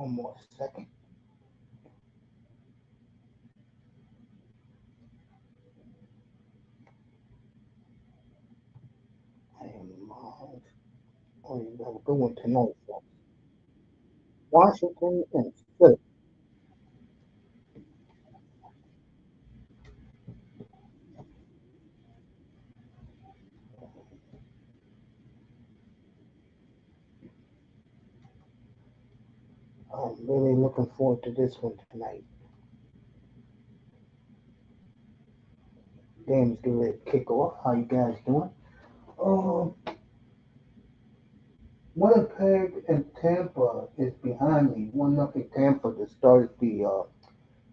One more second. I am live. Oh, you have a good one tonight, folks. Washington and Philly. I'm really looking forward to this one tonight. Game's getting ready to kick off. How you guys doing? Um, Winnipeg and Tampa is behind me. 1-0 Tampa to start the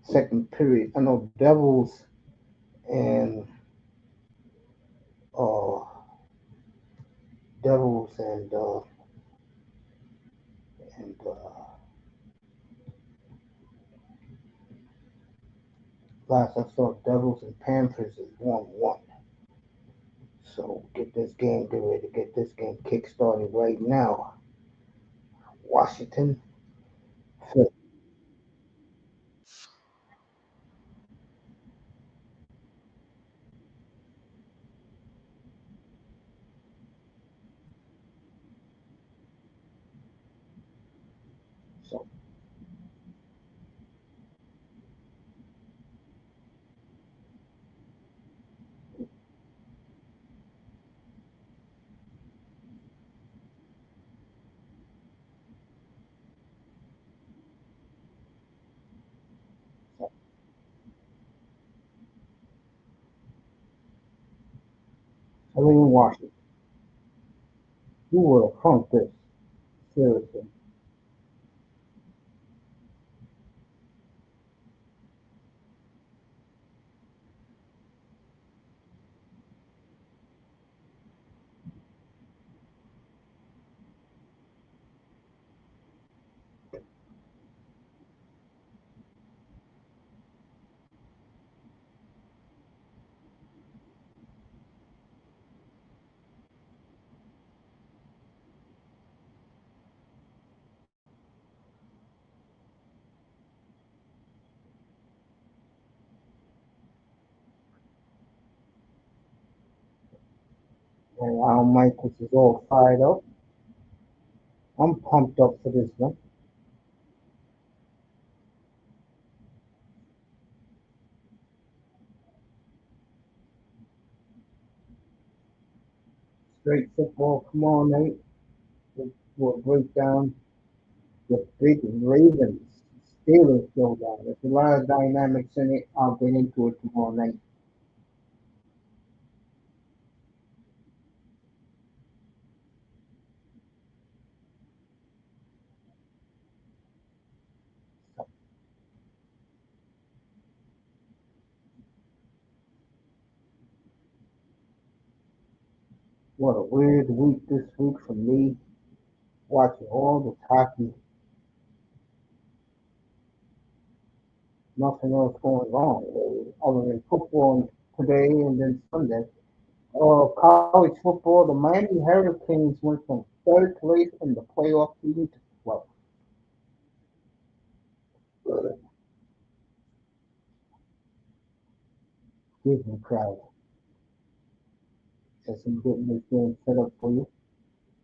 second period. I know and uh, Devils and last I saw Devils and Panthers is 1-1. So get ready to get this game kick started right now. Washington. So I live in Washington. You would have funked this. Seriously. And our Michaels is all fired up. I'm pumped up for this one. Straight football. Come on, Nate. We'll break down the big Ravens Steelers showdown. There's a lot of dynamics in it. I'll get into it tomorrow night. What a weird week this week for me. Watching all this hockey, nothing else going on other than football today and then Sunday. College football, the Miami Hurricanes went from third place in the playoff season to 12th. Disney crowd has some good news game set up for you.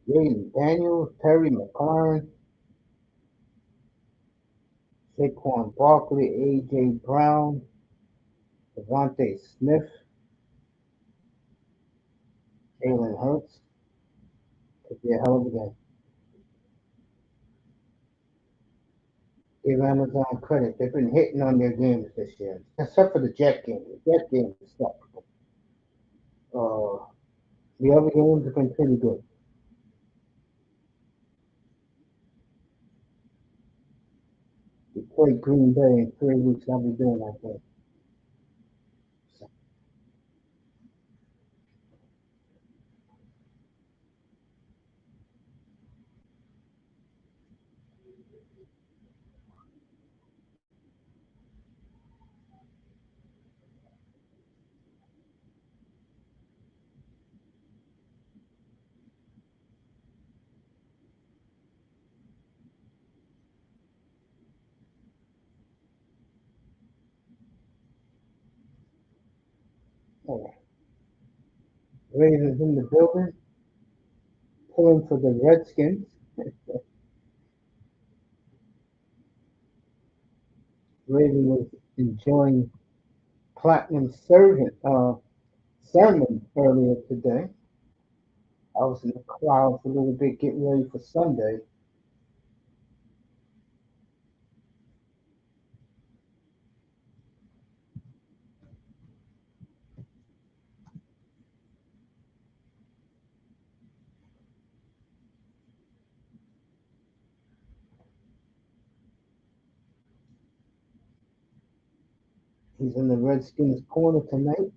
Jaden Daniels, Terry McLaurin, Saquon Barkley, A.J. Brown, Devontae Smith, Jalen Hurts. Could be a hell of a game. Give Amazon credit. They've been hitting on their games this year, except for the Jet game. The Jet game is stuck. Uh, the other games have been pretty good. We played Green Bay in 3 weeks. I'll be doing that game. So, Oh, Ravens in the building, pulling for the Redskins. Raven was enjoying Platinum sermon earlier today. I was in the clouds a little bit getting ready for Sunday. He's in the Redskins corner tonight.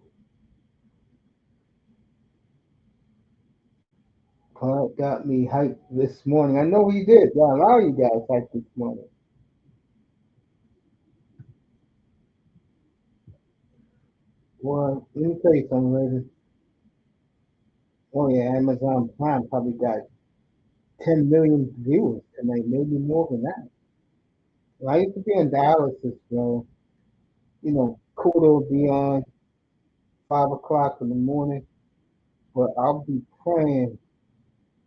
Clark got me hyped this morning. I know he did. Got a lot of you guys hyped this morning. Well, let me tell you something, Raven. Oh yeah, Amazon Prime probably got 10 million viewers tonight, maybe more than that. Well, I used to be in dialysis, bro. You know, Kudo will be on 5 o'clock in the morning, but I'll be praying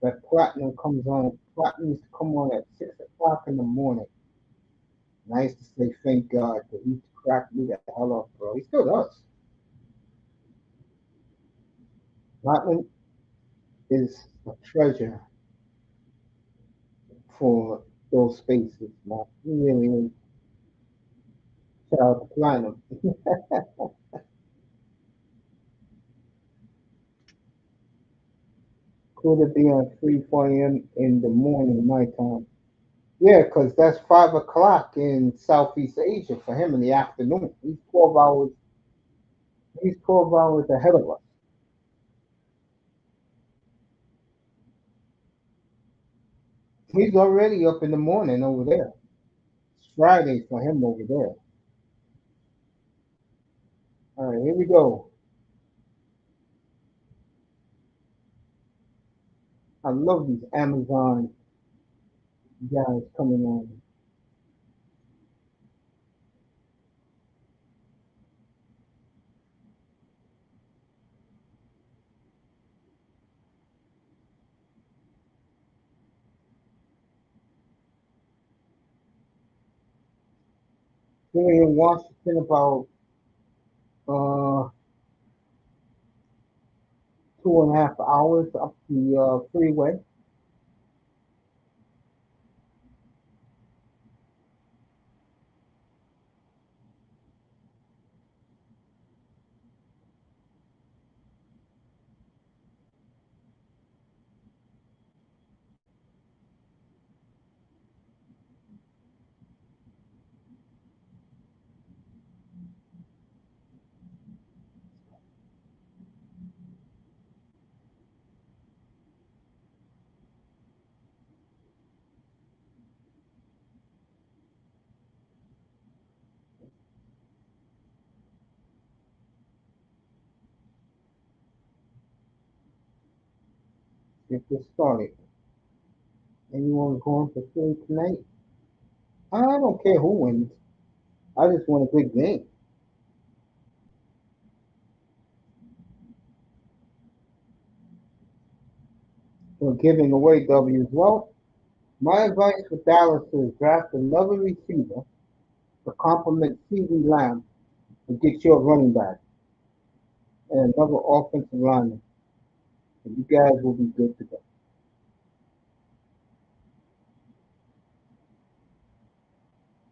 that Platinum comes on. Platinum used to come on at 6 o'clock in the morning. And I used to say, thank God, but he cracked me the hell up, bro. He still does. Platinum is a treasure for those spaces, man. He really is. Shout out to Platinum. Could it be on 3, 4 a.m. in the morning, my time? Yeah, because that's 5 o'clock in Southeast Asia for him in the afternoon. He's 12 hours ahead of us. He's already up in the morning over there. It's Friday for him over there. All right, here we go. I love these Amazon guys coming on. Here in Washington about uh, 2.5 hours up the freeway. Get this started. Anyone going for Philly tonight? I don't care who wins. I just want a good game. We're giving away W's. Well, my advice for Dallas is draft another receiver to complement CeeDee Lamb and get your running back and another offensive lineman. And you guys will be good to go.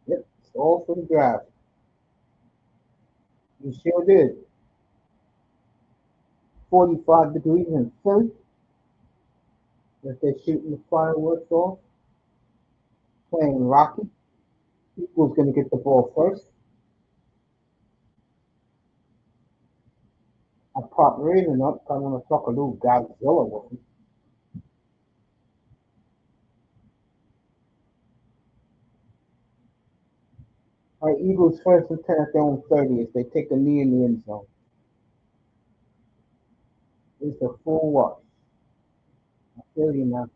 Yep, it's all for the draft. You sure did. 45 degrees in Philly as they're shooting the fireworks off, playing Rocky. Who's going to get the ball first? I pop Raven up. I want to talk a little Godzilla with him. All right, Eagles first and 10 at their own 30 as they take a knee in the end zone. It's a full watch. I feel you now.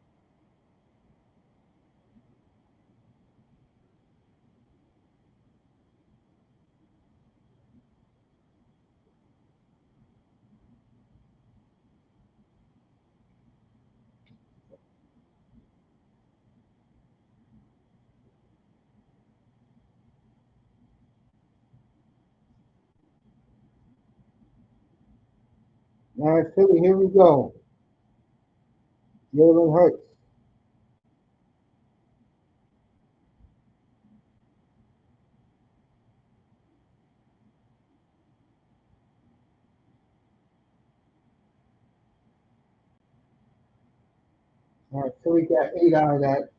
All right, Philly, here we go. Jalen Hurts. All right, Philly got 8 out of that.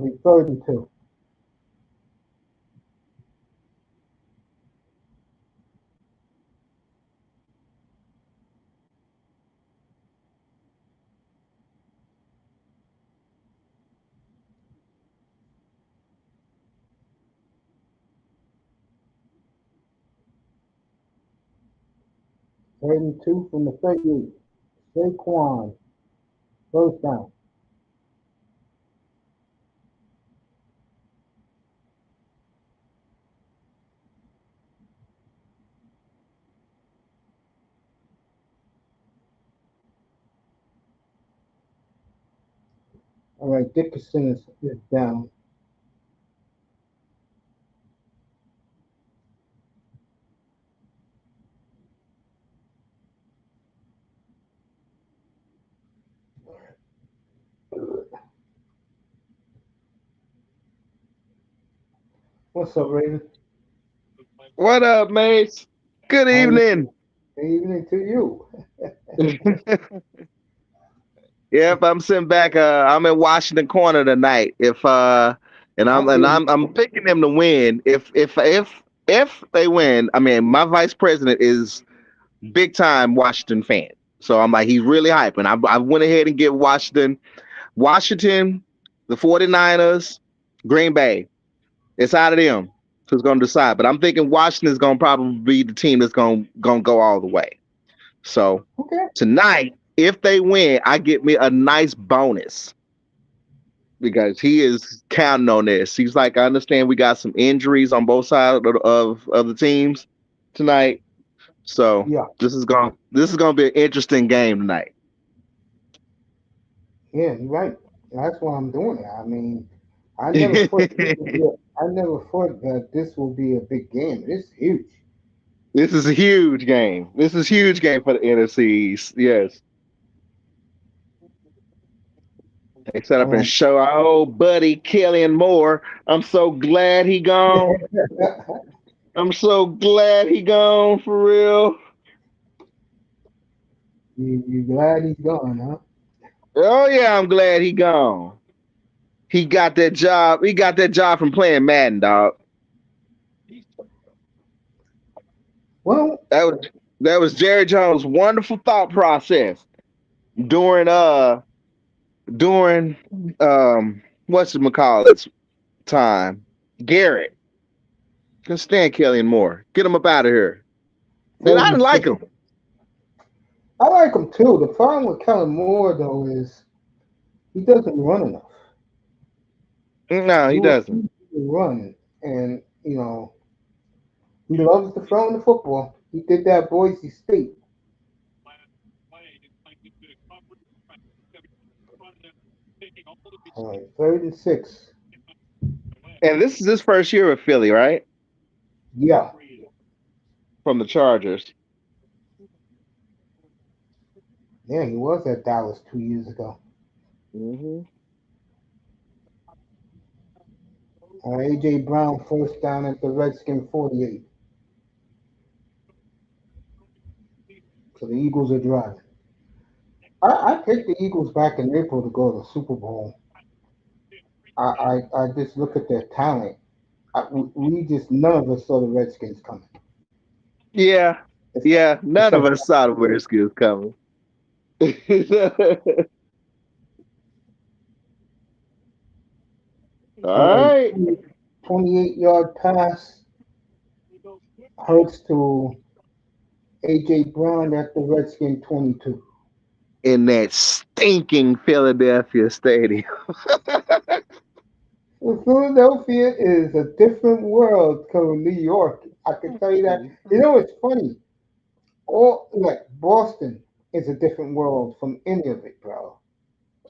Be 32. 32 from the 38. Saquon. First down. All right, Dickerson is down. What's up, Raven? What up, mates? Good How you? evening. Good evening to you. Yep, I'm sitting back. I'm in Washington Corner tonight. If and I'm Okay. and I'm picking them to win. If they win, I mean, my vice president is big time Washington fan. So I'm like, he's really hyping. I went ahead and get Washington, the 49ers, Green Bay. It's out of them who's going to decide. But I'm thinking Washington's going to probably be the team that's going to go all the way. So Okay. tonight, if they win, I get me a nice bonus because he is counting on this. He's like, I understand we got some injuries on both sides of the teams tonight. So Yeah. this is gonna be an interesting game tonight. Yeah, you're right. That's why I'm doing it. I mean, I never thought this would be I never thought that this will be a big game. It's huge. This is a huge game. This is a huge game for the NFC East. Yes. They set up and Um, show our old buddy Killian Moore. I'm so glad he gone. I'm so glad he gone for real. you glad he's gone, huh? Oh yeah, I'm glad he gone. He got that job. He got that job from playing Madden, dog. Well, That was that was Jerry Jones' wonderful thought process during during what's it call its time. Garrett. Can stand Kelly and Moore. Get him up out of here. And I didn't like 36. him. I like him too. The problem with Kellen Moore though is he doesn't run enough. No, he You will doesn't. see him run, and he loves to throw in the football. He did that at Boise State. All right, 36. And this is his first year with Philly, right? Yeah, From the Chargers. yeah, he was at Dallas 2 years ago. Hmm. AJ Brown first down at the Redskin 48. So the Eagles are driving. I picked the Eagles back in April to go to the Super Bowl. I just look at their talent. We just none of us saw the Redskins coming. Yeah. Except, Yeah. None of except us saw the Redskins coming. all All right, right. 28-yard pass. Hurts to AJ Brown at the Redskin 22. in that stinking Philadelphia stadium. Well, Philadelphia is a different world from New York. I can tell you that. You know, it's funny. All like Boston is a different world from any of it, bro.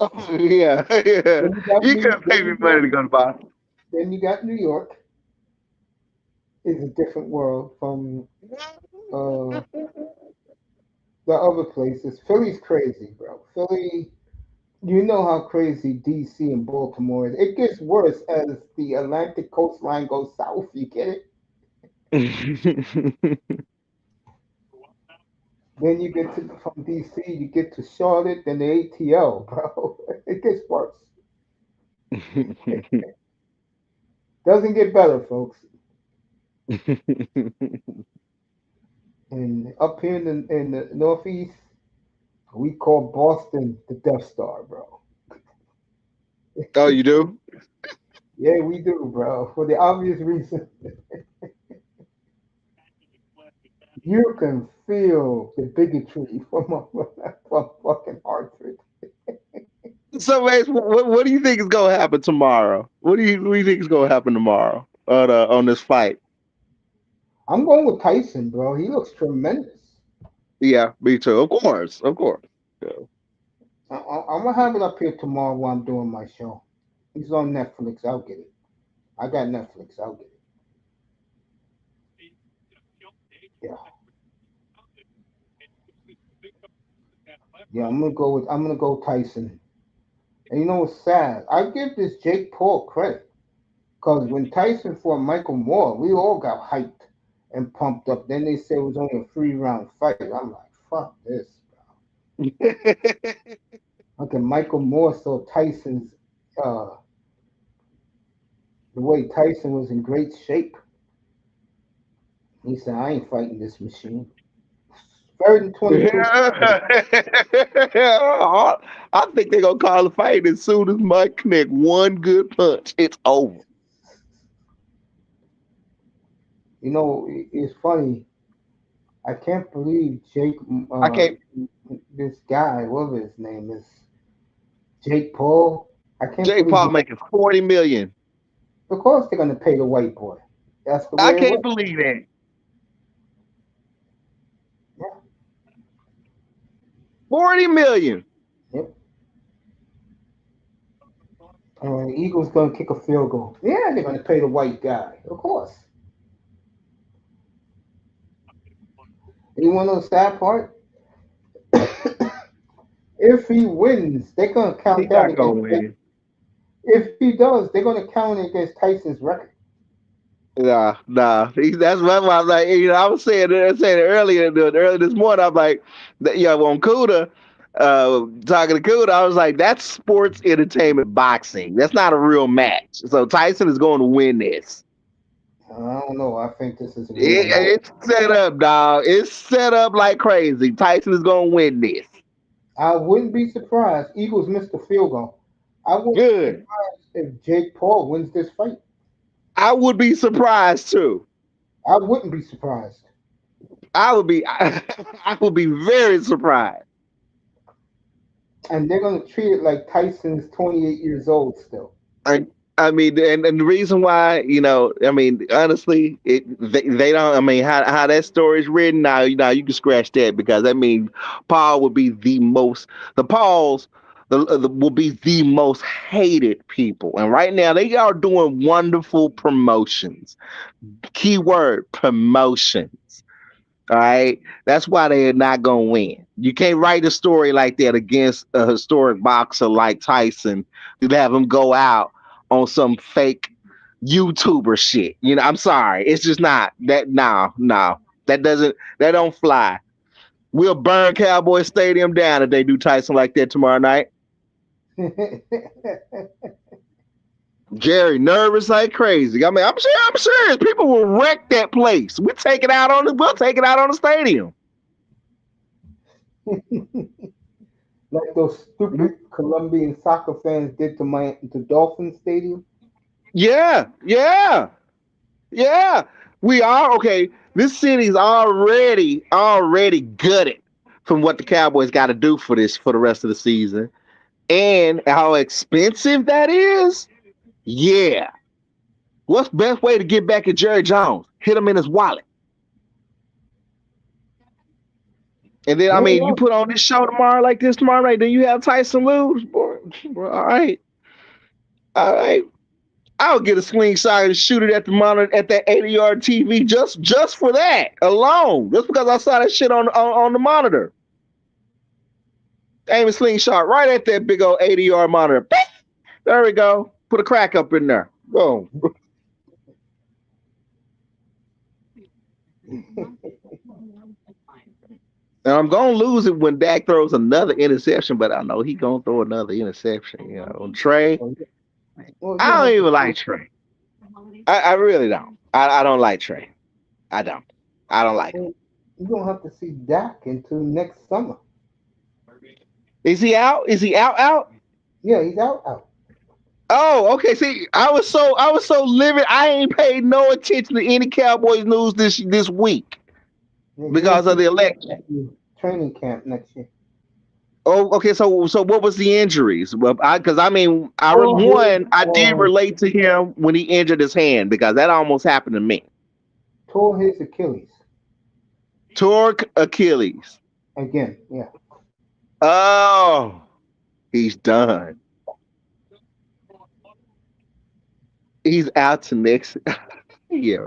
Oh, yeah, yeah. Then you got You New, couldn't pay me money to go to Boston. then you got New York is a different world from uh, the other places. Philly's crazy, bro. Philly, you know how crazy DC and Baltimore is. It gets worse as the Atlantic coastline goes south. You get it? Then you get to from DC, you get to Charlotte, then the ATL, bro. It gets worse. Doesn't get better, folks. And up here in the Northeast, we call Boston the Death Star, bro. Oh, you do? Yeah, we do, bro. For the obvious reason, you can feel the bigotry from fucking Hartford. So, Mace, what do you think is gonna happen tomorrow? What do you think is gonna happen tomorrow on this fight? I'm going with Tyson, bro. He looks tremendous. Yeah, me too. Of course, of course. Yeah. I'm gonna have it up here tomorrow while I'm doing my show. He's on Netflix. I'll get it. I got Netflix. I'll get it. Yeah, yeah. I'm gonna go Tyson. And you know what's sad? I give this Jake Paul credit because when Tyson fought Michael Moore, we all got hyped and pumped up. Then they said it was only a 3 round fight. I'm like, fuck this. Okay, Michael Moore saw Tyson's uh, the way Tyson was in great shape. He said, I ain't fighting this machine. Third and 22. I think they're gonna call the fight as soon as Mike connect one good punch. It's over. You know, it's funny. I can't believe I can't. this guy, whatever his name is, Jake Paul. I can't Jake believe Paul he. making 40 million. Of course, they're gonna pay the white boy. That's the I way it can't works. believe that. Yeah. 40 million. Yep. Eagles gonna kick a field goal. Yeah, they're gonna pay the white guy. Of course. And you want to know the sad part? If he wins, they're gonna He count that not gonna against. win. If he does, they're gonna count it against Tyson's record. Nah, nah. That's why I'm like, I was saying it earlier this morning. I'm like, on Cuda, talking to Cuda, I was like, that's sports entertainment boxing. That's not a real match. So Tyson is going to win this. I don't know. I think this is a real match. It's set up, dog. It's set up like crazy. Tyson is going to win this. I wouldn't be surprised. Eagles missed the field goal. I wouldn't be Good. surprised if Jake Paul wins this fight. I would be surprised too. I wouldn't be surprised. I would be. I would be very surprised. And they're gonna treat it like Tyson's 28 years old still. I I mean, and the reason why, I mean, honestly, they don't. I mean, how that story is written now, you can scratch that because that means Paul would be the Pauls, will be the most hated people, and right now they are doing wonderful promotions. Keyword promotions. All right. That's why they're not going to win. You can't write a story like that against a historic boxer like Tyson. You'd have him go out on some fake YouTuber shit. I'm sorry. It's just not that. No, no. That don't fly. We'll burn Cowboy Stadium down if they do Tyson like that tomorrow night. Jerry nervous like crazy. I mean, I'm serious. People will wreck that place. We'll take it out on the stadium. Like those stupid Colombian soccer fans did to Dolphin Stadium. Yeah, yeah, yeah. We are okay. This city's already gutted from what the Cowboys got to do for the rest of the season, and how expensive that is. Yeah. What's the best way to get back at Jerry Jones? Hit him in his wallet. And then, I You mean, you know put on this show tomorrow like this tomorrow night, then you have Tyson lose. Boy, all right. All right. I'll get a slingshot and shoot it at the monitor at that 80-yard TV just for that alone. Just because I saw that shit on the monitor. Aim a slingshot right at that big old 80-yard monitor. There we go. Put a crack up in there. Boom. And I'm gonna lose it when Dak throws another interception, but I know he gonna throw another interception. Trey. what? Well, you I don't don't have to even see. like Trey. I really don't. I don't like Trey. I don't. I don't like him. Well, you don't have to see Dak until next summer. Is he out? Is he out? Out? Yeah, he's out. Out. Oh, okay. See, I was so livid. I ain't paid no attention to any Cowboys news this week Yeah, you won't because of see the Dak election. until training camp next year. Oh, okay. So what was the injuries? Well, because I mean, Oh, his I did relate to him when he injured his hand because that almost happened to me. tore his Achilles Torque Achilles. again. Yeah. Oh, he's done. He's out to next. Yeah,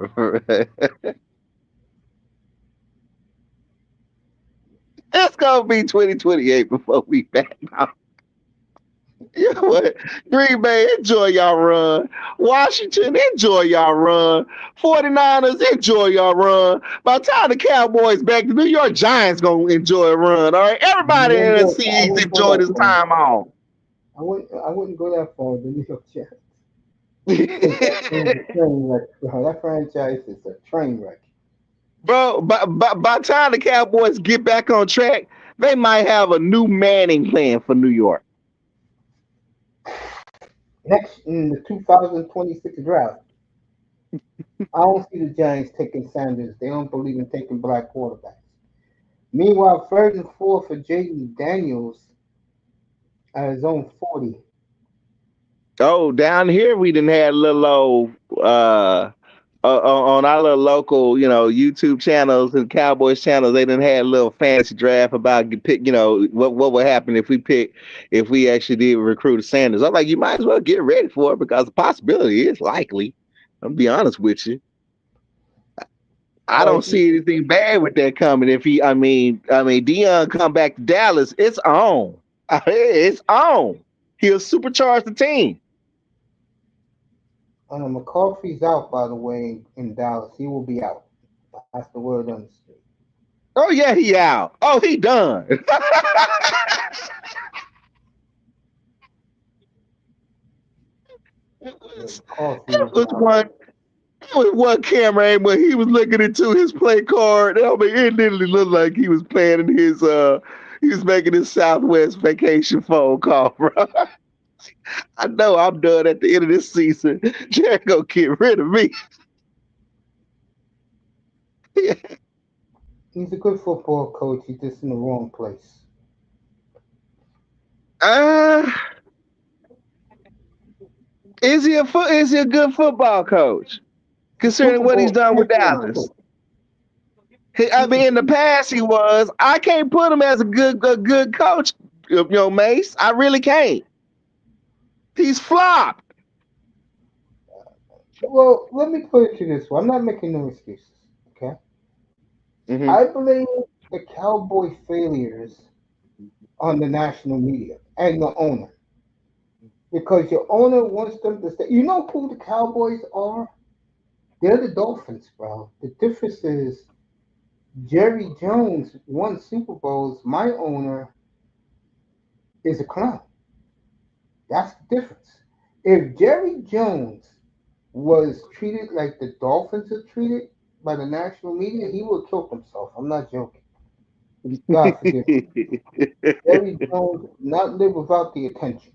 it's gonna be 2028 before we back out. You know what? Green Bay, enjoy y'all run. Washington, enjoy y'all run. 49ers, enjoy y'all run. By the time the Cowboys back, the New York Giants gonna enjoy a run. All right, everybody in the I seas wouldn't go enjoy that this far. time off. I wouldn't go that far with the New York Jets. Because that thing's Bro, a train wreck. That franchise is a train wreck. by the time the Cowboys get back on track, they might have a new Manning plan for New York. Next in the 2026 draft, I don't see the Giants taking Sanders. They don't believe in taking black quarterbacks. Meanwhile, third and fourth for Jaden Daniels at his own 40. Oh, down here we didn't had little old on our little local, YouTube channels and Cowboys channels. They didn't had a little fantasy draft about pick, what would happen if we actually did recruit Sanders. I'm like, you might as well get ready for it because the possibility is likely. I'll be honest with you. I Uh, don't see anything bad with that coming. If I mean, Dion come back to Dallas, it's on. It's on. He'll supercharge the team. McCarthy's out, by the way, in Dallas. He will be out. That's the word on the street. Oh yeah, he out. Oh, he done. it Yeah, was McCarthy it is was out. one camera angle when he was looking into his play card. I mean, it literally looked like he was planning he was making his Southwest vacation phone call, bro. I know I'm done at the end of this season. Jared gonna get rid of me. He's a good football coach. He's just in the wrong place. uh, is he a good football coach? A Considering Super what he's Bowl done with champion Dallas. coach. I He's a mean, in the past he was. I can't put him as a good coach. Mace. I really can't. He's flopped. Well, let me put it to this way. I'm not making no excuses. Okay. Hmm. I blame the Cowboy failures on the national media and the owner. Because your owner wants them to stay. You know who the Cowboys are? They're the Dolphins, bro. The difference is Jerry Jones won Super Bowls. My owner is a clown. That's the difference. If Jerry Jones was treated like the Dolphins are treated by the national media, he would have killed himself. I'm not joking. God forgive me. Jerry Jones would not live without the attention.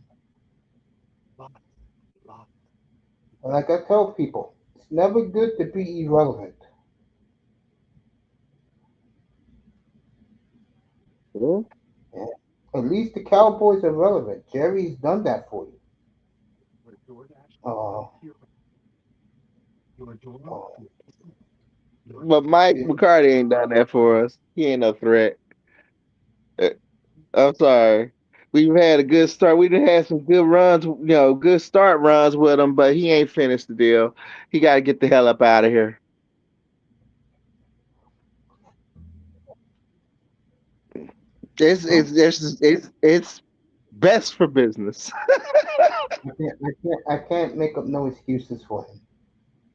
And like I tell people, it's never good to be irrelevant. Yeah. Yeah. At least the Cowboys are relevant. Jerry's done that for you. Uh, uh, But Mike McCarthy ain't done that for us. He ain't no threat. Uh, I'm sorry. We've had a good start. We done had some good runs, good start runs with him, but he ain't finished the deal. He got to get the hell up out of here. well, It's best for business. I can't make up no excuses for him.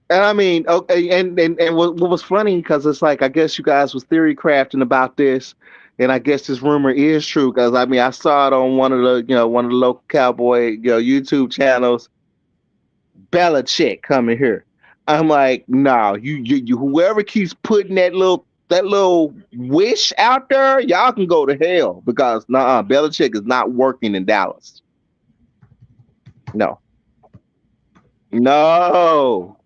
And I mean, okay, and what was funny because it's like I guess you guys was theory crafting about this, and I guess this rumor is true because I mean I saw it on one of the local cowboy YouTube channels. Belichick coming here. I'm like, no, you whoever keeps putting that little wish out there, y'all can go to hell because nah, Belichick is not working in Dallas. No, no.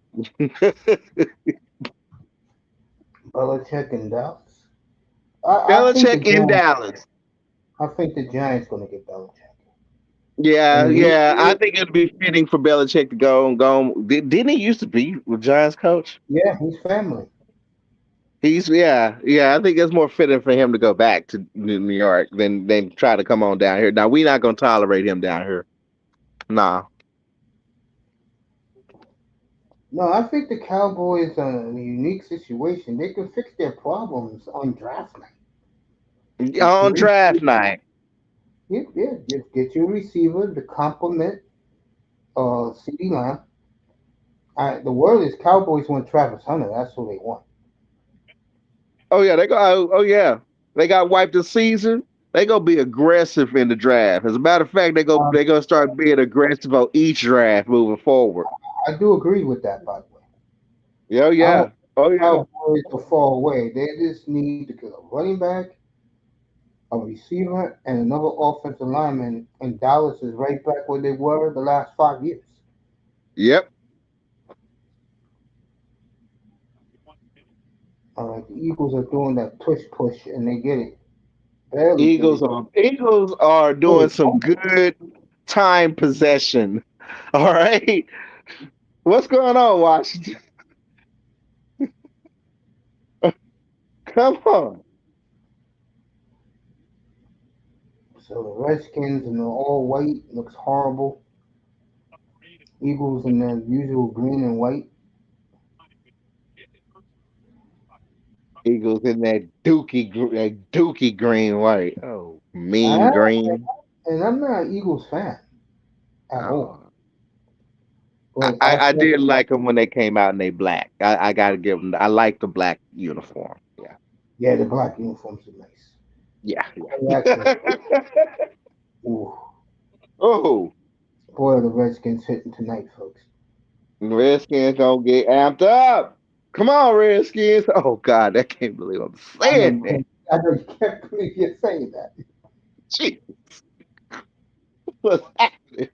Belichick and Dallas. I think the Belichick in Giants. Dallas. I think the Giants gonna get Belichick. Yeah, And yeah. I think it'd be fitting for Belichick to go and go. Didn't he used to be with Giants coach? yeah, he's family. Yeah. I think it's more fitting for him to go back to New York than try to come on down here. Now we're not gonna tolerate him down here. Nah, No, I think the Cowboys are in a unique situation. They can fix their problems on draft night. Get on your draft receiver. night. Yeah, yeah. Get your receiver to complement CD Lamb. The word is Cowboys want Travis Hunter. That's who they want. Oh yeah, they go. Oh yeah, they got wiped the season. They gonna be aggressive in the draft. As a matter of fact, Um, they gonna start being aggressive on each draft moving forward. I do agree with that, by the way. Yeah, I don't yeah. want Oh the yeah. Cowboys to fall away. They just need to get a running back, a receiver, and another offensive lineman. And Dallas is right back where they were the last 5 years. Yep. All right, the Eagles are doing that push, and they get it. Barely get it. Eagles are doing Really. some good time possession. All right. What's going on, Washington? Come on. So the Redskins in the all white looks horrible. Eagles in their usual green and white. Eagles in that dookie green white. Oh, mean Ah, green. and I'm not an Eagles fan at all. Oh. I, But I, I I said, did like them when they came out and they black. I gotta give them. I like the black uniform. Yeah, yeah, the black uniforms are nice. yeah, They actually, yeah. ooh, Oh, boy, the Redskins hitting tonight, folks. Redskins gonna get amped up. Come on, Redskins. Oh God, I can't believe I'm I know saying you that. can't. I know you can't believe you're saying that. Gee, what's happening?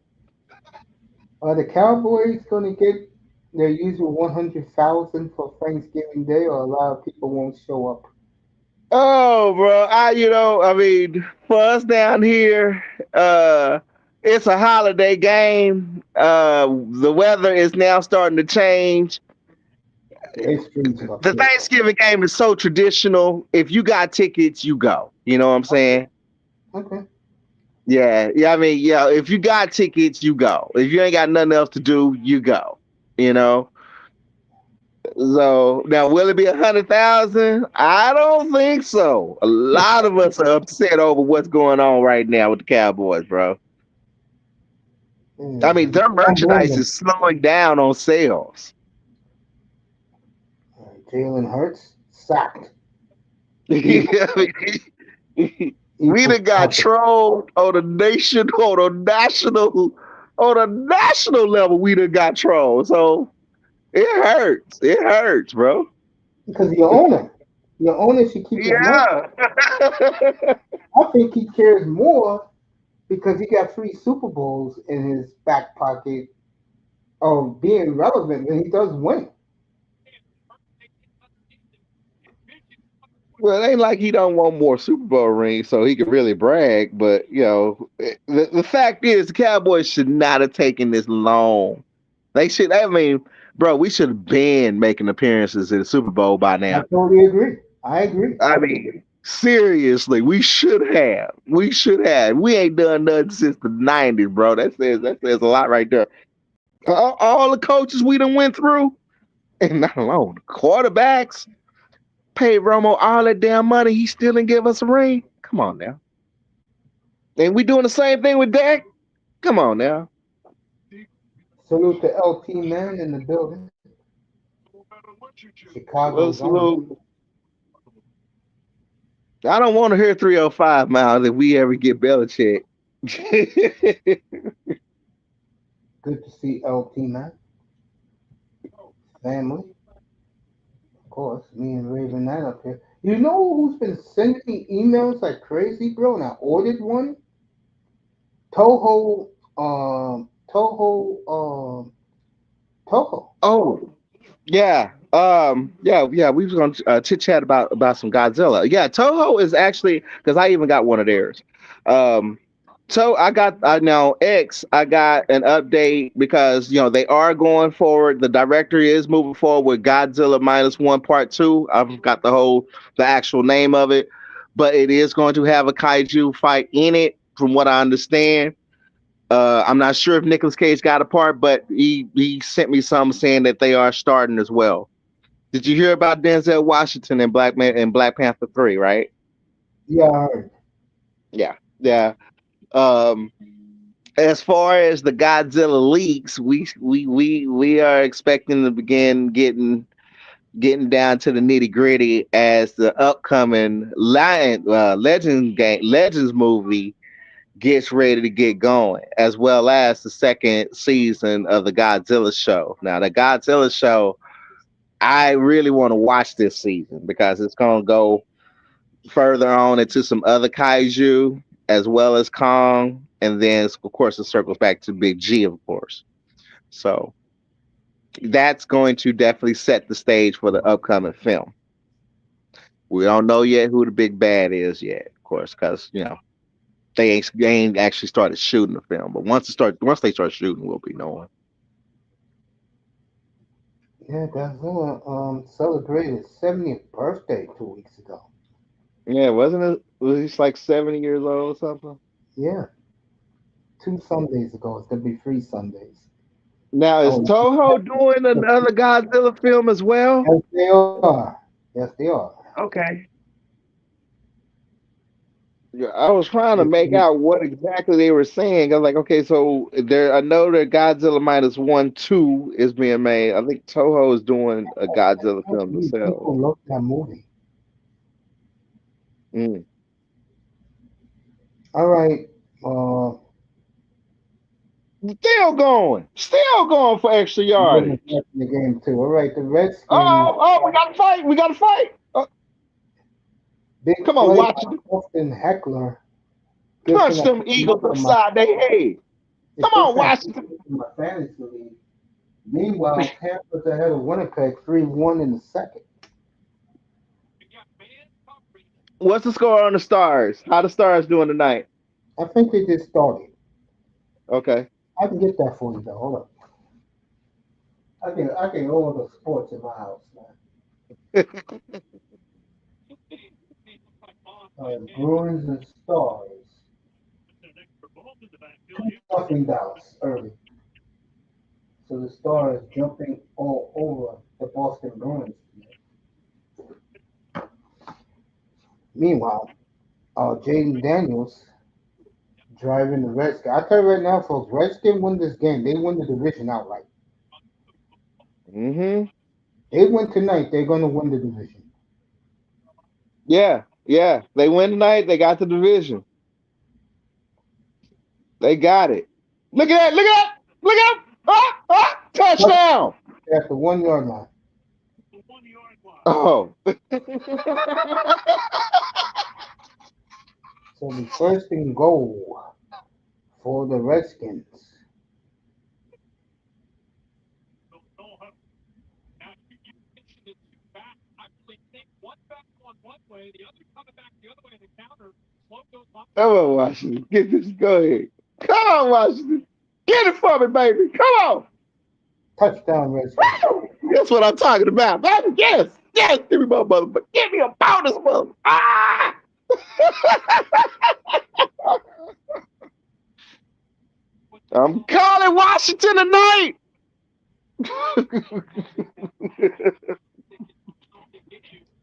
Are the Cowboys going to get their usual 100,000 for Thanksgiving Day, or a lot of people won't show up? Oh, bro. I mean, for us down here, it's a holiday game. The weather is now starting to change. The history's up The here. Thanksgiving game is so traditional. If you got tickets, you go. You know what I'm saying? Okay. Yeah, yeah. I mean, yeah. If you got tickets, you go. If you ain't got nothing else to do, you go. You know. So now, will it be 100,000? I don't think so. A lot of us are upset over what's going on right now with the Cowboys, bro. I mean, Mm, their I don't blame merchandise them. is slowing down on sales. Jalen Hurts sacked. Eagles, I mean, we Eagles done got counted. trolled on a national level. We done got trolled. So it hurts. It hurts, bro. Because your owner should keep his mouth. Yeah. I think he cares more because he got three Super Bowls in his back pocket of being relevant when he does win. Well, it ain't like he don't want more Super Bowl rings so he could really brag. But the fact is, the Cowboys should not have taken this long. They should. I mean, bro, we should have been making appearances in the Super Bowl by I now. totally agree. I agree. I mean, seriously, we should have. We should have. We ain't done nothing since the '90s, bro. That says a lot right there. All the coaches we done went through, and not alone the quarterbacks, paid Romo all that damn money. He still didn't give us a ring. Come on now. And we doing the same thing with Dak. Come on now. Salute to LT Man in the building. Well, Chicago's own. salute. I don't want to hear 305 miles if we ever get Belichick. Good to see LT Man. Family. Of course. Me and Raven Nine up here. You know who's been sending me emails like crazy, bro? And I ordered one? Toho, Toho. Oh, yeah. We was gonna chit chat about some Godzilla. Yeah, Toho is actually because I even got one of theirs. Um, so I now X. I got an update because they are going forward. The director is moving forward with Godzilla -1 Part Two. I've got the actual name of it, but it is going to have a kaiju fight in it, from what I understand. I'm not sure if Nicolas Cage got a part, but he sent me some saying that they are starting as well. Did you hear about Denzel Washington and Black Panther 3, right? Yeah, I heard. Yeah. Yeah. Um as far as the Godzilla leaks, we are expecting to begin getting down to the nitty-gritty as the upcoming Legends movie gets ready to get going, as well as the second season of the Godzilla show. Now, the Godzilla show, I really want to watch this season because it's going to go further on into some other kaiju as well as Kong, and then of course it circles back to Big G, of course. So that's going to definitely set the stage for the upcoming film. We don't know yet who the big bad is yet, of course, because they ain't actually started shooting the film. But once they start shooting, we'll be knowing. Yeah, Godzilla celebrated his 70th birthday 2 weeks ago. Yeah, wasn't it? Was he like 70 years old or something? Yeah, 2 Sundays ago. It's gonna be 3 Sundays. Now is Oh, Toho doing another Godzilla film as well? yes, they are. Yes, they are. Okay. Yeah, I was trying to It's, make out what exactly they were saying. I was like, okay, so I know that Godzilla -1, 2 is being made. I think Toho is doing a Godzilla how film many themselves. people love that movie? Mm. All right. Uh, Still going for extra I'm getting yardage. back in the game too. All right, the Redskins. Oh, we got to fight. We got to fight. Big Come on, play watch by it. Austin Heckler. Good Punch thing I them put him Eagles up in my. upside their head. It's Come good on, thing I put Washington. him up in my fantasy league. Meanwhile, Tampa's ahead of Winnipeg 3-1 in the second. What's the score on the Stars? How the Stars doing tonight? I think they just started. Okay. I can get that for you though. Hold up. I can order sports in my house, man. Bruins and Stars. 2-0 Dallas early. So the Stars jumping all over the Boston Bruins today. Meanwhile, Jaden Daniels driving the Redskins. I tell you right now, folks, Redskins win this game. They win the division outright. Mm-hmm. They win tonight. They're going to win the division. Yeah, yeah. They win tonight. They got the division. They got it. Look at that! Look at that! Look at that! Touchdown! At the 1 yard line. Oh. So the first and goal for the Redskins. Come on, Washington. Get this. Go ahead. Come on, Washington. Get it for me, baby. Come on. Touchdown, Redskins. That's what I'm talking about. Baby. Yes. Yes. Give me my mother. But give me a bonus, mother. Ah! I'm calling Washington tonight.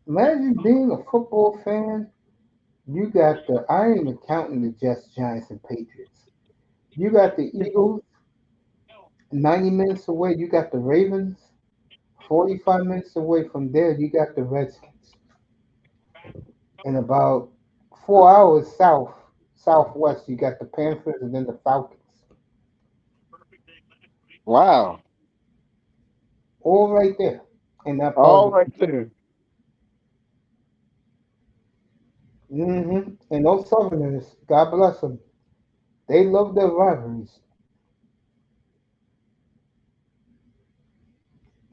Imagine being a football fan. You got the, I ain't even counting the Jets, Giants, and Patriots. You got the Eagles 90 minutes away. You got the Ravens 45 minutes away from there. You got the Redskins. And about 4 hours southwest, you got the Panthers and then the Falcons. Wow. All right there in that part of All the. right there. And those Southerners, God bless them, they love their rivalries.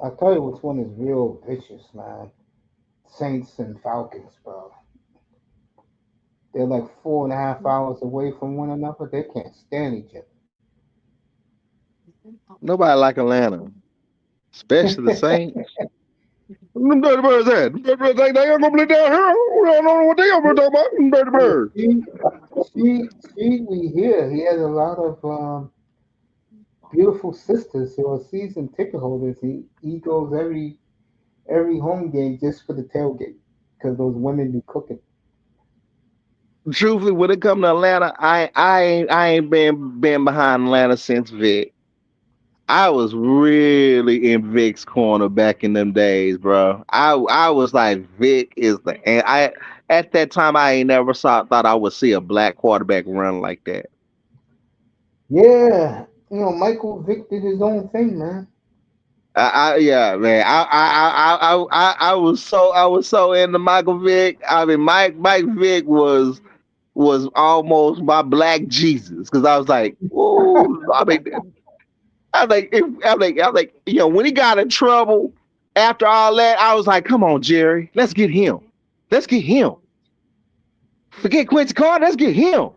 I'll tell you which one is real vicious, man. Saints and Falcons, bro. They're like 4.5 hours away from one another. They can't stand each Nobody like Atlanta, especially the other. Saints. Them dirty birds at. Them dirty birds think they ain't gonna be down here. We don't know what they gonna talk about. Them dirty Oh, birds. we hear he has a lot of beautiful sisters who are season ticket holders. He goes every home game just for the tailgate because those women be cooking. Truthfully, when it come to Atlanta, I ain't been behind Atlanta since Vic. I was really in Vic's corner back in them days, bro. I was like Vic is the and I at that time I ain't never thought I would see a black quarterback run like that. Yeah, Michael Vick did his own thing, man. Yeah, man. I was so into Michael Vick. I mean, Mike Vick was almost my black Jesus because I was like, oh, when he got in trouble after all that, I was like, come on, Jerry, let's get him. Let's get him. Forget Quincy Carter. Let's get him.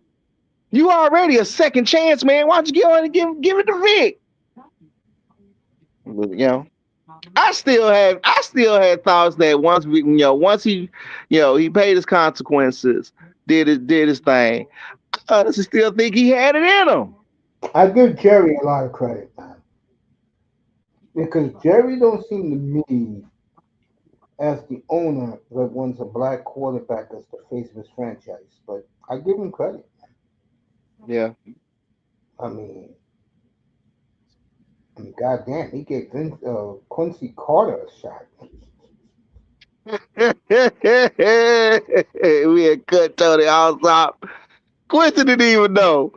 You already a second chance, man. Why don't you go on and give it to Vic? But, I still had thoughts that once he paid his consequences, did his thing. I honestly still think he had it in him. I give Jerry a lot of credit, man, because Jerry don't seem to me as the owner that wants a black quarterback as the face of his franchise. But I give him credit. Yeah. I mean, goddamn, he gave Quincy Carter a shot. We had cut Tony off. Quincy didn't even know.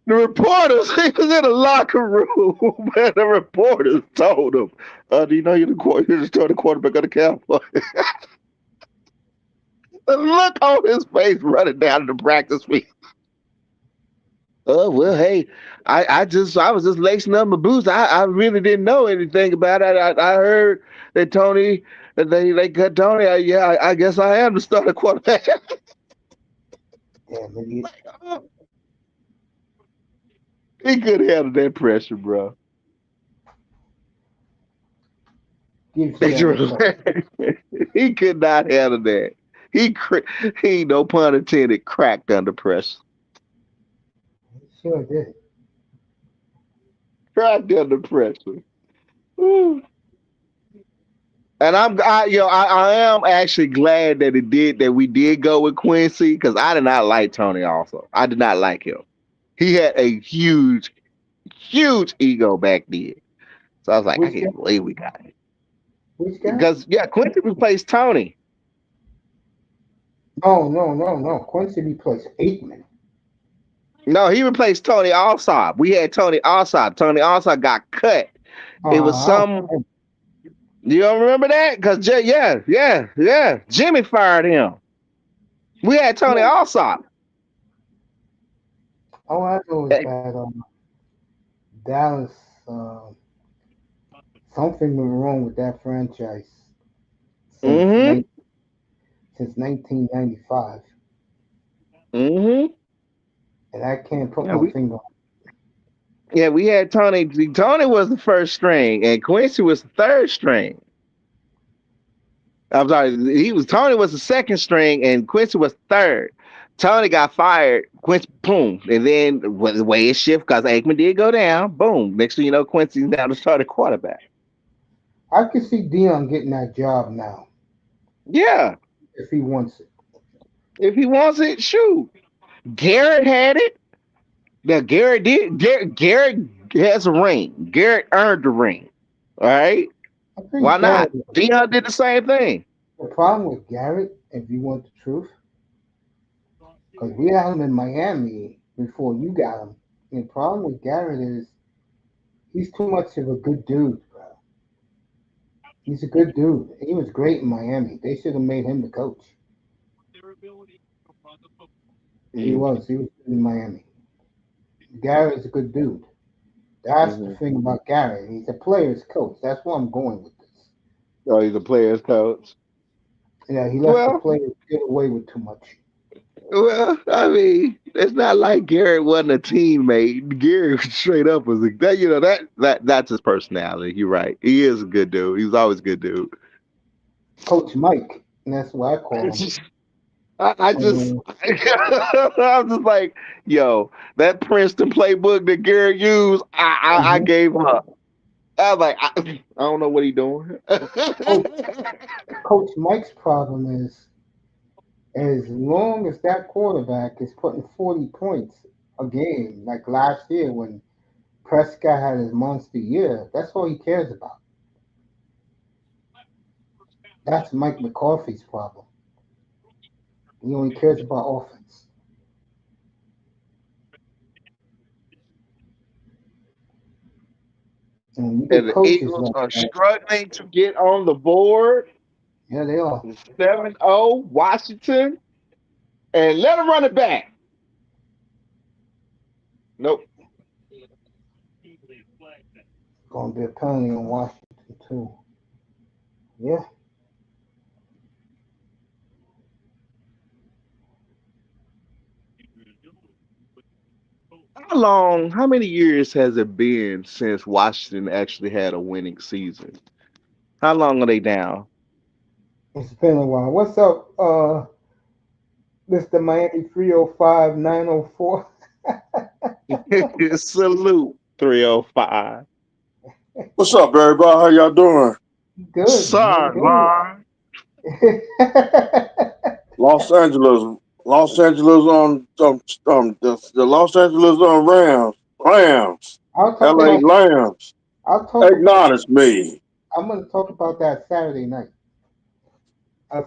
The reporters, he was in the locker room, and the reporters told him, do you know you're the starting quarterback of the Cowboys? The look on his face running down the practice field. Oh well, hey, I was just lacing up my boots. I really didn't know anything about it. I heard that Tony that they cut Tony. I guess I am the starting quarterback. Damn idiot. He could handle that pressure, bro. Gives you that look like, He could not handle that. He he no pun intended cracked under pressure. sure did. Cracked under pressure. Woo. And I am actually glad that we did go with Quincy because I did not like Tony. Also, I did not like him. He had a huge ego back then. So I was like, I Which guy? can't believe we got it Which guy? because Quincy replaced Tony. No, no, no, no. Quincy replaced Aikman. No, he replaced Tony Alsop. We had Tony Alsop. Tony Alsop got cut. It was I some. You don't remember that? Because yeah. Jimmy fired him. We had Tony no, Alsop. all I know is that Dallas, uh, something went wrong with that franchise since Mm-hmm. since 1995, Hmm. and I can't put Yeah, my we finger on yeah we had Tony. Tony was the first string, and Quincy was the third string. I'm sorry, he was Tony was the second string, and Quincy was third. Tony got fired. Quincy, boom, and then the way it shifted because Aikman did go down. Boom. Next thing you know, Quincy's now the starting quarterback. it. I could see Dion getting that job now Yeah, if he wants it. if he wants it, shoot. Garrett had it. Now Garrett did. Garrett has a ring. Garrett earned the ring. All right. I Why think not? Garrett. Dion did the same thing. The problem with Garrett, if you want the truth, because we had him in Miami before you got him. And the problem with Garrett is he's too much of a good dude, bro. He's a good dude. He was great in Miami. They should have made him the coach. He Mm-hmm. was. He was good in Miami. Garrett is a good dude. That's the Mm-hmm. thing about Garrett. He's a player's coach. That's where I'm going with this. Oh, he's a player's coach. Yeah, he lets the Well, players get away with too much. I mean, it's not like Garrett wasn't a teammate. Garrett straight up was a, that. You know that's his personality. You're right. He is a good dude. He was always a good dude. Coach Mike, and that's what I call him. I just, And I'm just like, yo, that Princeton playbook that Garrett used, I mhm. gave up. I was like, I don't know what he doing. Coach, Coach Mike's problem is as long as that quarterback is putting 40 points a game, like last year when Prescott had his monster year, that's all he cares about. That's Mike McCarthy's problem. He only cares about offense. And when you And get the coaches Eagles like are that, struggling to get on the board. yeah, they are 7-0 Washington, and let them run it back. Nope. going to be a penalty on Washington too. Yeah, How many years has it been since Washington actually had a winning season? How long are they down? it's been a while. What's up, Mr. Miami 305-904? Salute 305. What's up, everybody? How y'all doing? Good, man, good. Sideline. Los Angeles, Los Angeles the Los Angeles on Rams, I'll talk L.A. about that. Lambs. I'll talk about. Acknowledge me. I'm going to talk about that Saturday night.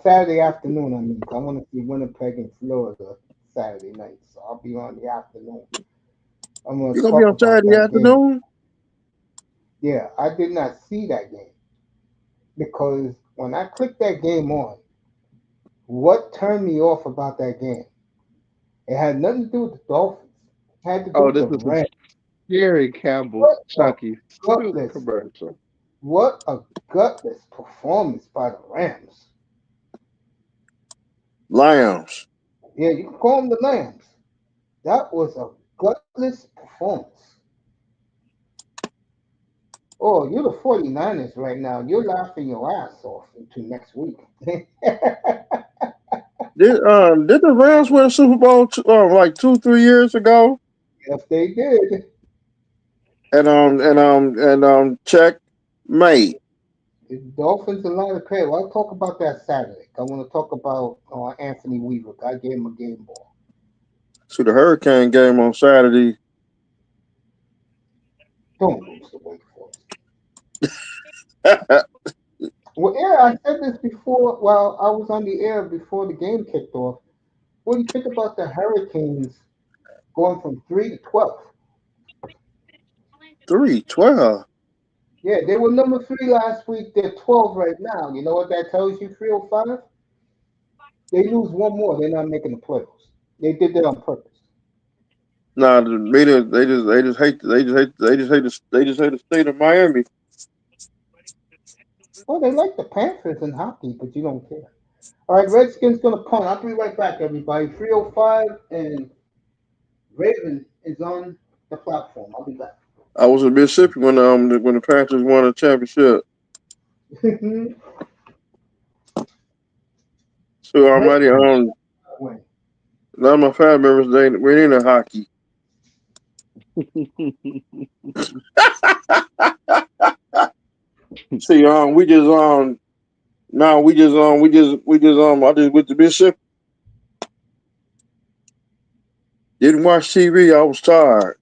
Saturday afternoon, I mean. 'Cause I want to see Winnipeg and Florida Saturday night, so I'll be on the afternoon. I'm going You to gonna be talk on about Saturday that game. afternoon? Yeah, I did not see that game because when I clicked that game on, what turned me off about that game? It had nothing to do with the Dolphins. It had to do Oh, with this the is a Rams. Gary Campbell What a Chunky Soup gutless, commercial. what a gutless performance by the Rams. Lambs. Yeah, you can call them the Lambs. That was a gutless performance. Oh, you're the 49ers right now. You're laughing your ass off until next week. Did the Rams win a Super Bowl like 2 3 years ago? Yes, they did. Check mate. The Dolphins a lot of credit. Well, I'll talk about that Saturday. I want to talk about Anthony Weaver. I gave him a game ball. See the Hurricane game on Saturday. Don't lose to Wake Forest. Well, yeah, I said this before. Well, I was on the air before the game kicked off. What do you think about the Hurricanes going from 3 to 12? 3-12. Yeah, they were number 3 last week. They're 12 right now. You know what that tells you? 305. They lose one more. They're not making the playoffs. They did that on purpose. Nah, the media they just hate the state of Miami. Well, they like the Panthers in hockey, but you don't care. All right, Redskins gonna punt. I'll be right back, everybody. 3:05 and Ravens is on the platform. I'll be back. I was in Mississippi when the Panthers won a championship. So almighty Ravens win. none of my family members they went into hockey. See, we just now we just I just went to Mississippi. Didn't watch TV. I was tired.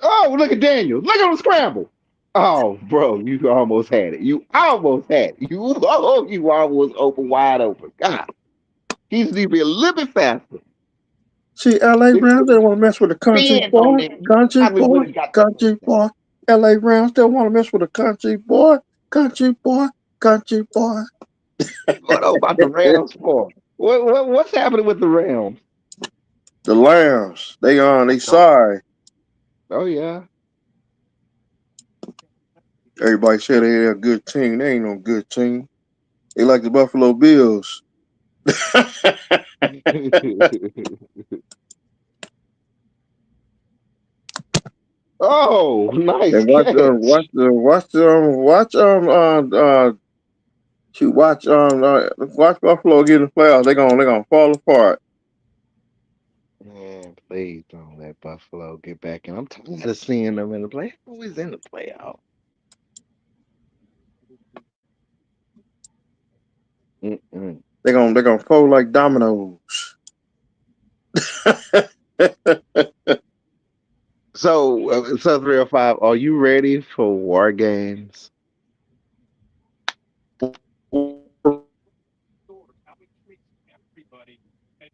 Oh, look at Daniel. Look at him scramble. Oh, bro, you almost had it. You almost had it. You almost open wide open. God, he needs to be a little bit faster. See, LA If Rams, they want to mess with the country spins on boy. that, he Country probably boy. would have got the first Country down. boy. LA Rams, they want to mess with the country boy. Country boy. Country boy. What about the Rams score? What's happening with the Rams? The Lambs, they Oh, sorry. oh yeah. Everybody said they're a good team. They ain't no good team. They like the Buffalo Bills. Oh, nice And catch. watch Buffalo get in the playoffs. They gonna fall apart. Man, please don't let Buffalo get back in. I'm tired of seeing them in the play. Always in the playoff. Mm-mm. They gonna fold like dominoes. So 305, are you ready for war games?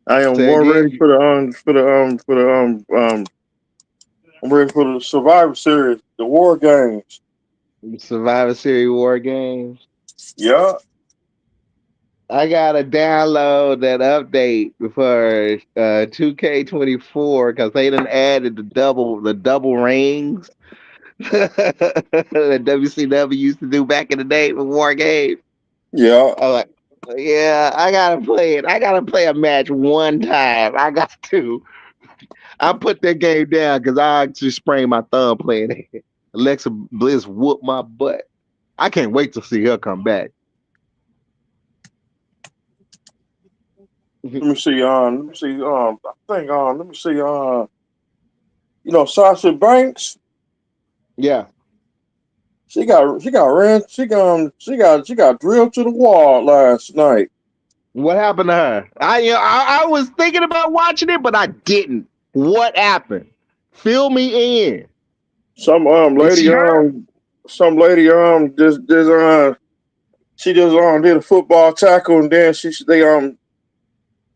I am Say more ready again. I'm ready for the Survivor Series, the War Games. Survivor Series war games. Yeah, I gotta download that update for 2K24 because they done added the double rings that WCW used to do back in the day for war games. yeah. I'm like, yeah, I gotta play it. I gotta play a match one time. I got to. I put that game down because I just sprained my thumb playing it. Alexa Bliss whooped my butt. I can't wait to see her come back. Let me see. Let me see. I think. Let me see. Sasha Banks. Yeah. She got ran. She got drilled to the wall last night. What happened to her? I was thinking about watching it, but I didn't. What happened? Fill me in. Some Is she lady hurt? some lady just she just did a football tackle and then they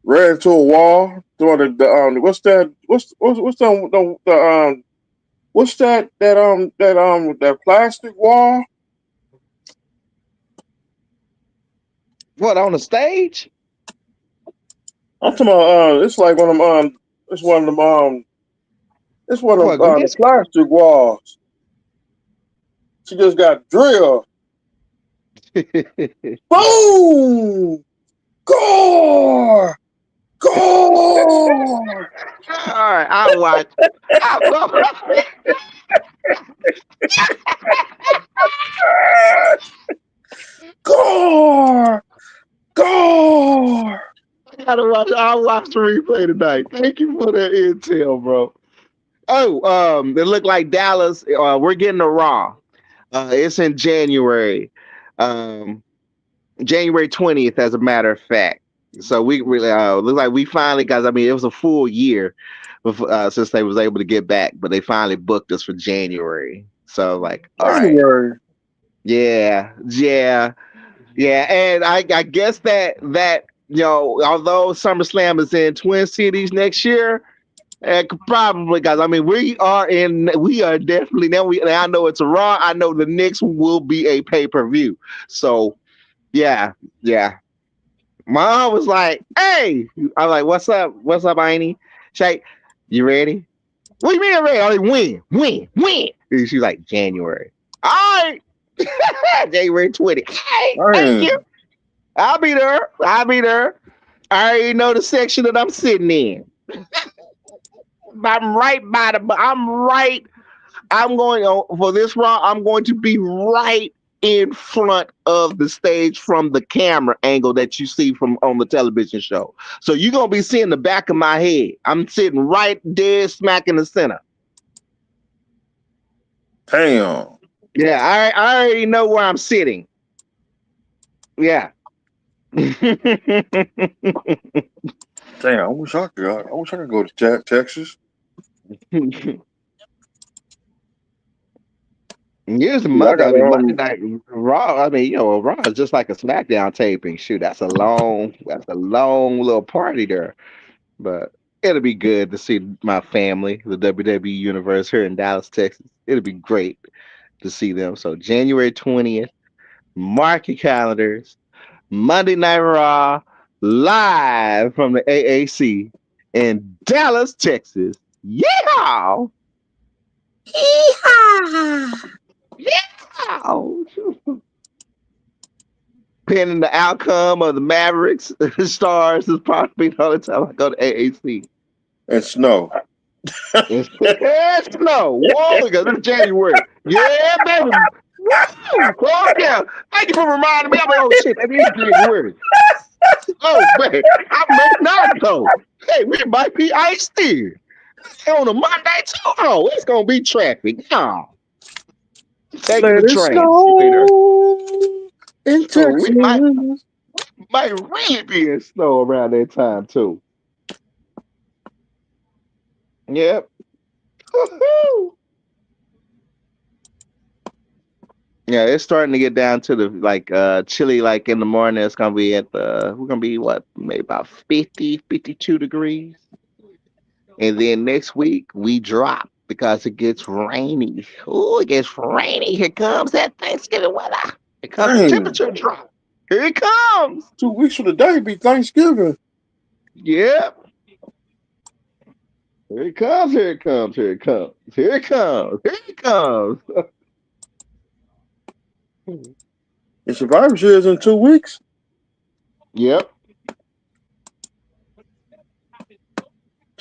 ran into a wall. Doing what's that? What's the what's that plastic wall? What on the stage? I'm talking about it's like one of them it's one of them it's one of What them the Glenn? plastic walls. She just got drilled. Boom! Gore! Gore! All right, I watch. I, Gore! Gore! gotta watch. I'll watch the replay tonight. Thank you for that intel, bro. Oh, it looked like Dallas. We're getting a Raw. It's in January. Um, January 20th, as a matter of fact. So we really look like we finally got. I mean, it was a full year before, since they was able to get back, but they finally booked us for January. So like, all right, January. yeah, yeah, yeah, and I guess that although SummerSlam is in Twin Cities next year, probably guys. I mean, we are definitely now. I know it's a Raw. I know the next will be a pay per view. So yeah, yeah. Mom was like, "Hey," I'm like, "What's up? What's up, Auntie?" She's like, "You ready?" What do you mean I'm ready? I was like, when? And she's like, January. All right. January 20th. Hey, thank you. Dang. I'll be there. I'll be there. I already know the section that I'm sitting in. I'm right by the. I'm right. I'm going for this round. I'm going to be right in front of the stage from the camera angle that you see from on the television show. So you're gonna be seeing the back of my head. I'm sitting right dead smack in the center. Damn. Yeah, I already know where I'm sitting. Yeah. Damn. I wish I could. I wish I could go to Texas. Here's a Yeah, I Monday. got I mean, Monday Night Raw. I mean, Raw is just like a SmackDown taping. Shoot, that's a long little party there. But it'll be good to see my family, the WWE Universe here in Dallas, Texas. It'll be great to see them. So January 20th, mark your calendars. Monday Night Raw, live from the AAC in Dallas, Texas. Yeah! Yeehaw! Yeah! Pending the outcome of the Mavericks Stars is probably the only time I go to AAC. And snow. It's snow. Whoa, because it's January. Yeah, baby. Woo! Oh, yeah. Thank you for reminding me. I'm like, oh, shit, that is January. Oh, man. I may not go. Hey, we might be iced here. On a Monday, too. Oh, it's going to be traffic. No. Taking the Let it train later. snow in So Texas. might really be in snow around that time, too. Yep. Woo-hoo. Yeah, it's starting to get down to the chilly like in the morning. It's gonna be we're gonna be what, maybe about 50, 52 degrees. And then next week we drop because it gets rainy. Oh, it gets rainy. Here comes that Thanksgiving weather. Here comes the Dang. temperature drop. Here it comes. 2 weeks from today be Thanksgiving. Yep. Here it comes, here it comes, here it comes, here it comes, here it comes. And Survivor Series in 2 weeks. Yep.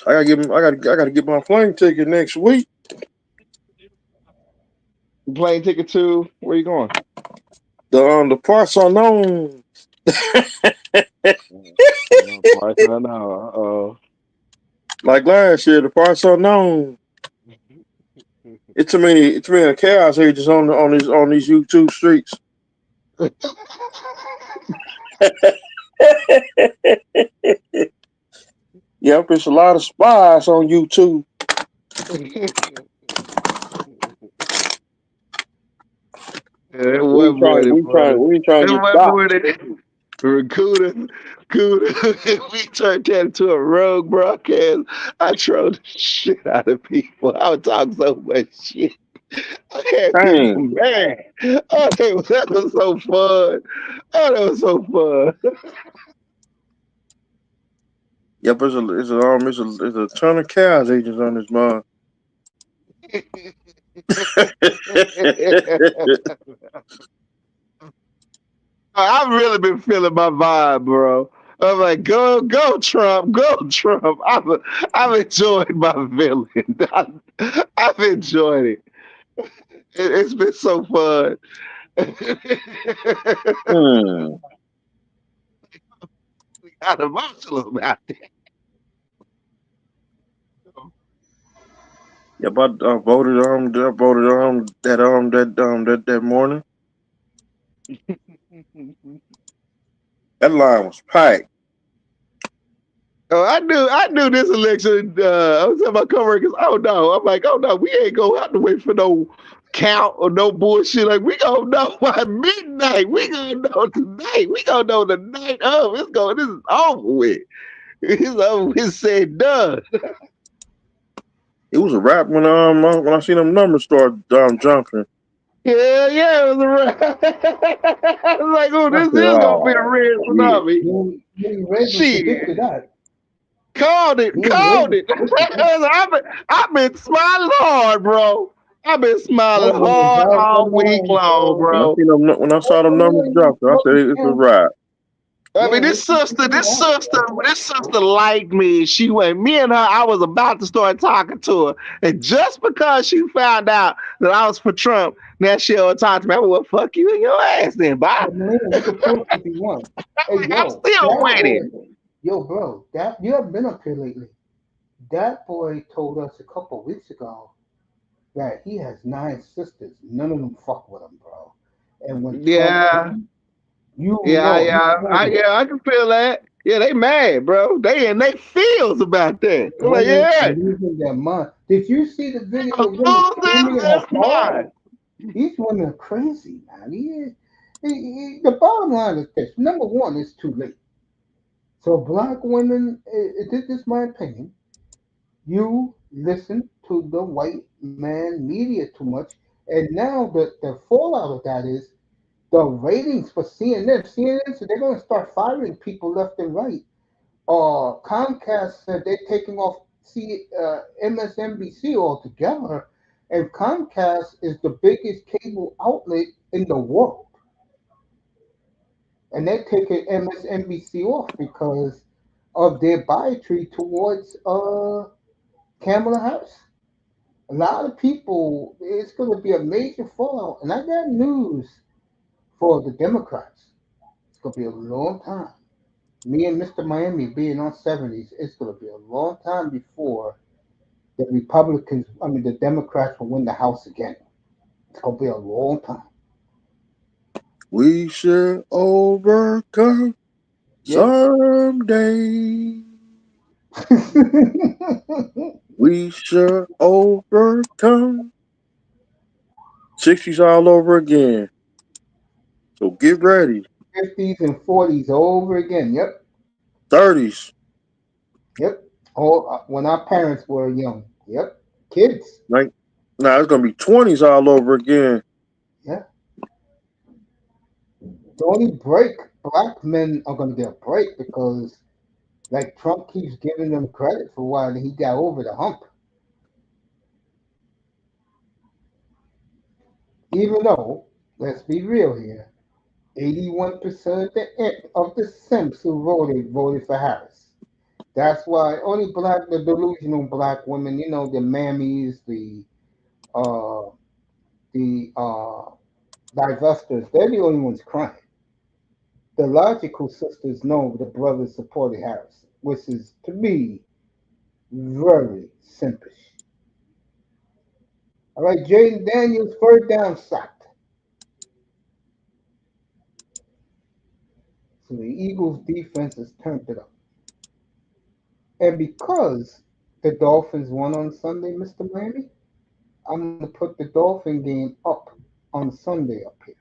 I gotta get my plane ticket next week. Plane ticket to where you going? The parts unknown. I know. Like last year, the parts unknown. It's too many chaos agents on these YouTube streets. Yep, it's a lot of spies on YouTube. It We ain't wasn't more trying. than We trying. fun. We ain't trying It to get wasn't stopped. more than Cuda. We turned that into a rogue broadcast. I trolled the shit out of people. I would talk so much shit. I had people Dang. mad. Oh, that was so fun. Oh, that was so fun. Yep, it's a ton of chaos agents on this month. I've really been feeling my vibe, bro. I'm like, go, Trump, go, Trump. I've enjoyed my feeling. I've enjoyed it. It's been so fun. Hmm. We got emotional about it. Yep, I voted that morning. That line was packed. Oh, I knew this election. I was telling my coworkers, oh no, I'm like, oh no, we ain't gonna have to wait for no count or no bullshit. Like we gonna know by midnight. We gonna know tonight. We gonna know the night of. This is over with. It's over with, said done. It was a wrap when I seen them numbers start jumping. Yeah, it was a wrap. I was like, oh, I this said, is gonna be a "Oh red shit!" tsunami. Me and Raven predicted Shit. that. Called Me and it. Raven predicted that. I've been smiling hard, bro. I've been That smiling woman hard held her all week mind, long, bro. When I bro. seen them, when I Hold saw them her numbers mind, drop, I look said at it's a him. ride. I mean, Yeah, it's this sister liked me. She went, me and her, I was about to start talking to her. And just because she found out that I was for Trump, now she'll talk to me. I mean, well, fuck you and your ass then, bye. But Melina, you can prove if you want. Hey, I'm yo, still that boy, waiting. yo, bro, that you have been up here lately. That boy told us a couple weeks ago that he has 9 sisters. None of them fuck with him, bro. And when Trump Yeah, wins, you know yeah, I can feel that. Yeah, they mad, bro. They in they feels about that. I'm like, women are yeah, losing their mind. Did you see the they video are of the woman screaming losing in her their car? mind. These women are crazy, man. The bottom line is this: number one, it's too late. So black women, this is my opinion. You listen to the white man media too much, and now the fallout of that is the ratings for CNN. CNN said they're going to start firing people left and right. Comcast said they're taking off MSNBC altogether, and Comcast is the biggest cable outlet in the world, and they're taking MSNBC off because of their bigotry towards Kamala Harris. A lot of people, it's going to be a major fallout, and I got news for the Democrats. It's going to be a long time. Me and Mr. Miami being on 70s, it's going to be a long time before the Democrats will win the House again. It's going to be a long time. We should overcome Yep. someday. We should overcome. 60s all over again. So get ready. 50s and 40s over again. Yep. 30s. Yep. When our parents were young. Yep. Kids. Like now it's gonna be 20s all over again. Yeah. The only break, black men are going to get a break because, like, Trump keeps giving them credit for why he got over the hump. Even though, let's be real here, 81% of the Simps who voted for Harris. That's why only the delusional black women, the mammies, uh, the divestors, they're the only ones crying. The logical sisters know the brothers supported Harris, which is, to me, very simpish. All right, Jaden Daniels, third down sacked. So the Eagles' defense has turned it up. And because the Dolphins won on Sunday, Mr. Miami, I'm going to put the Dolphin game up on Sunday up here.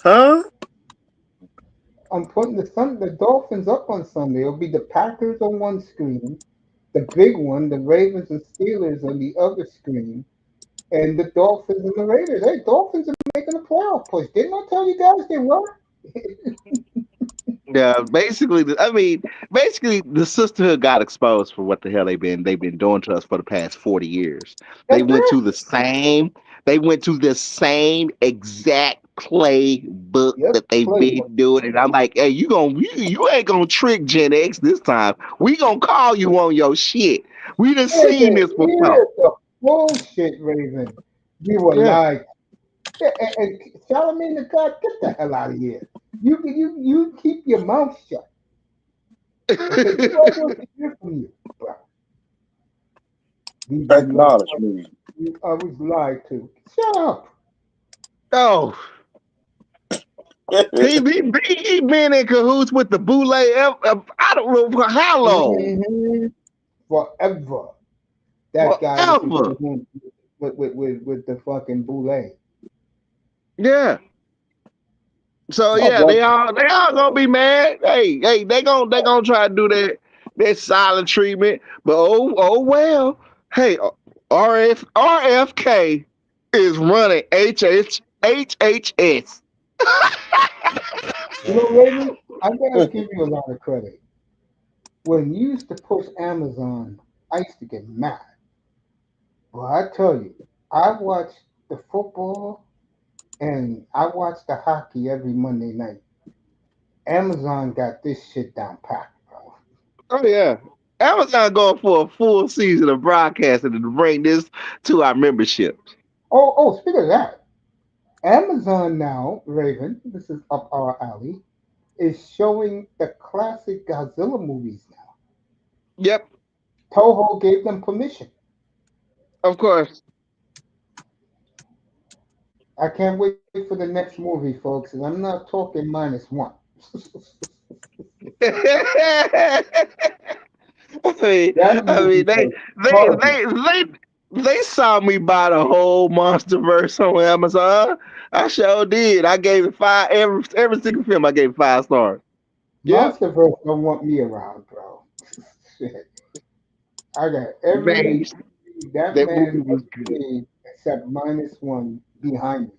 Huh? I'm putting the Dolphins up on Sunday. It'll be the Packers on one screen, the big one, the Ravens and Steelers on the other screen, and the Dolphins and the Raiders. Hey, Dolphins are making a playoff push. Didn't I tell you guys they were? Yeah, basically, basically, the sisterhood got exposed for what the hell they've been doing to us for the past 40 years. They That's went it. to the same, they went to the same exact playbook Yep, that they've playbook. been doing, and I'm like, hey, you ain't gonna trick Gen X this time. We gonna call you on your shit. We done Here's seen the, this before. here's the bullshit, Raven. We were Yeah. lied. And Charlamagne the God, get the hell out of here. You keep your mouth shut. Okay, that's all I want to hear from you, bro. Acknowledge me. I was lied to. Shut up. Oh, he been in cahoots with the Boule. I don't know for how long. Hmm. Forever. That guy was in Forever. cahoots with the fucking boule. Yeah. So My yeah, brother. they all gonna be mad. Hey, they gonna try to do that silent treatment. But oh well. Hey, RFK is running HHS. Raven, I gotta give you a lot of credit. When you used to push Amazon, I used to get mad. Well, I tell you, I watch the football and I watch the hockey every Monday night. Amazon got this shit down packed, bro. Oh yeah. Amazon going for a full season of broadcasting to bring this to our memberships. Speaking of that, Amazon now, Raven, this is up our alley, is showing the classic Godzilla movies now. Yep, Toho gave them permission. of course. I can't wait for the next movie, folks, and I'm not talking -1. mean, That I mean, movie was they, horrible. they, they, they saw me buy the whole MonsterVerse on Amazon. I sure did. I gave it five every single film. I gave it 5 stars. Yep, Monsterverse don't want me around, bro. Shit. I got every man, movie that that movie man was ever good. made except -1 behind me.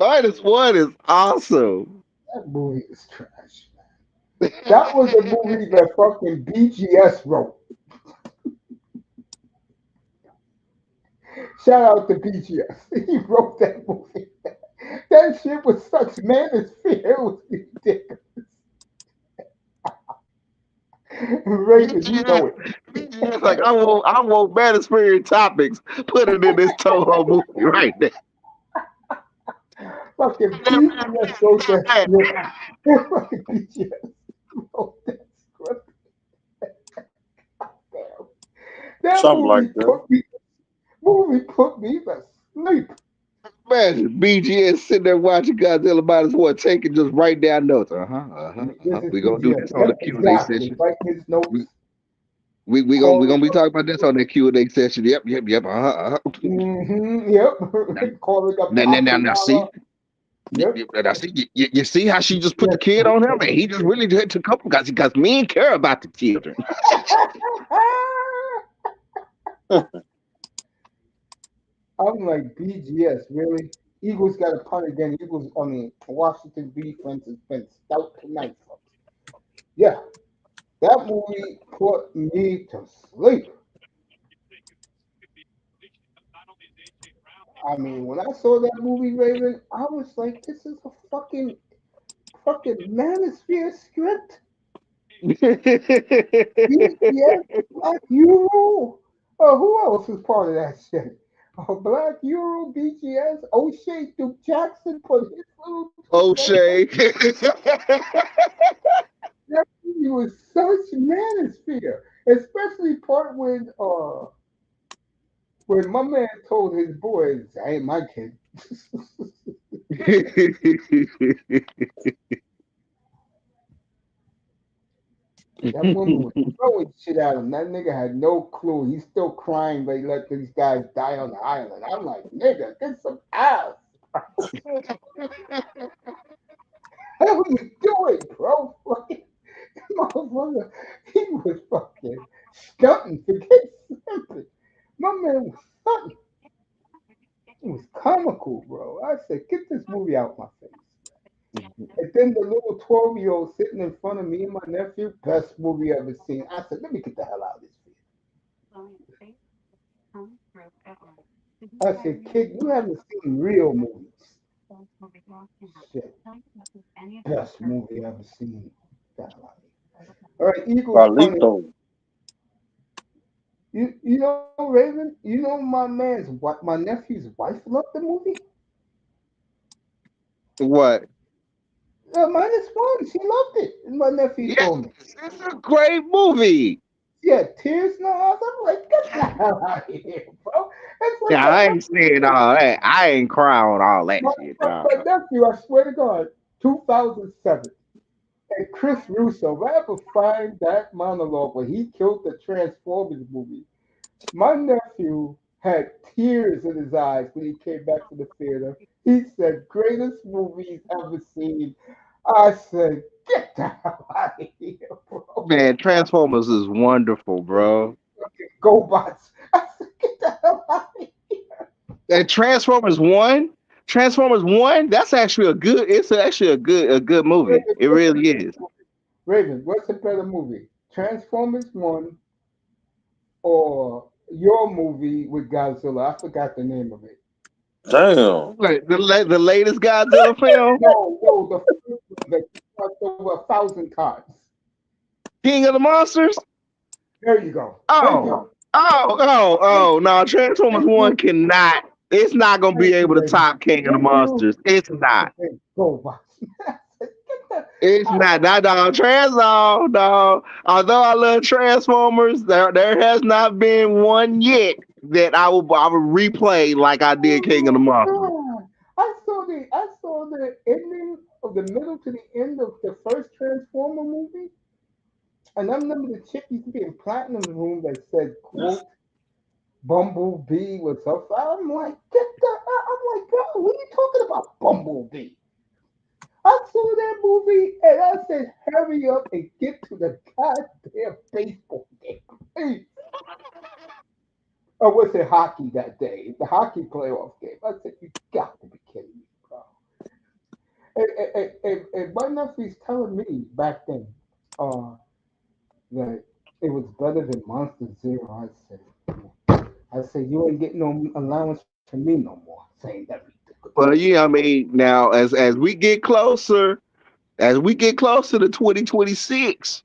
-1 is awesome. That movie is trash. That was a movie that fucking BGS wrote. Shout out to BGS. He wrote that movie. That shit was such manosphere. It was ridiculous. Raven, you know BGS, it. BGS, like I want Manosphere topics. Put it in this Toho movie right there. Fucking BGS wrote that script. Fucking BGS wrote that script. Damn. That something like that. movie put me to sleep. Imagine BGS sitting there watching Godzilla -1, taking just write down notes. This is We gonna do BGS. this on the Yep, Q and A exactly. session. Writing his We notes, we calling gonna be up. talking about this on the Q and A session. Yep. Now, Yep. Calling up now, now, now, now Akihala. see, Yep. now see, you see how she just put the Yes. kid on him, and he just really did to couple guys because me and care about the children. I'm like BGS, really? Eagles got a punt again. Washington defense has been stout tonight, folks. Yeah, that movie put me to sleep. I mean, when I saw that movie, Raven, I was like, this is a fucking manosphere script. BTS, Black Euro. Who else is part of that shit? Black Euro, BGS, O'Shea, Duke Jackson put his little two cents. O'Shea. That movie was such manosphere, especially part when my man told his boys, "I ain't my kid." That woman was throwing shit at him. That nigga had no clue. He's still crying, but he let these guys die on the island. I'm like, nigga, get some ass. How are you doing, bro? Fucking motherfucker. He was fucking stunting. Forget something. My man was stunting. It was comical, bro. I said, get this movie out my face. And then the little 12-year-old sitting in front of me and my nephew, best movie ever seen. I said, let me get the hell out of this video. I said, kid, you haven't seen real movies. Shit, best movie ever seen. Get the hell out of here. All right, Eagles punting. Carlito. You know, Raven, you know my nephew's wife loved the movie? What? -1. She loved it. My nephew Yes, told me. it's a great movie. Yeah, tears in her eyes. I'm like, get the hell out of here, bro. It's like Yeah, a I ain't saying all that. I ain't crying all that shit. Nah. my nephew, I swear to God, 2007. And Chris Russo, if I ever find that monologue where he killed the Transformers movie, my nephew had tears in his eyes when he came back to the theater. He said, greatest movie he's ever seen. I said, get the hell out of here, bro. Man, Transformers is wonderful, bro. GoBots. I said, get the hell out of here. And Transformers 1, that's actually a good. It's actually a good movie. Raven, It what's the really better is. movie? Raven, what's the better movie? Transformers 1 or your movie with Godzilla. I forgot the name of it. Damn. Wait, the latest Godzilla film, No, the first one that cost over 1,000 times. King of the Monsters. There you go. Thank you. Oh, no, Transformers Thank One you. cannot. It's not gonna be Thank you, able to baby. top King of the Thank you. Monsters. It's not. Okay, go, box. Get the, It's I, not that dog. Dog. Although I love Transformers, there has not been one yet that I would replay like I did King of the oh my Monsters. God. I saw the ending of the middle to the end of the first Transformer movie. And I remember the chick used to be in Platinum's room that said, quote, Bumblebee was up. I'm like, I'm like, girl, what are you talking about, Bumblebee? I saw that movie and I said, hurry up and get to the goddamn baseball game. Hey, or was it hockey that day? The hockey playoff game. I said, you got to be kidding me, bro. And my nephew's telling me back then uh, that it was better than Monster Zero. I said, you ain't getting no allowance from me no more. Saying everything. Well, yeah, I mean, now as we get closer to 2026,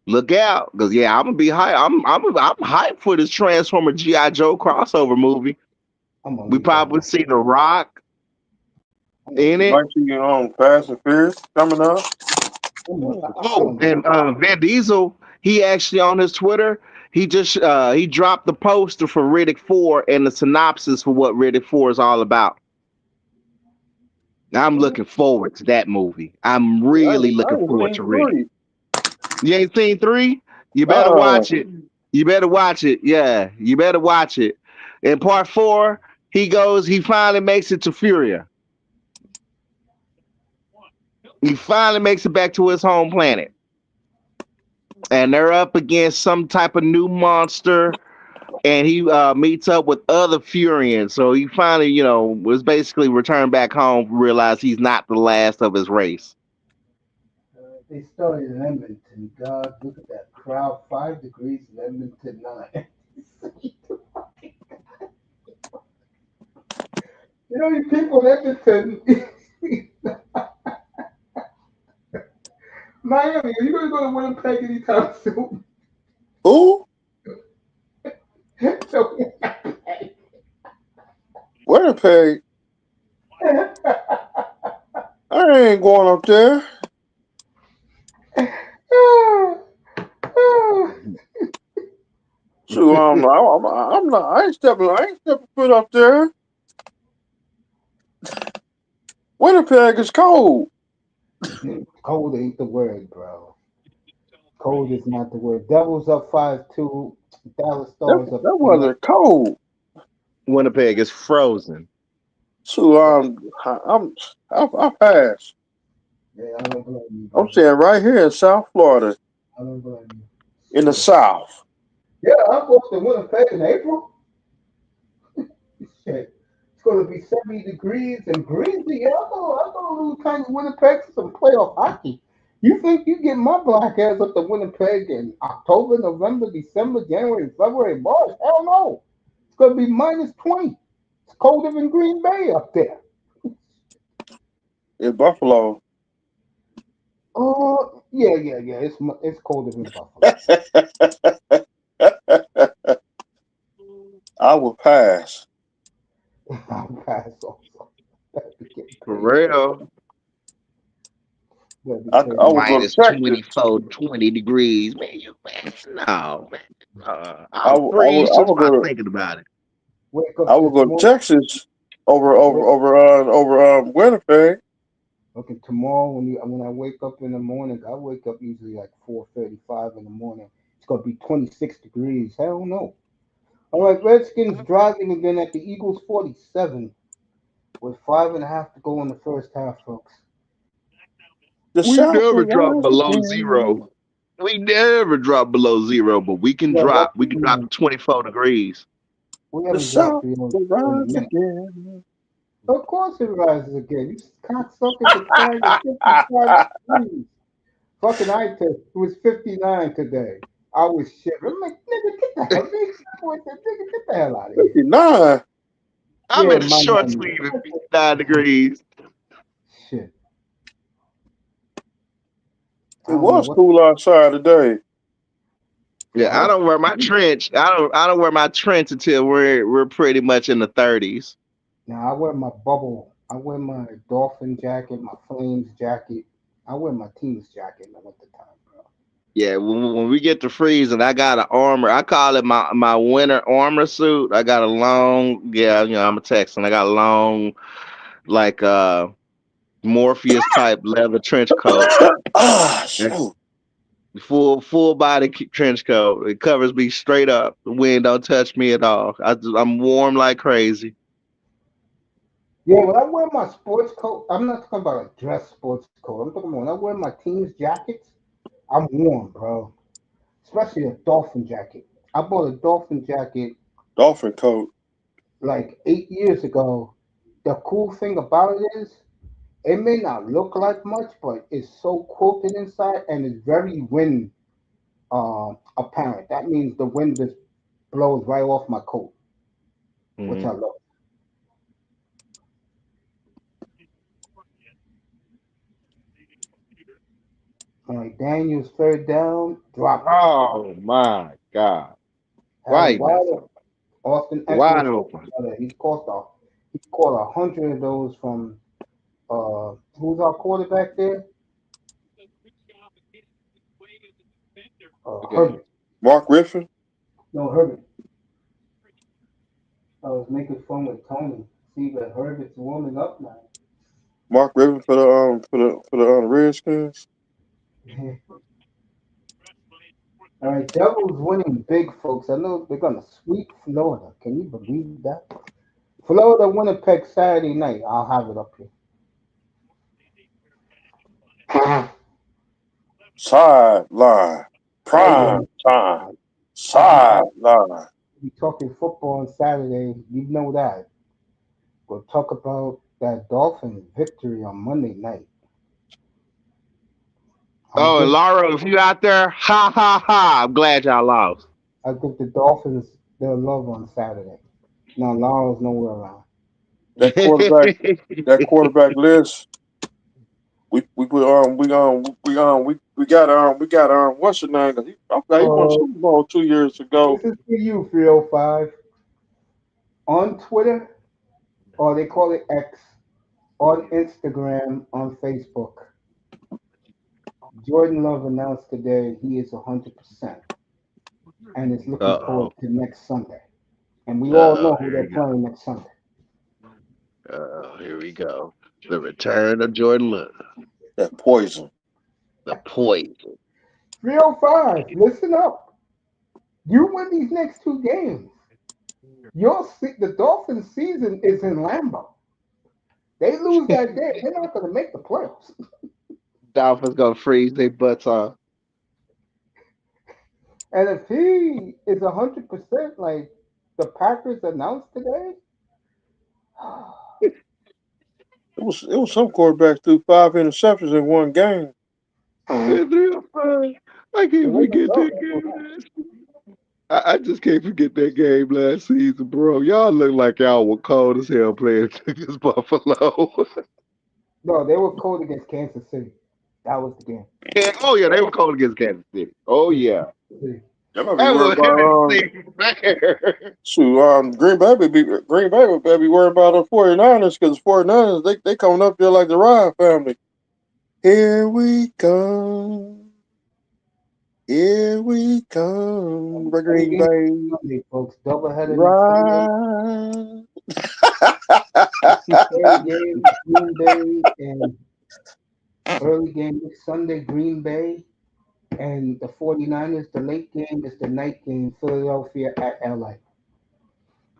look out, because yeah, I'm gonna be hype. I'm hyped for this Transformer GI Joe crossover movie. I'm gonna We leave that probably alone. see The Rock I'm gonna in leave. it. Might see Fast and Furious coming up. I Oh, don't know. and Van Diesel, he actually on his Twitter, he dropped the poster for Riddick 4 and the synopsis for what Riddick 4 is all about. I'm looking forward to that movie. I'm really I looking ain't forward seen to Riddick. three. You ain't seen 3? You better Uh, watch it. You better watch it. Yeah, you better watch it. In part 4, he finally makes it to Furia. He finally makes it back to his home planet. And they're up against some type of new monster, and he meets up with other Furians. So he finally, was basically returned back home, realized he's not the last of his race. They started in Edmonton. God, look at that crowd. 5 degrees in Edmonton, 9. You know, you people in Edmonton, Miami, are you going to go to Winnipeg anytime soon? who? So, Winnipeg. Winnipeg? I ain't going up there. Shoot, I'm not. I ain't stepping. I ain't stepping foot up there. Winnipeg is cold. Cold ain't the word, bro. Cold is not the word. Devils up 5-2. Dallas Stars up That 2-0. weather cold. Winnipeg is frozen. Shoot, I pass. Yeah, I don't blame you, I'm brother. staying right here in South Florida, I don't blame you. in the Shit. South. Yeah, I'll go to Winnipeg in April. Shit. It's going to be 70 degrees and breezy. Yeah, I'll go a little tiny Winnipeg for some playoff hockey. You think you get my black ass up to Winnipeg in October, November, December, January, February, March? Hell no. It's going to be minus 20. It's colder than Green Bay up there. In Buffalo. Oh, yeah. It's colder than Buffalo. I will pass. I'll pass also. That'd be getting For crazy. real. That'd be I crazy. will go to Minus Texas. 24, 20 degrees. Man, no, man. I I'll will, I freeze will, I just will by go to thinking about it. Wake I up will this go to morning. Texas over Winnipeg. Okay, tomorrow when I wake up in the morning, I wake up usually like 4:35 in the morning. It's gonna be 26 degrees. Hell no. All right, Redskins driving again at the Eagles 47 with 5.5 to go in the first half, folks. The We South never will drop rise below again. zero. We never drop below zero, but we can Yeah, drop. but We can drop to 24 degrees. we The haven't dropped South below will zero in a rise minute. again. Of course it rises again. You cocksuckers declared at 55 degrees. Fucking I test. It was 59 today. I was shit. I'm like, nigga, Get the hell, nigga, get the hell out of here. 59. I'm Yeah, in a my short man. sleeve at 59 degrees. Shit. I It don't know was what. cool outside today. Yeah, I Well, don't wear my trench. I don't wear my trench until we're pretty much in the 30s. now I wear my bubble. I wear my dolphin jacket, my flames jacket. I wear my team's jacket in the wintertime, bro. Yeah, when we get to freezing, I got an armor. I call it my winter armor suit. I got a long, yeah, I'm a Texan. I got a long, like Morpheus type leather trench coat. Ah, That's shoot. full body trench coat. It covers me straight up. The wind don't touch me at all. I'm warm like crazy. Yeah, when I wear my sports coat, I'm not talking about a dress sports coat. I'm talking about when I wear my team's jackets, I'm warm, bro. Especially a dolphin jacket. I bought a dolphin jacket Dolphin coat. like 8 years ago. The cool thing about it is, it may not look like much, but it's so quilted inside and it's very wind apparent. That means the wind just blows right off my coat, which Hmm. I love. All right, Daniel's third down, dropped it. Oh my God! Had Why him you mess wide. up? Austin Wide Eckler, open. he caught 100 of those from who's our quarterback there? Okay. Herbert. Mark Griffin. No, Herbert. I was making fun with Tony. See, but Herbert's warming up now. Mark Griffin for the Redskins. All right, Devils winning big, folks. I know they're gonna sweep Florida. Can you believe that? Florida, Winnipeg, Saturday night. I'll have it up here. Sideline. Oh yeah, Prime time. I'll Sideline. be talking football on Saturday. You know that. We'll talk about that Dolphin victory on Monday night. I'll Oh, and give Laura, if you out there, ha ha ha! I'm glad y'all lost. I'll give the Dolphins their love on Saturday. Now Laura's nowhere around. That quarterback. That quarterback list. We put we got what's your name? 'Cause okay, he won Uh, Super Bowl 2 years ago. this is for you, 305. On Twitter, or they call it X, on Instagram, on Facebook. Jordan Love announced today he is 100% and is looking forward Uh-oh. to next Sunday. And we all Uh-oh, know who here they're we go. playing next Sunday. Here we go. The return of Jordan Love. That poison. The poison. 305, listen up. You win these next two games. The Dolphins season is in Lambeau. They lose that game, they're not going to make the playoffs. Dolphins gonna freeze their butts off. And if he is 100% like the Packers announced today, It was some quarterbacks threw 5 interceptions in one game. And 305. I it can't wasn't forget Love that that did game that. last. I just can't forget that game last season, bro. Y'all look like y'all were cold as hell playing against Buffalo. No, they were cold against Kansas City. That was the game. Yeah, oh yeah, they were cold against Kansas City. Oh Yeah, yeah, Kansas City. Y'all might be that worried was about fair. Green Bay better be worried about the 49ers because the 49ers they coming up there like the Ryan family. Here we come. Here we come. The Every Green game Bay. Sunday, folks. Doubleheader next Sunday. Right. Early game, Green Bay, and early game next Sunday, Green Bay. And the 49ers, the late game is the night game, Philadelphia at LA.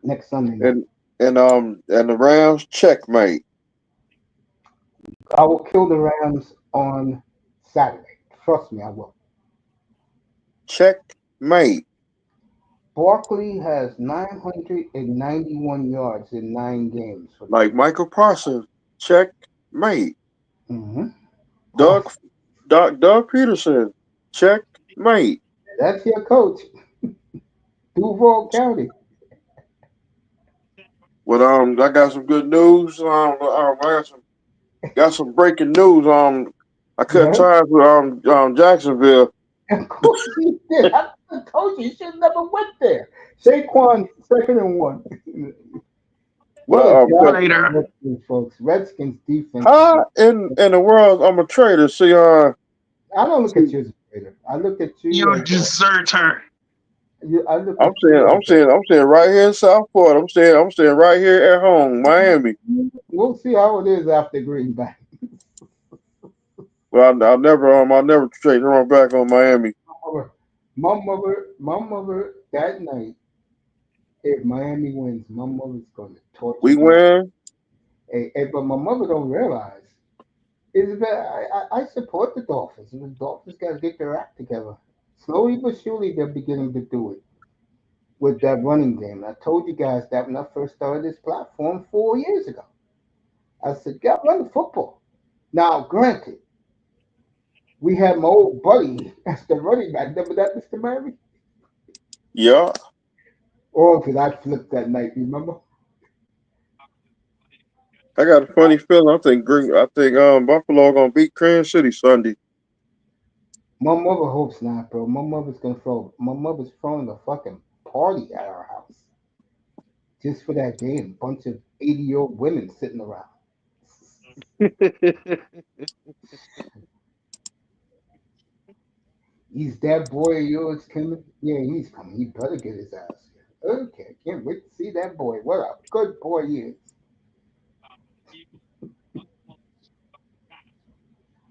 Next Sunday night. and and the Rams checkmate. I will kill the Rams on Saturday. Trust me, I will. Checkmate. Barkley has 991 yards in 9 games for the Like Eagles. Michael Parsons. Checkmate. Mm-hmm. Doug Doug Peterson. Checkmate. That's your coach. Duval County. But I got some good news. I got some breaking news. I cut Yeah. ties with Jacksonville. Of course he did. I told you should never went there. Saquon, second and one. What a job Cut Traitor. by Redskins, folks. Redskins defense is how in the world I'm a traitor. I don't look at See, you as a traitor. I look at you You as deserter. I look at you as I'm saying right here in Southport. I'm saying right here at home, Miami. we'll see how it is after Green Bay. Well, I'll never trade wrong back on Miami. My mother that night, if Miami wins, my mother's gonna torture We me. win. But my mother don't realize is that I support the Dolphins, and the Dolphins got to get their act together. Slowly but surely, they're beginning to do it with that running game. I told you guys that when I first started this platform 4 years ago. I said, "God, run the football." Now, granted, we had my old buddy as the running back. Remember that, Mr. Murray? Yeah, Or because I flipped that night, remember? I got a funny feeling. I think Buffalo gonna beat Kansas City Sunday. My mother hopes not, bro. My mother's throwing a fucking party at our house just for that game. Bunch of 80-year-old women sitting around. He's that boy of yours coming? Yeah, he's coming. He better get his ass here. Okay, can't wait to see that boy. What a good boy he is.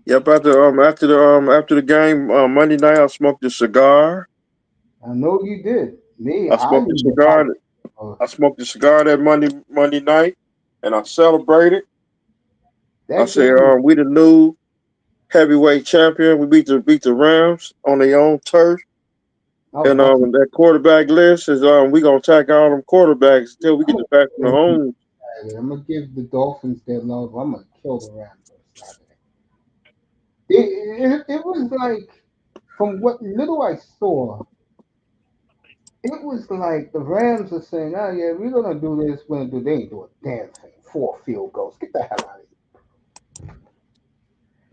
Yep. After the game Monday night, I smoked a cigar. I know you did. Me, I I smoked a need a cigar. light. Uh, I smoked a cigar that Monday night, and I celebrated. I that said, game, we the new heavyweight champion. We beat the Rams on their own turf. oh, And that's that quarterback list is we gonna attack all them quarterbacks until we I'm get gonna, the back from the home. I'm gonna give the Dolphins their love. I'm gonna kill the Rams on Saturday. It was like, from what little I saw, it was like the Rams are saying, "Oh yeah, we're gonna do this. We're gonna do." They ain't do a damn thing. 4 field goals. Get the hell out of here.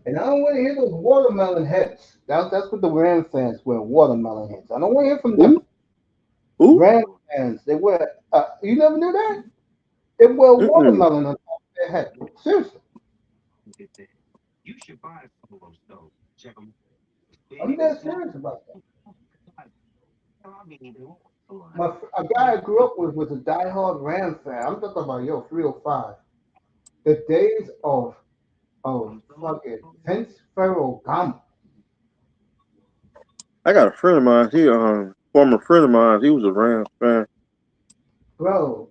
And I don't want to hear those watermelon heads. That's what the Ram fans wear. Watermelon heads. I don't want to hear from them. Who? Who? Ram fans, they wear. You never knew that? They wear Mm-mm. watermelon on top of their head. Seriously, I'm dead serious about that. A guy I grew up with was a diehard Ram fan. I'm talking about 305. The days of fucking Vince Ferragamo. I got a friend of mine. He former friend of mine. He was a Rams fan. Bro,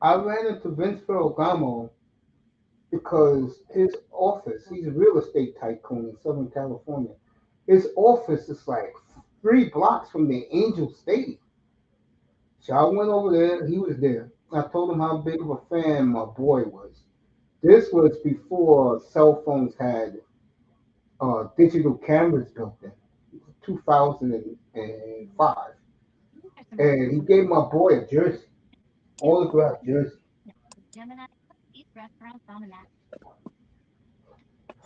I ran into Vince Ferragamo because his office, he's a real estate tycoon in Southern California. His office is like 3 blocks from the Angel Stadium. So I went over there, he was there. I told him how big of a fan my boy was. This was before cell phones had digital cameras built in, 2005. And he gave my boy a jersey, autographed jersey.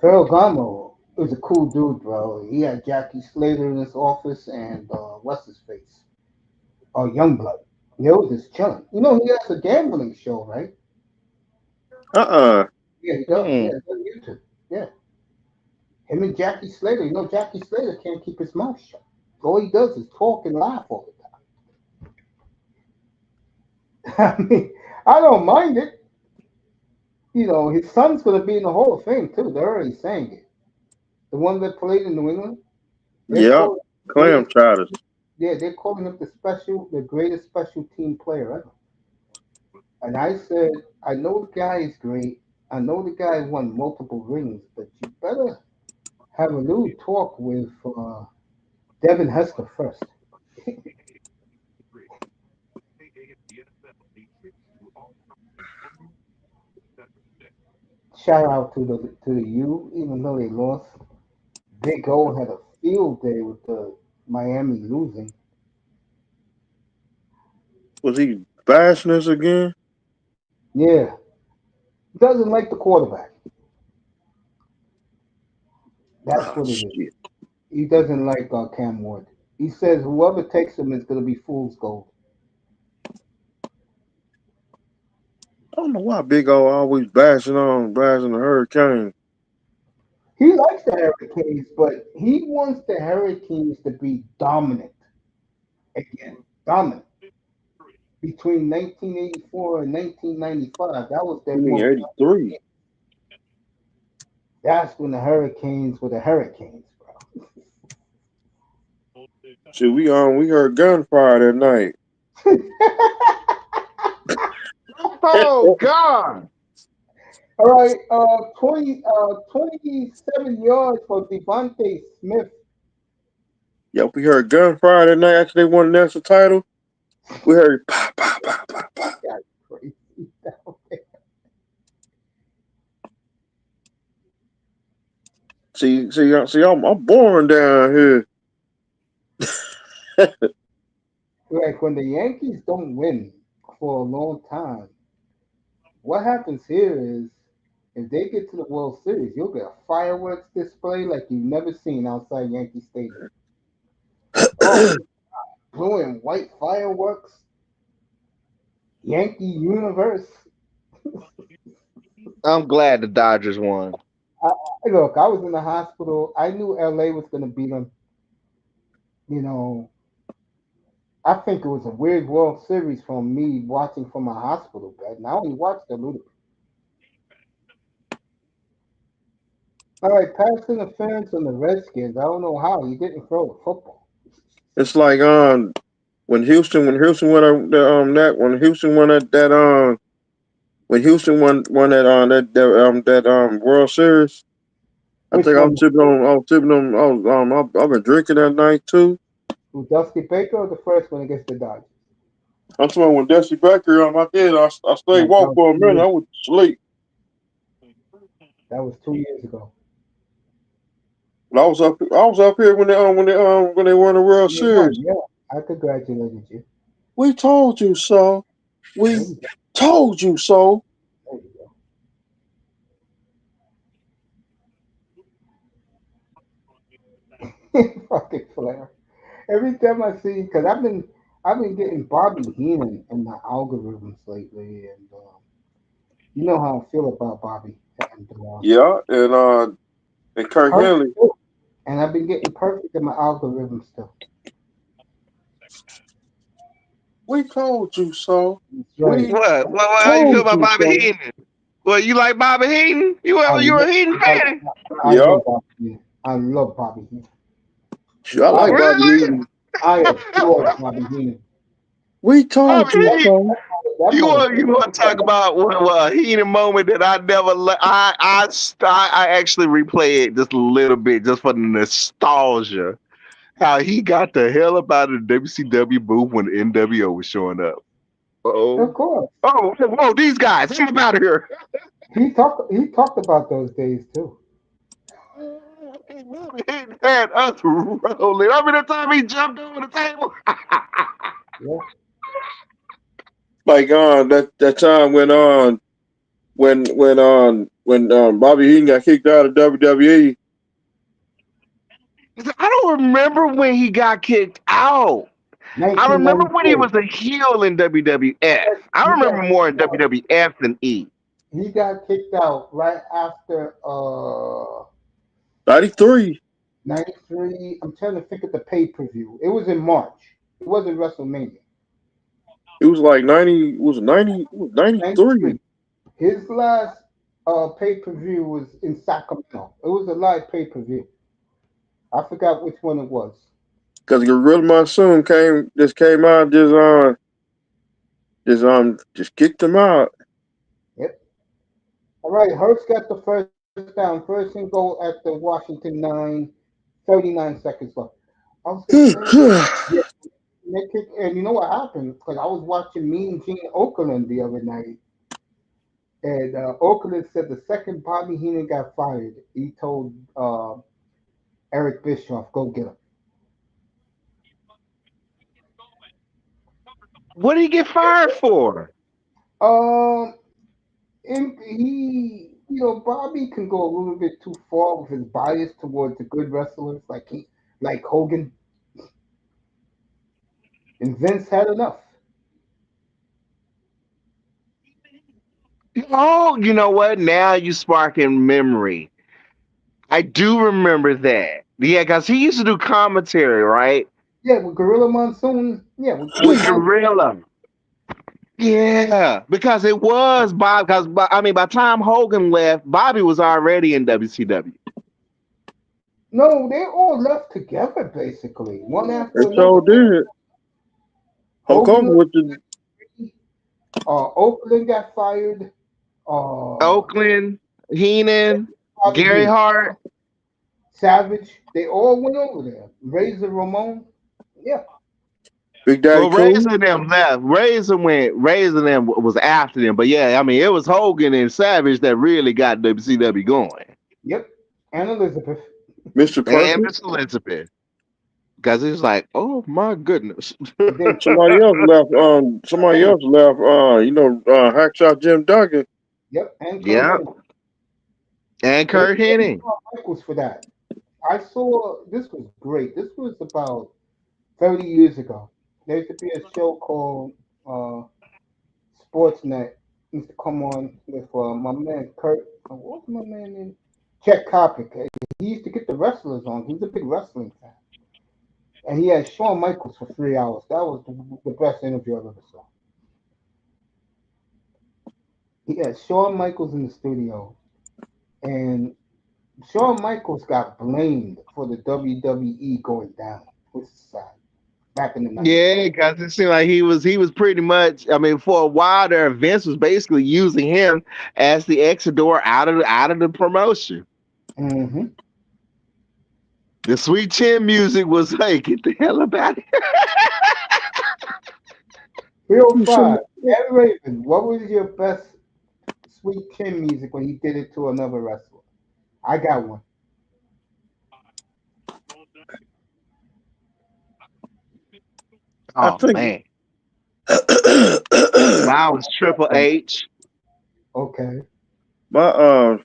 Ferragamo was a cool dude, bro. He had Jackie Slater in his office and what's his face? Youngblood. They was just chilling. You know, he has a gambling show, right? Uh-uh. Yeah, he does. Yeah, Mm. it's on YouTube. Yeah. Him and Jackie Slater. You know, Jackie Slater can't keep his mouth shut. All he does is talk and laugh all the time. I mean, I don't mind it. You know, his son's going to be in the Hall of Fame, too. They're already saying it. The one that played in New England, they're Yep. calling him the Clam greatest. chowders. Yeah, they're calling him the greatest special team player ever. And I said, I know the guy is great. I know the guy won multiple rings, but you better have a little talk with Devin Hester first. Shout out to the U, even though they lost. Big O had a field day with the Miami losing. Was he bashing us again? Yeah, he doesn't like the quarterback. That's Ah, what it is. shit. He doesn't like Cam Ward. He says whoever takes him is going to be fool's gold. I don't know why Big O always bashing the Hurricane. He likes the Hurricanes, but he wants the Hurricanes to be dominant again. Dominant. Between 1984 and 1995, that was their You mean most. 83? That's when the Hurricanes were the Hurricanes, Shit, we heard gunfire that night. bro. Oh God! All right, 27 yards for Devontae Smith. Yep, we heard gunfire that night after they won the national title. We heard pop, pop, pop, pop, pop. That's crazy. I'm born down here. Like when the Yankees don't win for a long time, what happens here is if they get to the World Series, you'll get a fireworks display like you've never seen outside Yankee Stadium. Oh, blue and white fireworks, Yankee Universe. I'm glad the Dodgers won. Look, I was in the hospital. I knew LA was going to beat them. You know, I think it was a weird World Series from me watching from a hospital bed. And I only watched a little. All right, pass interference on the Redskins. I don't know how he didn't throw the football. It's like when Houston won that when Houston won that when Houston won that World Series. I Which think one? I was tipping on I've been drinking that night too. Was Dusty Baker or the first one against the Dodgers? I'm talking when Dusty Baker I did I stayed No, that woke was for a two minute. years. I went to sleep. That was 2 years ago. But I was up here when they won the World You won, Series. yeah. I congratulated you. We told you so. There We you go. told you so. There you go. Fucking Flair. Every time I see, because I've been getting Bobby Heenan in my algorithms lately, and you know how I feel about Bobby and Yeah, and Kirk perfect Henley. too. And I've been getting perfect in my algorithms too. We told you so. That's right. We What? How you feel told about you Bobby so. Heenan? Well, you like Bobby Heenan? I You love, a Heenan I, fan? I Yeah, love Bobby Heenan. I love Bobby Heenan. shit, I I like Bobby Really? Heenan. I adore Bobby Heenan. We told Bobby you Heenan? so. That You motherfucker. want to talk about a Heenan moment that I never I actually replay it just a little bit just for the nostalgia. How he got the hell up out of the WCW booth when the NWO was showing up. Of Oh, course. whoa, these guys, get him out of here. He talked about those days too. Bobby Heenan had us rolling. I mean, the time he jumped over the table. Yeah. Like that time when Bobby Heenan got kicked out of WWE. I don't remember when he got kicked out. I remember when he 1994. was a heel in WWF. I He got remember more in WWF than E. he got kicked out right after 93. 93. I'm trying to think of the pay-per-view. It was in March. It wasn't WrestleMania. It was like 90 was it 90 it was 93. 93. His last pay-per-view was in Sacramento. It was a live pay-per-view. I forgot which one it was. Because Gorilla Monsoon came out just kicked him out. Yep. All right, Hurts got the first down, first and goal at the Washington 39 seconds left. I was gonna say, yeah, they kick, and you know what happened? Because I was watching Mean Gene Okerlund the other night, and Okerlund said the second Bobby Heenan got fired, he told Eric Bischoff, "Go get him." What did he get fired for? Um, and Bobby can go a little bit too far with his bias towards the good wrestlers, like Hogan, and Vince had enough. Oh, you know what? Now you sparking memory. I do remember that. Yeah, because he used to do commentary, right? Yeah, with Gorilla Monsoon. Yeah, with With Mike. Gorilla. Yeah, because it was Bob. Because I mean, by the time Hogan left, Bobby was already in WCW. No, they all left together basically, one They after another. sure did. Hulk Hogan Hogan left, with the Oakland got fired. Uh, Oakland, Heenan, Bobby Gary Heenan, Hart. Savage, they all went over there. Razor Ramon. Yeah. Big Daddy Well, Cool. Razor and them left. Razor went. Razor and them was after them. But yeah, I mean, it was Hogan and Savage that really got WCW going, Yep. And Elizabeth. Mr. and Perfect. Miss Elizabeth. Because it was like, oh my goodness. And then Somebody else left. Somebody else left. Hacksaw Jim Duggan. yep, and Kurt Yeah, Hennig. and They Kurt paid Hennig. Shawn Michaels for that. I saw this was great. This was about 30 years ago. There used to be a show called uh, Sportsnet. Used to come on with my man Kurt. What's my man name? Chet Kopic. He used to get the wrestlers on. He was a big wrestling fan, and he had Shawn Michaels for 3 hours. That was the best interview I've ever saw. He had Shawn Michaels in the studio, and Shawn Michaels got blamed for the WWE going down, which is sad. Back in the 90s. Yeah, because it seemed like he was pretty much. I mean, for a while there, Vince was basically using him as the exit door out of the promotion. Mm-hmm. The Sweet Chin music was like, get the hell about it. 305. Ed Raven, what was your best Sweet Chin music when he did it to another wrestler? I got one. I Oh think man, mine was Triple H. Okay. my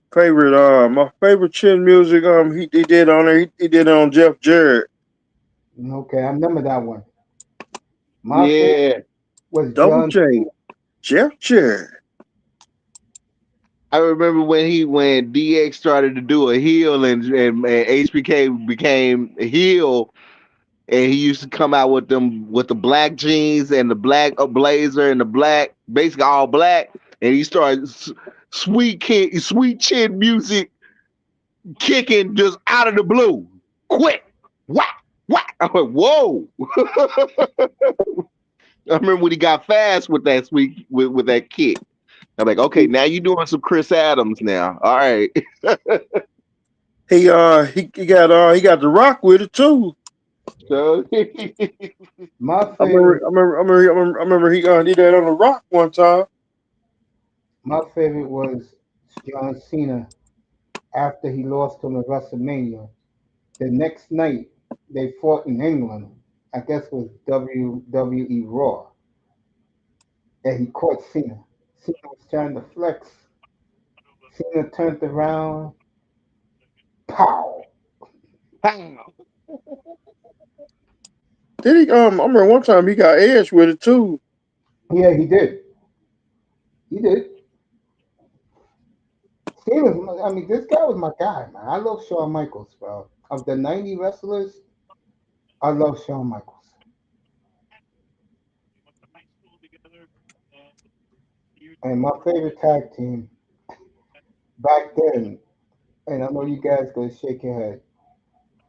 favorite chin music he did on there. He did it on Jeff Jarrett. Okay, I remember that one. My favorite Yeah, was Double John J. Jeff Jarrett. I remember when DX started to do a heel and HBK became a heel, and he used to come out with the black jeans and the black blazer and the black, basically all black, and he started sweet chin music kicking just out of the blue, quick, whack whack. I went, whoa. I remember when he got fast with that with that kick. I'm like, okay, now you're doing some Chris Adams now. All right. He got the Rock with it too. So my I remember favorite I remember I remember, I remember he did that on the Rock one time. my favorite was John Cena after he lost him at WrestleMania. The next night they fought in England. I guess it was WWE Raw. And he caught Cena. Cena was trying to flex. Cena turned around. Pow! pow. Did he I remember one time he got Edge with it too. Yeah, he did. He did. I mean, this guy was my guy, man. I love Shawn Michaels, bro. Of the 90 wrestlers, I love Shawn Michaels. And my favorite tag team back then, and I know you guys gonna shake your head.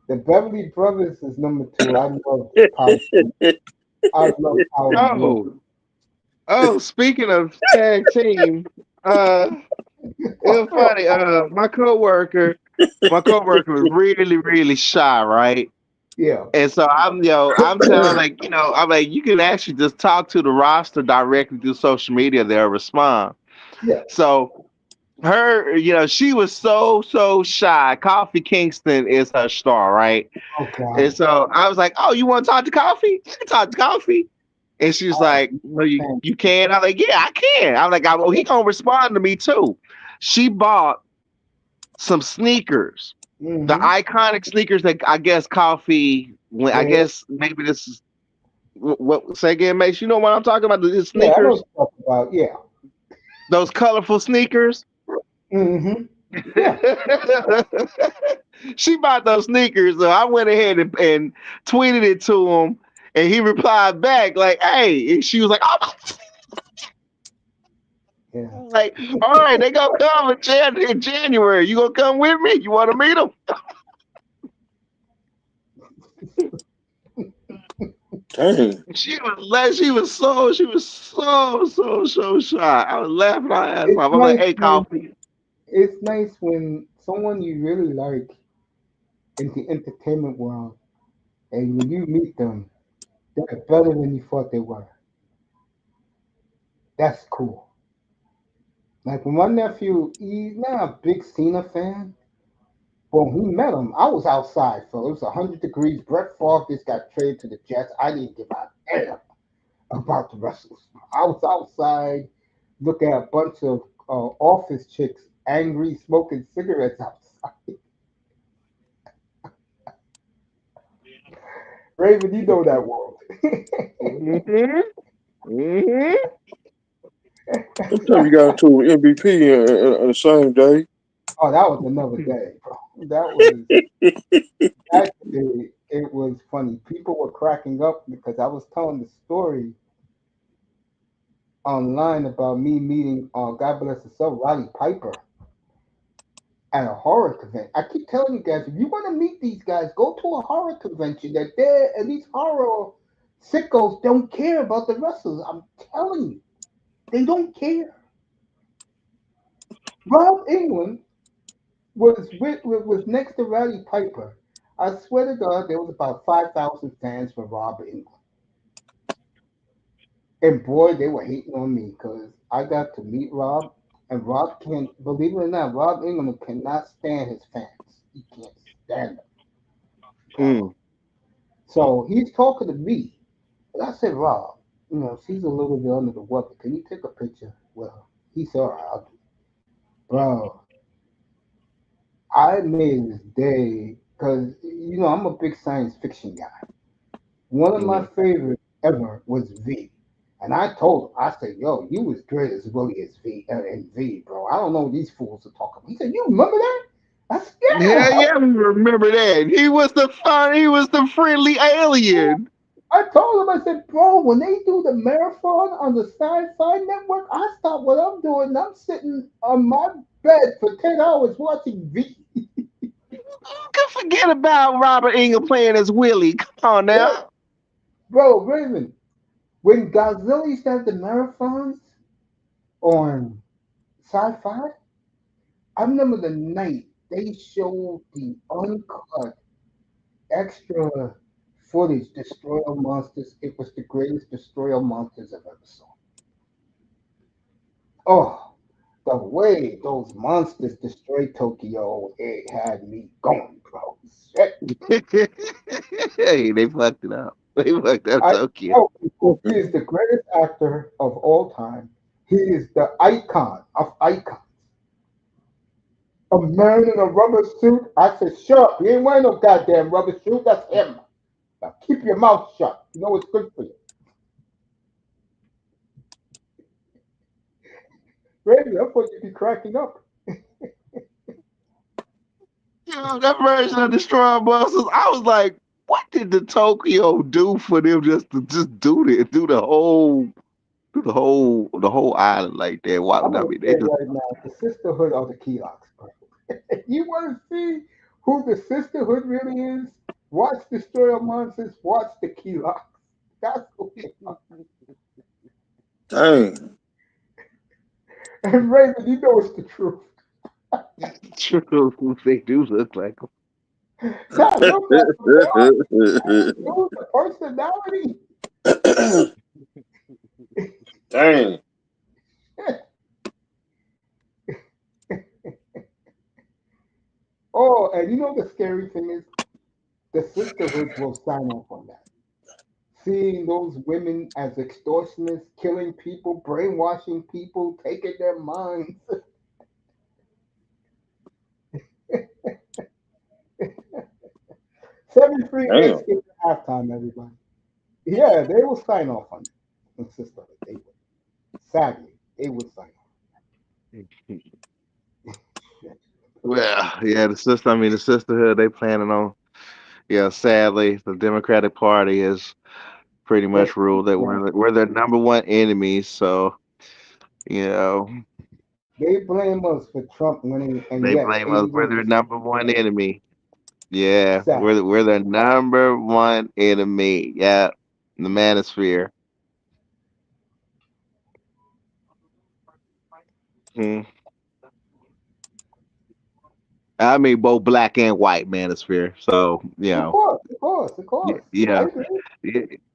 The Beverly Brothers is number two. I love Power and Glory. Oh, oh, speaking of tag team, uh, it was funny. My coworker was really, really shy, right? Yeah, And so I'm telling like, I'm like, you can actually just talk to the roster directly through social media. They'll respond. yeah. So she was so shy. Coffee Kingston is her star, right? Oh And God. so I was like, oh, you want to talk to Coffee? You can talk to Coffee. And she was Oh, like, "No, you fan. you can." I'm like, "Yeah, I can." I'm like, "Oh, he gonna respond to me too." She bought some sneakers, the Mm-hmm. iconic sneakers that I guess coffee. When I Yeah, guess maybe this is what say again, Mace. You know what I'm talking about? The yeah, I know what sneakers, you're talking about. Yeah. those colorful sneakers. Mm-hmm. Yeah. She bought those sneakers, so I went ahead and tweeted it to him, and he replied back like, "Hey," and she was like, "Oh my." Yeah. Like, all right, they gonna come in January. You gonna come with me? You want to meet them? Dang. She was so shy. I was laughing my ass It's off. I'm like, nice hey, when coffee. it's nice when someone you really like in the entertainment world, and when you meet them, they're better than you thought they were. That's cool. Like when my nephew, he's not a big Cena fan. When he met him, I was outside, so it was 100 degrees. Brett Favre just got traded to the Jets. I didn't give a damn about the wrestlers. I was outside looking at a bunch of office chicks angry, smoking cigarettes outside. Raven, you know that world. Mm-hmm. Mm-hmm. Sometimes you got into an MVP in the same day. Oh, that was another day, bro. That day. It was funny. People were cracking up because I was telling the story online about me meeting, God bless his soul, Roddy Piper at a horror convention. I keep telling you guys, if you want to meet these guys, go to a horror convention. That there, and these horror sickos don't care about the wrestlers. I'm telling you, they don't care. Rob England was next to Roddy Piper. I swear to God, there was about 5,000 fans for Rob England. And boy, they were hating on me because I got to meet Rob, and Rob can't, believe it or not, Rob England cannot stand his fans. He can't stand them, bro. Mm. So he's talking to me, and I said, Rob, she's a little bit under the weather. Can you take a picture? Well, he said, all right, I'll do it. Bro, I made his day because, I'm a big science fiction guy. One of my Mm. favorites ever was V. And I told him, I said, yo, you was great as Willie as V and V, bro. I don't know what these fools are talking about. He said, you remember that? I said, Yeah, yeah. yeah, we remember that. He was the friendly alien. I told him, I said, bro, when they do the marathon on the Sci-Fi Network, I stop what I'm doing and I'm sitting on my bed for 10 hours watching V. Who can forget about Robert Engel playing as Willie? Come on Yeah. now. Bro, Raven, when Godzilla used to have the marathons on Sci-Fi, I remember the night they showed the uncut extra footage, Destroyer Monsters. It was the greatest Destroyer Monsters I've ever saw. Oh, the way those monsters destroyed Tokyo, it had me going, bro. Shit. Hey, they fucked it up. They fucked up I Tokyo. tell people he is the greatest actor of all time. He is the icon of icons. A man in a rubber suit. I said, shut up. You ain't wearing no goddamn rubber suit. That's him. Now keep your mouth shut. You know it's good for you. Really, I thought you'd be cracking up. You know, that version of Destroyer Monsters, I was like, what did the Tokyo do for them just to just do the whole island like that? Why I'm I gonna mean say they it just right now, the sisterhood of the Keloqs, bro. If you want to see who the sisterhood really is, watch Destroyer Monsters, watch the Keloqs. That's who they are. Dang. And Raven, you know it's the truth. true. They do look like Not look like the bro. Dude, the personality. Dang. Oh, and you know the scary thing is the sisterhoods will sign off on that. seeing those women as extortionists, killing people, brainwashing people, taking their minds. 73 Damn. Redskins at halftime, everybody. Yeah, they will sign off on it. Insist on it. They would. Sadly, they would sign off. Shit. Well, yeah, the sisterhood, they planning on. Yeah, sadly, the Democratic Party has pretty They, much ruled that yeah, we're their number one enemy. So you know, they blame us for Trump winning, and they yet blame they us. We're will. their number one enemy. Yeah, Sad. we're their number one enemy. Yeah, the manosphere. Hmm. I mean, both black and white manosphere. So you Of know, course, of course, of course. I yeah, agree.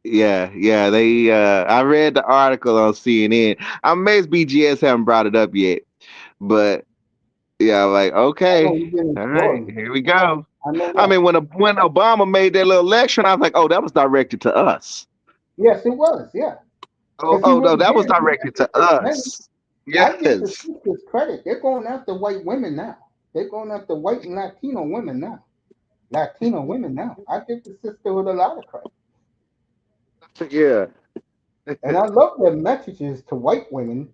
yeah. They, I read the article on CNN. I'm amazed BGS haven't brought it up yet, but yeah, like I know okay, you've been all right, exploring. here we go. I know I that. mean, when Obama made that little lecture, I was like, oh, that was directed to us. Yes, it was. Yeah, Oh, because he oh no, wasn't that was getting too directed serious to with the men. us. I give the Yes. sisters credit. They're going after white women now. They're going after white and Latino women now. Latino women now. I give the sisterhood a lot of credit. Yeah. And I love their messages to white women.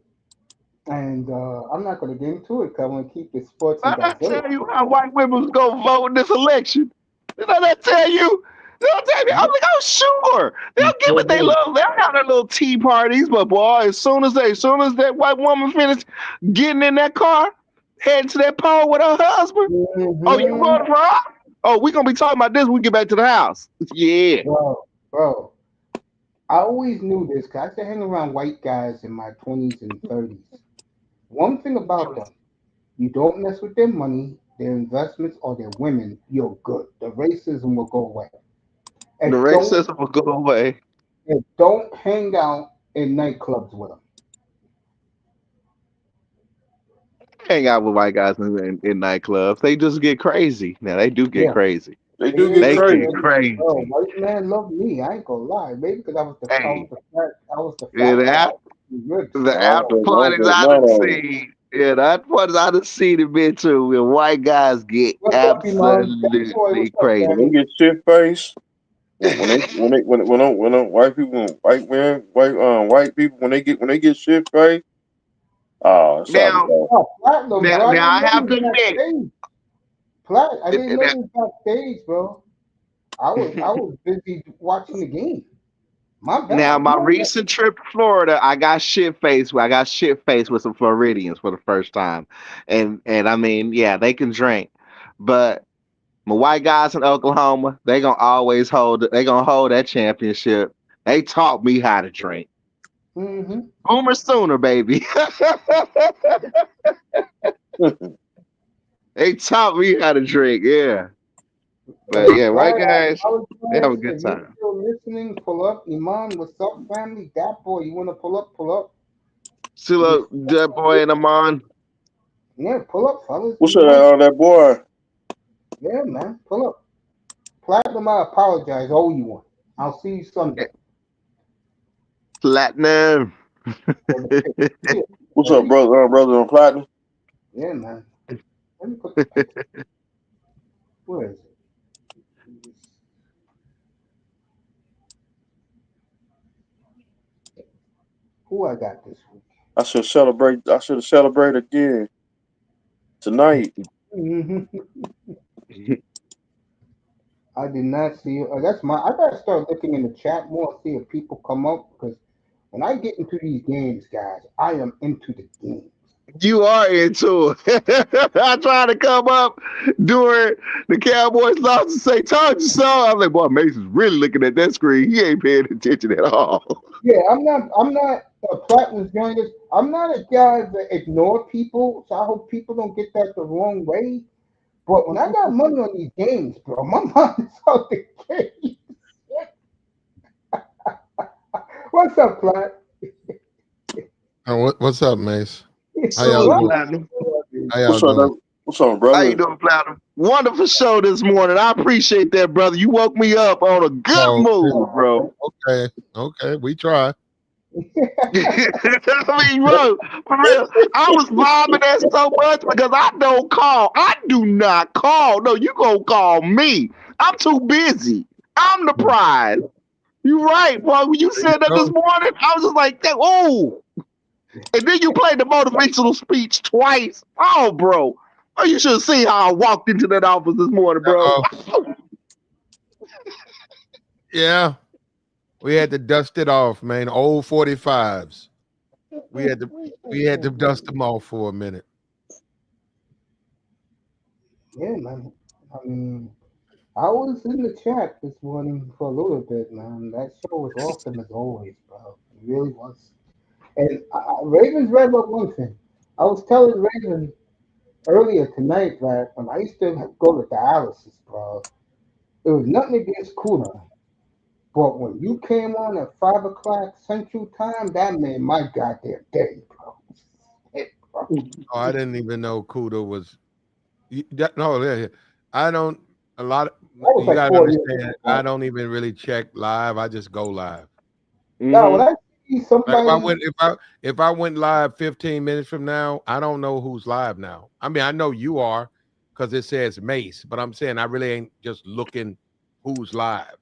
And I'm not going to get into it because I want to keep it sports and Did I diverse. tell you how white women was gonna vote in this election? Did I not tell you? Did I tell you? I'm like, oh sure. You They'll give sure it they did. love. They'll have their little tea parties, but boy, as soon as that white woman finished getting in that car, heading to that pole with her husband. Oh, you Mm-hmm. voted for her? Oh, we gonna be talking about this when we get back to the house. Yeah. Bro. I always knew this because I used to hang around white guys in my 20s and 30s. One thing about them, you don't mess with their money, their investments, or their women, you're good. The racism will go away. The And racism will go away. don't hang out in nightclubs with them. Hang out with white guys in nightclubs. They just get crazy. Now they do get Yeah, crazy. They it do get is They what it crazy. get is. Bro, crazy. white man love me. I ain't gonna lie. Maybe because Hey, I was the yeah, fat guy. Ribs. the I don't after think, I don't parties think I none done of them. seen. Yeah, the after parties I done seen it been to where white guys get What's up, Iman? Fat boy, absolutely what's up, When Daddy? they get shit faced, white people, white men, white people, when they get shit faced, oh, it's time to now, go. Oh, platinum, bro. I now didn't I know have you to was admit, backstage. I didn't know now, you was backstage, bro. I was busy watching the game. My now bad. my My bad. recent trip to Florida, I got shit faced with some Floridians for the first time, and I mean, yeah, they can drink, but my white guys in Oklahoma, they gonna hold that championship. They taught me how to drink. Mm-hmm. Boomer sooner, baby. They taught me how to drink, yeah. But Hey, yeah, white Vlad, I guys, they have a apologize good if you're time. still listening. Pull up, Iman. What's up, family? Dat boy, you wanna pull up? Pull up. Silo, Respect. that boy and Amon. Yeah, pull up, fellas. What's We up, want. that boy? Yeah, man. Pull up. Platinum, I apologize. Oh, you one. I'll see you Sunday. Platinum. For the pick. Yeah. What's up, Ready? brother? Brother on platinum? Yeah, man. Let me put the picture. Where is it? Who I got this week? I should celebrate. I should have celebrated again tonight. Mhm. I did not see. That's my. I gotta start looking in the chat more, see if people come up because when I get into these games, guys, I am into the games. You are into it. I tried to come up during the Cowboys loss and say, told you so. I was like, boy, Mason's really looking at that screen. He ain't paying attention at all. Yeah, I'm not. I'm not a platinum joiners. I'm not a guy that ignore people. So I hope people don't get that the wrong way. But when I got money on these games, bro, my mind is on the game. What's up, Plat? What's up, Mace? How So y'all what's doing? What? platinum? How y'all What's up? doing? What's up, How you brother? doing, Platinum? Wonderful show this morning. I appreciate that, brother. You woke me up on a good So mood, bro. okay, we try. I mean, bro, for real, I was vibing that so much because I don't call. I do not call. No, you gonna call me. I'm too busy. I'm the prize. You right, boy. When you There you said that this go. morning, I was just like, oh. And then you played the motivational speech twice. Oh, bro. Oh, you should have seen how I walked into that office this morning, bro. Uh, yeah, we had to dust it off, man. Old 45s. We had to dust them off for a minute. Yeah, man. I mean, I was in the chat this morning for a little bit, man. That show was awesome as always, bro. It really was. And Ravens read up one thing. I was telling Raven earlier tonight that when I used to go to dialysis, bro, it was nothing against Kuna. But when you came on at 5 o'clock Central Time, that made my goddamn day, bro. Shit, bro. Oh, I didn't even know Kuda was. No, yeah, yeah. I don't. A lot of That was you like got to 4 years understand. I ago. don't even really check live. I just go live. Now, when Mm-hmm. I see Like if I somebody, went if I went live 15 minutes from now, I don't know who's live now. I mean, I know you are because it says Mace, but I'm saying I really ain't just looking who's live.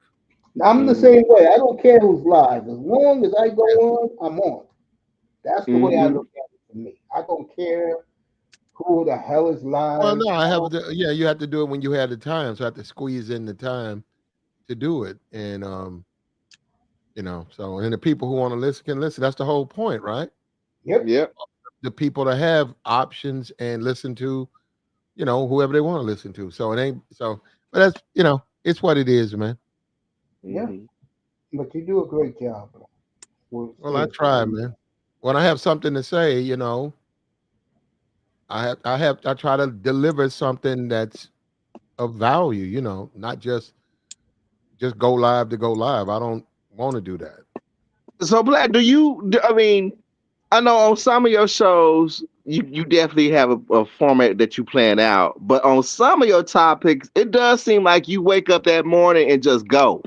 I'm the Mm-hmm. same way. I don't care who's live. As long as I go Yeah. on, I'm on. That's the way I Mm-hmm. look at it for me. I don't care who the hell is Well, live. no, I I have don't, to. Yeah, you have to do it when you have the time. So I have to squeeze in the time to do it, and so and the people who want to listen can listen. That's the whole point, right? yep, Yep. The people to have options and listen to, whoever they want to listen to. So it ain't so, but that's it's what it is, man. yeah. Mm-hmm. But you do a great job, bro. Well, Well, I seriously. try, man. When I have something to say, I try to deliver something that's of value, not just go live to go live. I don't want to do that. So, Black, I mean, I know on some of your shows, you definitely have a format that you plan out, but on some of your topics, it does seem like you wake up that morning and just go.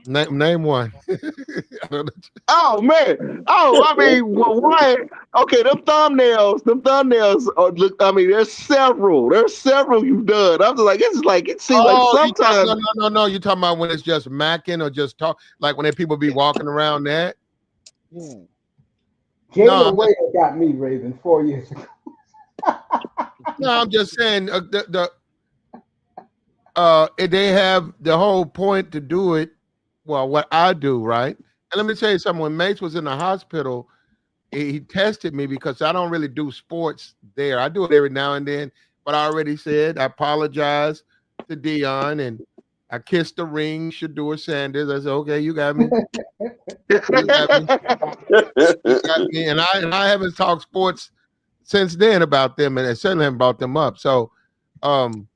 Name one. I don't know. Oh man! Oh, I mean, well, one. Okay, them thumbnails. Are, look, I mean, there's several. There's several you've done. I'm just like, it's like it seems like Oh, you talk no, sometimes. no, no, no. You talking about when it's just macking or just talk like when people be walking around that? Jada No, Waiter got me, Raven, 4 years ago. no, I'm just saying they have the whole point to do it. Well, what I do, right? And let me tell you something. When Mace was in the hospital, he tested me because I don't really do sports there. I do it every now and then, but I already said I apologize to Dion and I kissed the ring, Shador Sanders. I said, okay, you got me. You got me. You got me. And I haven't talked sports since then about them, and I certainly haven't brought them up. So um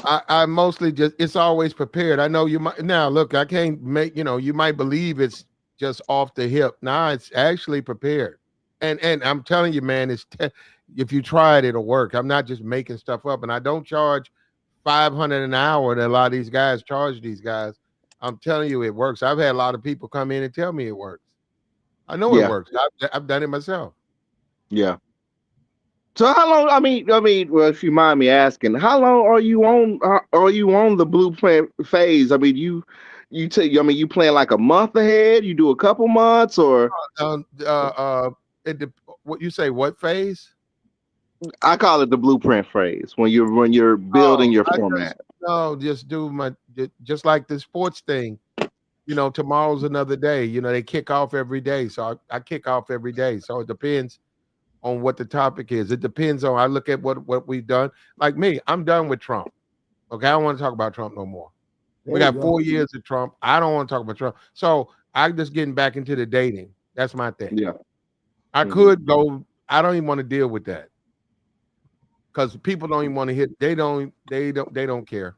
I mostly just it's always prepared. I know you might now look, I can't make you might believe it's just off the hip. Nah, it's actually prepared. And I'm telling you, man, if you try it, it'll work. I'm not just making stuff up, and I don't charge 500 an hour that a lot of these guys charge these guys. I'm telling you, it works. I've had a lot of people come in and tell me it works. I know it Yeah, works. I've done it myself. yeah. So how long? Well, if you mind me asking, how long are you on? Are you on the blueprint phase? I mean, you take. I mean, you plan like a month ahead. You do a couple months, or Um, uh, uh, what you say? What phase? I call it the blueprint phase when you're Oh, building your I just format. no, just do just like the sports thing. Tomorrow's another day. They kick off every day, so I kick off every day. So it depends on what the topic is. It depends on I look at what we've done. Like me, I'm done with Trump. Okay, I don't want to talk about Trump no more. We There you got go. 4 years of Trump. I don't want to talk about Trump. So I'm just getting back into the dating. That's my thing. Yeah. I Hmm. could go. I don't even want to deal with that because people don't even want to hit. They don't care.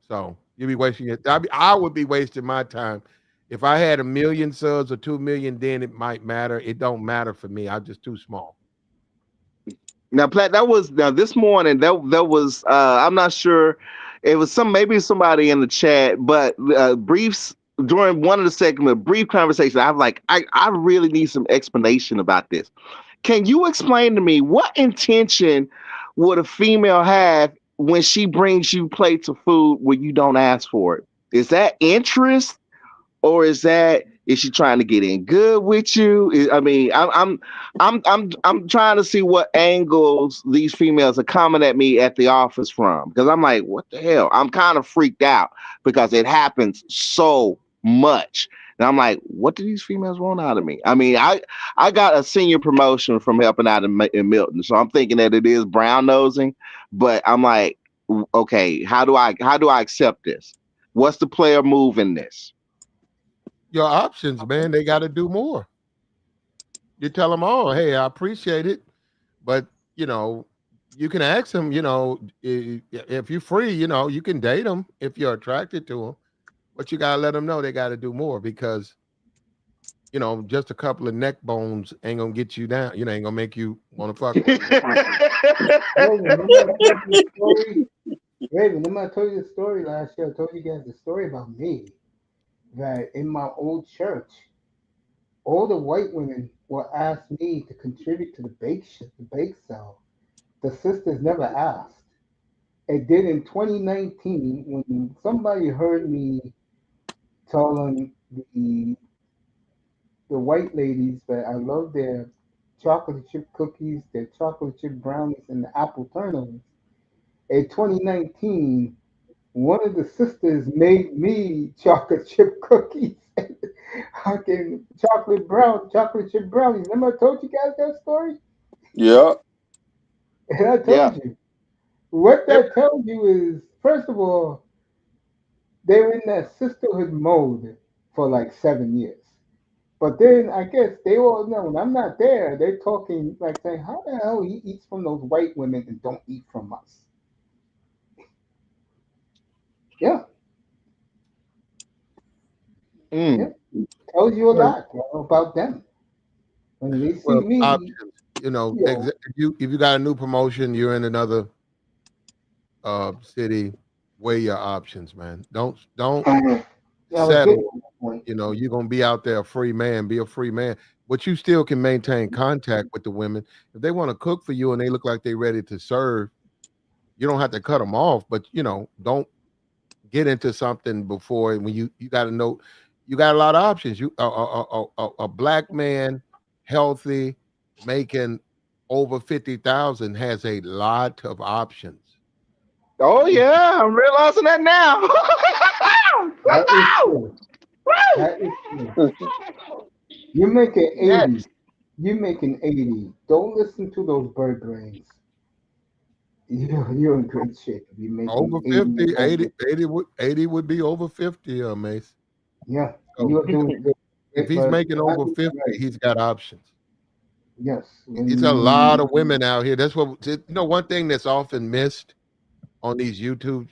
So you'd be wasting your. I would be wasting my time. If I had 1 million subs or 2 million, then it might matter. It don't matter for me. I'm just too small. Now, Platt, that was now this morning. That was I'm not sure. It was maybe somebody in the chat, but briefs during one of the segment, brief conversation. I'm like, I really need some explanation about this. Can you explain to me what intention would a female have when she brings you plates of food when you don't ask for it? Is that interest? Or is she trying to get in good with you? I mean, I'm trying to see what angles these females are coming at me at the office from, because I'm like, what the hell? I'm kind of freaked out because it happens so much. And I'm like, what do these females want out of me? I mean, I got a senior promotion from helping out in Milton, so I'm thinking that it is brown nosing, but I'm like, okay, how do I accept this? What's the player move in this? Your options, man, they got to do more. You tell them, oh, hey, I appreciate it, but you know, you can ask them, if you're free, you can date them if you're attracted to them, but you gotta let them know they got to do more because just a couple of neck bones ain't gonna get you down. Ain't gonna make you want to fuck with them. Raven, remember I told you the story? Raven, remember I told you the story last year? I told you guys the story about me. That in my old church, all the white women will ask me to contribute to the bake sale. The sisters never asked. It did in 2019 when somebody heard me telling the white ladies that I love their chocolate chip cookies, their chocolate chip brownies, and the apple turnovers. In 2019, one of the sisters made me chocolate chip cookies and fucking chocolate chip brownies. Remember I told you guys that story? Yeah. And I Yeah. told you. What Yep. that tells you is, first of all, they're in that sisterhood mode for like 7 years. But then I guess they all know when I'm not there, they're talking like saying, how the hell he eats from those white women and don't eat from us? Yeah, yeah. Mm. Tells you a Well, lot, about them. When they see well, me, options. yo, If you got a new promotion, you're in another city. Weigh your options, man. Don't I was getting settle. to that point. You're gonna be out there a free man. Be a free man, but you still can maintain contact with the women if they want to cook for you and they look like they're ready to serve. You don't have to cut them off, but don't get into something before when you got to know you got a lot of options. A black man, healthy, making over 50,000 has a lot of options. Oh yeah, I'm realizing that now. That is true. That is true. You're making Yes. 80. You're making 80. Don't listen to those bird brains. You're in great shape. You're making Over 80 50, over. 80 would be over 50, Mace. Yeah, So you're doing good. if he's But making that over is 50, right. he's got options. Yes. It's a When lot of women out here. That's what one thing that's often missed on these YouTube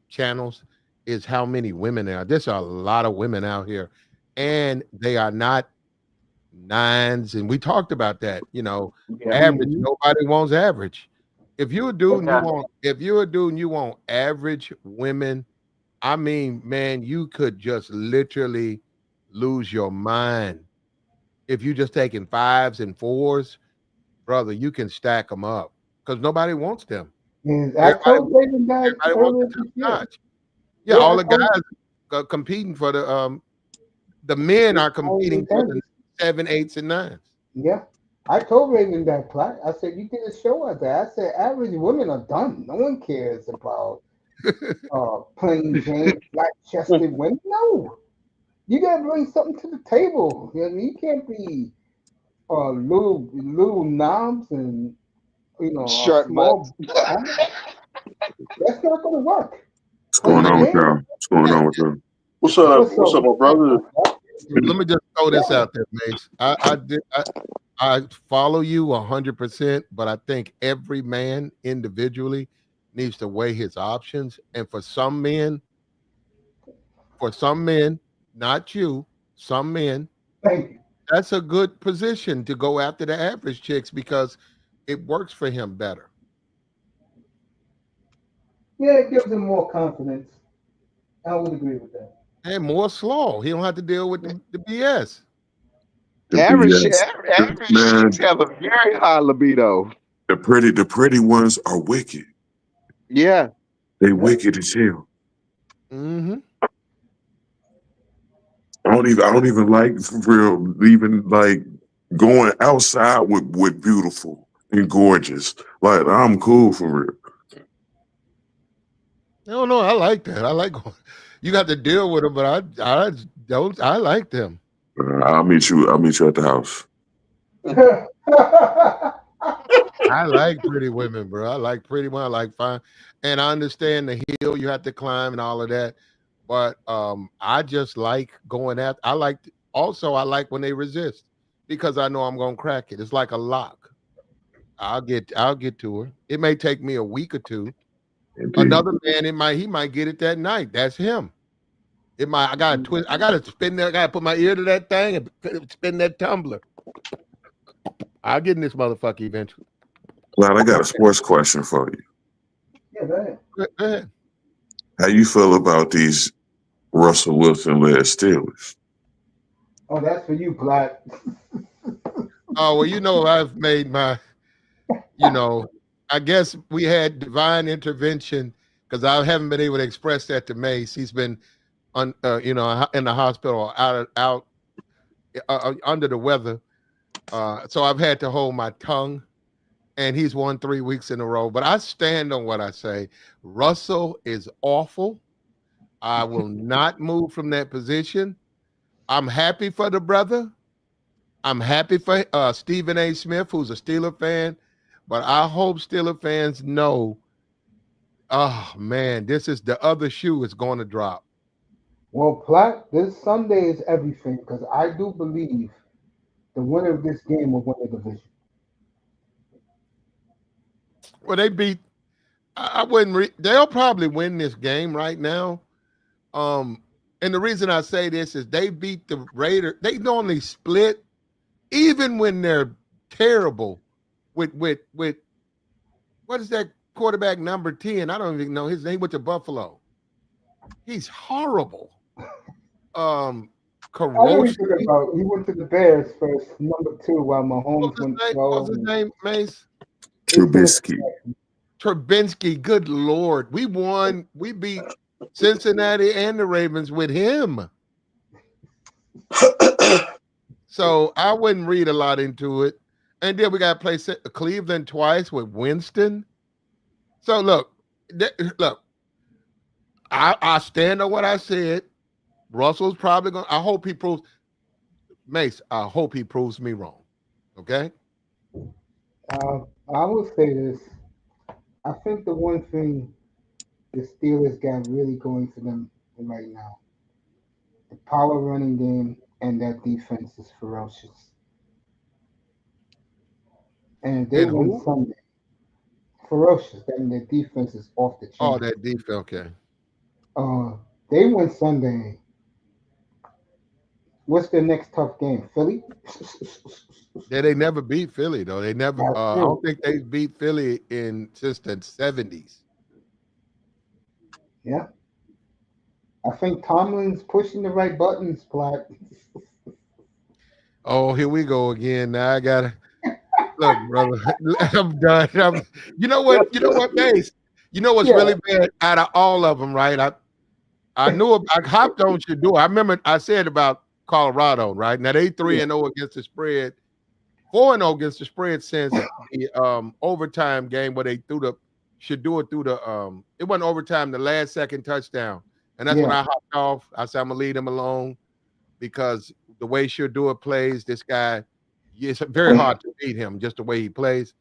channels is how many women there are. There's a lot of women out here, and they are not nines. And we talked about that. Yeah. Average. hmm Nobody wants average. If you're a dude and you Yeah. want, if you're a dude and you want average women, I mean, man, you could just literally lose your mind if you just taking fives and fours, brother. You can stack them up because nobody wants them. And I Everybody, told David that everybody wants earlier the top this year. notch. Yeah, Yeah, all I the told guys competing for the men are all the competing for the tennis. seven, eights, and nines. Yeah. I told Raven that plot. I said, you did a show out there. I said, average women are done. No one cares about plain Jane, flat chested women. No. You gotta bring something to the table. You can't be little knobs and a Short butts. small bum. That's not gonna work. What's going Plain on with Jane. y'all? What's going on with y'all? What's up? What's up? What's up, What's my brother? up? Let me just throw this Yeah. out there, Mace. I follow you 100%, but I think every man individually needs to weigh his options. And for some men, not you, some men, Thank you. that's a good position to go after the average chicks because it works for him better. Yeah, it gives him more confidence. I would agree with that. And more slow. He don't have to deal with the BS. The Average, BS. average chicks Man, have a very high libido. the pretty ones are wicked. Yeah. They Yeah. wicked as hell. Mm-hmm. I don't even like for real even like going outside with beautiful and gorgeous. Like I'm cool for real. I don't know. I like that. I like you got to deal with them, but I don't. I like them. I'll meet you. I'll meet you at the house. I like pretty women, bro. I like pretty women. I like fine, and I understand the hill you have to climb and all of that. But I just like going at. I like also I like when they resist because I know I'm gonna crack it. It's like a lock. I'll get to her. It may take me a week or two. Indeed. Another man, he might get it that night. That's him. It might. I gotta twist. I gotta spin that. I gotta put my ear to that thing and spin that tumbler. I'll get in this motherfucker eventually. Glad I got a sports question for you. Yeah, go ahead. Go ahead. How you feel about these Russell Wilson led Steelers? Oh, that's for you, Black. Oh well, I've made my. You know, I guess we had divine intervention because I haven't been able to express that to Mace. He's been in the hospital out under the weather. So I've had to hold my tongue, and he's won 3 weeks in a row. But I stand on what I say. Russell is awful. I will not move from that position. I'm happy for the brother. I'm happy for Stephen A. Smith, who's a Steeler fan. But I hope Steeler fans know, oh man, this is the other shoe is going to drop. Well, Platt, this Sunday is everything because I do believe the winner of this game will win the division. Well, they beat. I wouldn't. They'll probably win this game right now. Um, and the reason I say this is they beat the Raiders. They normally split, even when they're terrible. With what is that quarterback number 10? I don't even know his name. Went to Buffalo. He's horrible. I know he's Corrosive. talking about. He went to the Bears first, number 2, while Mahomes went What was 12. his name, Mace? Trubisky. Trubinsky. Good Lord. We won. We beat Cincinnati and the Ravens with him. So I wouldn't read a lot into it. And then we got to play Cleveland twice with Winston. So look, I stand on what I said. Russell's probably going to, I hope he proves, Mace, I hope he proves me wrong. Okay? I will say this. I think the one thing the Steelers got really going for them right now, the power running game and that defense is ferocious. And if they And win who? Sunday, ferocious. I mean, their defense is off the Oh, chain. that defense. Okay. They win Sunday. What's their next tough game? Philly. Yeah, they never beat Philly, though. They never, That's I it. don't think they beat Philly since the 70s. Yeah. I think Tomlin's pushing the right buttons, Platt. Oh, here we go again. Now I got to, look, brother, I'm done. You know what? You know what, Mace? You know what's Yeah. really bad out of all of them, right? I knew I hopped on Shador. I remember I said about Colorado, right? Now they 3-0 against the spread, 4-0 against the spread since the overtime game where they threw the Shador threw the it wasn't overtime, the last second touchdown. And that's when Yeah. I hopped off. I said I'm gonna leave him alone because the way Shador plays, this guy, it's very hard to beat him just the way he plays.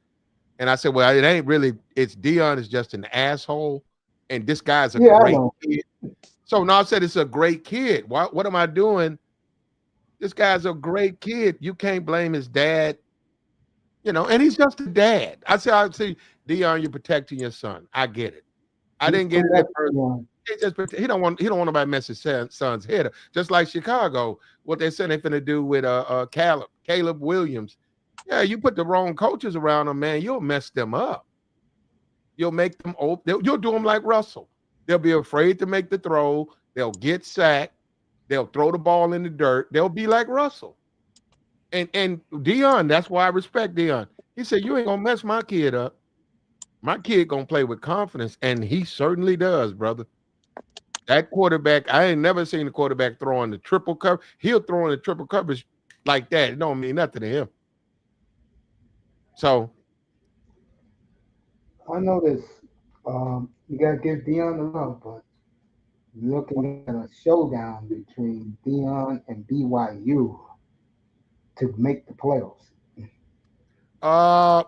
And I said, well, it ain't really, it's Dion is just an asshole. And this guy's a Yeah, I great know. kid. So now I said it's a great kid. What am I doing? This guy's a great kid. You can't blame his dad, and he's just a dad. I say, Dion, you're protecting your son. I get it. I He's didn't get it at connected, first. man. He don't want nobody mess his son's head up. Just like Chicago, what they said they're finna do with Caleb Williams. Yeah, you put the wrong coaches around them, man, you'll mess them up. You'll make them you'll do them like Russell. They'll be afraid to make the throw. They'll get sacked. They'll throw the ball in the dirt. They'll be like Russell. And Dion, that's why I respect Dion. He said, "You ain't gonna mess my kid up. My kid gonna play with confidence," and he certainly does, brother. That quarterback, I ain't never seen a quarterback throwing the triple cover. He'll throw in the triple coverage like that. It don't mean nothing to him. So I know this. You gotta give Dion the love, but looking at a showdown between Dion and BYU to make the playoffs. uh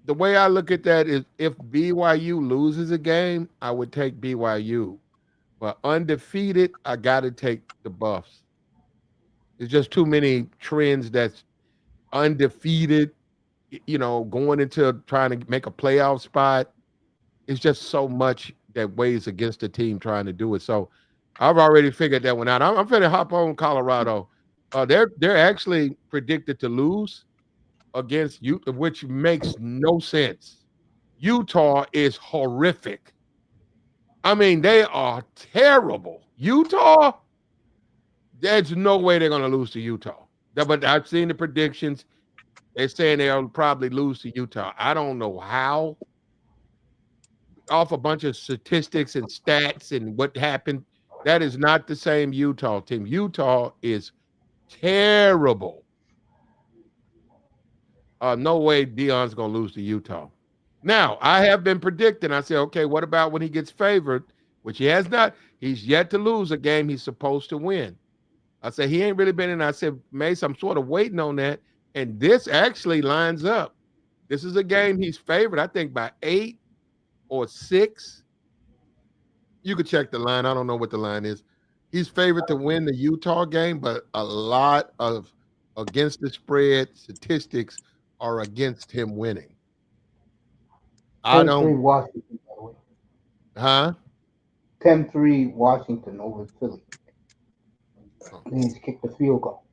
the way I look at that is if BYU loses a game, I would take BYU. But undefeated, I gotta take the Buffs. There's just too many trends that's undefeated, going into trying to make a playoff spot. It's just so much that weighs against the team trying to do it. So I've already figured that one out. I'm finna hop on Colorado. They're actually predicted to lose against Utah, which makes no sense. Utah is horrific. I mean, they are terrible. Utah, there's no way they're going to lose to Utah. But I've seen the predictions. They're saying they'll probably lose to Utah. I don't know how. Off a bunch of statistics and stats and what happened. That is not the same Utah team. Utah is terrible. No way Dion's going to lose to Utah. Now, I have been predicting. I said, okay, what about when he gets favored, which he has not? He's yet to lose a game he's supposed to win. I said, he ain't really been in. I said, Mace, I'm sort of waiting on that. And this actually lines up. This is a game he's favored, I think, by 8 or 6. You could check the line. I don't know what the line is. He's favored to win the Utah game, but a lot of against the spread statistics are against him winning. I 10-3 don't, Washington, by the way. huh? 10-3 Washington over Philly. Oh. They just kicked the field goal.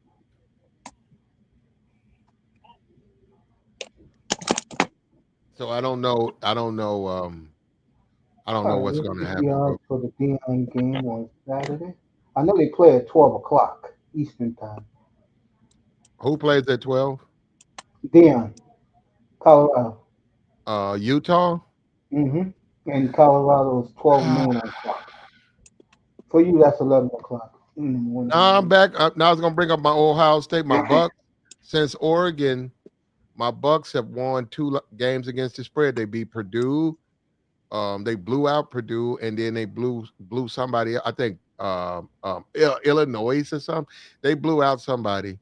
So I don't know. I don't know. I don't know All right, what's what's going to the happen, bro. odds for the Dion game on Saturday? I know they play at 12 o'clock Eastern time. Who plays at 12? Dion, Colorado. Utah. Mm-hmm. And Colorado is 12 Now noon on Fox. For you, that's 11 o'clock in the I'm morning. back. Now I was going to bring up my Ohio State, my Bucks. Since Oregon, my Bucks have won 2 games against the spread. They beat Purdue. They blew out Purdue, and then they blew somebody. I think Illinois or something. They blew out somebody.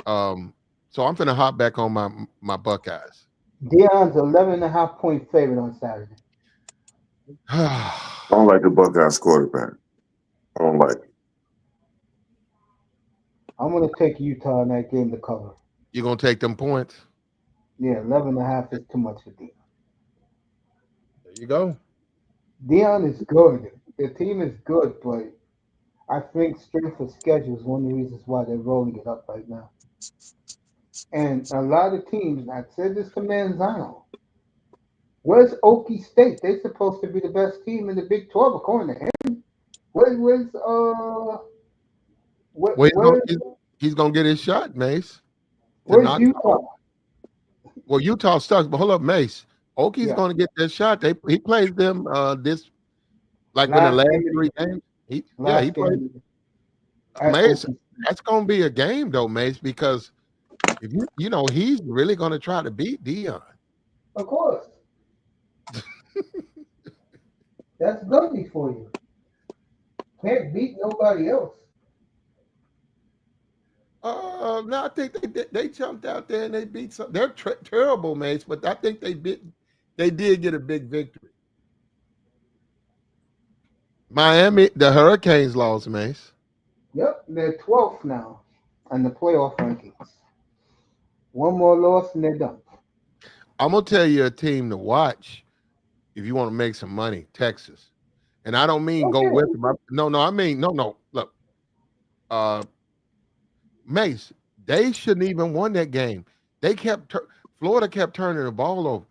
So I'm gonna hop back on my Buckeyes. Dion's 11.5 point favorite on Saturday. I don't like the Buckeyes quarterback. I don't like it. I'm going to take Utah in that game to cover. You gonna take them points? Yeah, 11.5 is too much for Dion. There you go. Dion is good. The team is good, but I think strength of schedule is one of the reasons why they're rolling it up right now. And a lot of teams, I said this to Manzano. Where's Okie State? They're supposed to be the best team in the Big 12 according to him. Where's Well, where's he's gonna get his shot, Mace, to where's knock. Utah? Well, Utah sucks, but hold up, Mace. Okie's Yeah, gonna get that shot. He plays them this like in the last last game of the 3 year. games. He Last game played of the year at Mace. Okie. That's gonna be a game though, Mace, because if he's really gonna try to beat Dion. Of course, that's Gundy for you. Can't beat nobody else. No, I think they jumped out there and they beat some. They're terrible, Mace, but I think they did get a big victory. Miami, the Hurricanes lost, Mace. Yep, they're 12th now on the playoff rankings. One more loss and they're done. I'm gonna tell you a team to watch if you want to make some money. Texas, and I don't mean go with Okay, them. No, I mean no. Look, uh, Mace, they shouldn't even won that game. They kept Florida kept turning the ball over.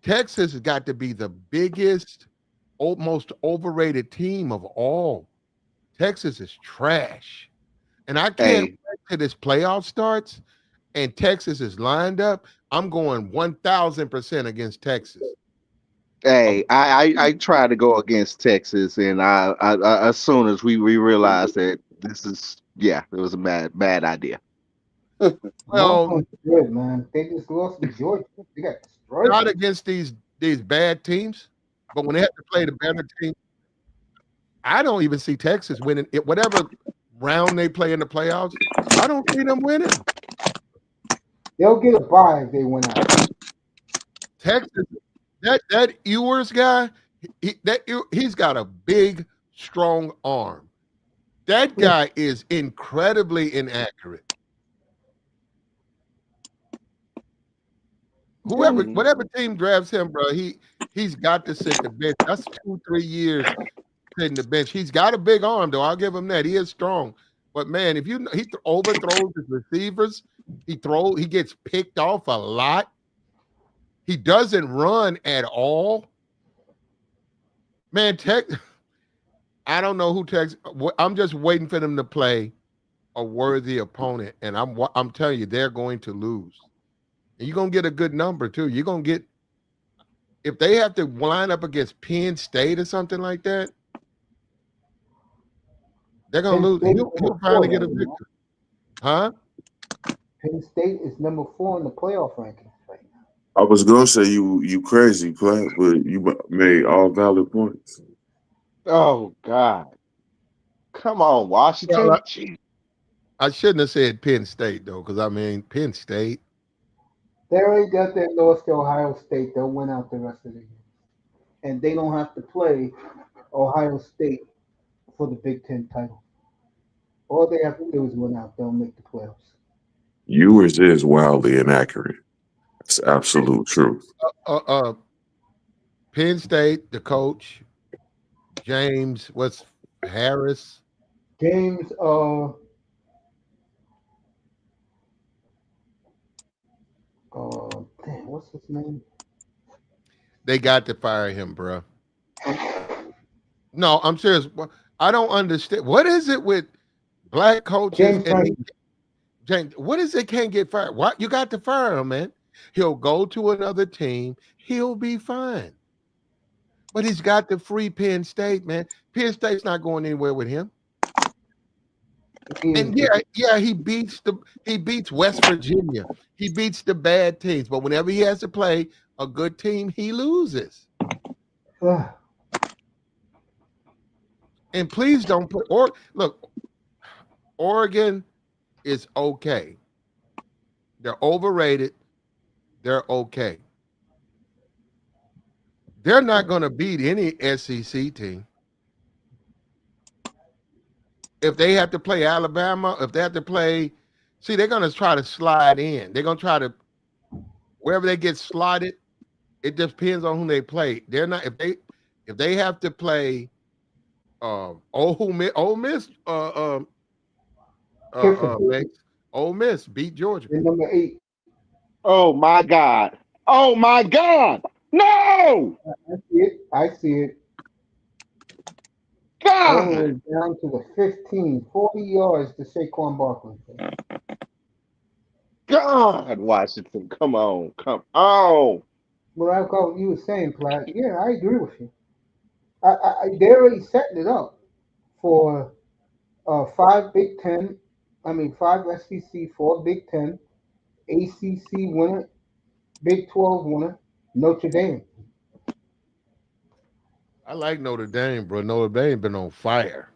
Texas has got to be the biggest, most overrated team of all. Texas is trash. And I can't Hey, wait till this playoff starts and Texas is lined up. I'm going 1000% against Texas. hey, I tried to go against Texas, and as soon as we realized that this is, yeah, it was a bad idea. Well, Marlins good, man. They just lost to Georgia. They got destroyed. not against these bad teams, but when they have to play the better team, I don't even see Texas winning it. Whatever round they play in the playoffs, I don't see them winning. They'll get a bye if they win out. Texas, that Ewers guy, he's got a big, strong arm. That guy is incredibly inaccurate. Whoever, Mhm. whatever team drafts him, bro, he's got to sit the bench. That's 2, 3 years sitting the bench. He's got a big arm, though. I'll give him that. He is strong. But man, if he overthrows his receivers, he gets picked off a lot. He doesn't run at all. Man, I don't know who Texas. I'm just waiting for them to play a worthy opponent, and I'm telling you, they're going to lose. And you're gonna get a good number too. You're gonna get if they have to line up against Penn State or something like that, they're gonna Penn lose. State is number He'll four finally get a right now. victory, huh? Penn State is number 4 in the playoff rankings right now. I was gonna say you crazy, Platt, but you made all valid points. Oh God, come on, Well, Washington. Gee. I shouldn't have said Penn State though, because I mean Penn State. They already got their loss to Ohio State. They'll win out the rest of the year. And they don't have to play Ohio State for the Big Ten title. All they have to do is win out. They'll make the playoffs. Yours is wildly inaccurate. It's absolute truth. Uh, uh, Penn State, the coach James, what's Harris? James, what's his name? They got to fire him, bro. No, I'm serious. I don't understand. What is it with black coaches James and Franklin. James? What is it can't get fired? What you got to fire him, man? He'll go to another team. He'll be fine. But he's got to free Penn State, man. Penn State's not going anywhere with him. He is And yeah, he beats West Virginia. He beats the bad teams. But whenever he has to play a good team, he loses. the And please don't put or look, Oregon is okay. They're overrated. They're okay. They're not going to beat any SEC team. If they have to play Alabama, if they have to play, see, they're going to try to slide in. They're going to try to wherever they get slotted. It depends on who they play. They're not if they have to play Ole Miss Kiffin, makes Ole Miss beat Georgia. the number 8. Oh my God. Oh my God. No. I see it. I see it. All the God. way down to the 15, 40 yards to Saquon Barkley. God, Washington. Come on. Come on. Well, I call what you were saying, Platt. Yeah, I agree with you. They're already setting it up for 5 Big Ten. I mean, 5 SEC, 4 Big Ten, ACC winner, Big 12 winner, Notre Dame. I like Notre Dame, bro. Notre Dame been on fire.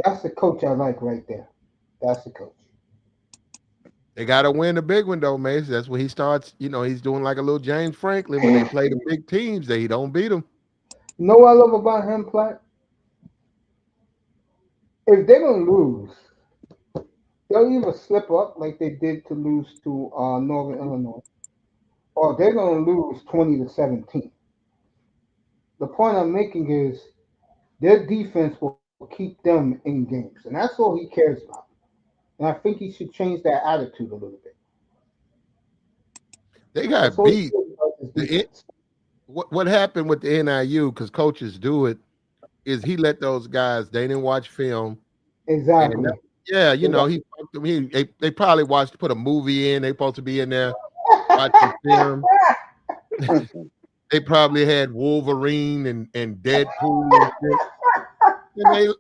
That's the coach I like right there. That's the coach. They got to win the big one though, Mace. That's when he starts. He's doing like a little James Franklin when they play the big teams. They don't beat them. You know what I love about him, Platt? If they're gonna lose, they'll either slip up like they did to lose to Northern Illinois, or they're gonna lose 20-17. The point I'm making is their defense will keep them in games, and that's all he cares about. And I think he should change that attitude a little bit. They That's got all beat. you do is defense. What happened with the NIU, because coaches do it, is he let those guys, they didn't watch film. And Exactly. yeah, you know, Exactly. he fucked them. They probably put a movie in. They supposed to be in there watching film. They probably had Wolverine and Deadpool and shit. And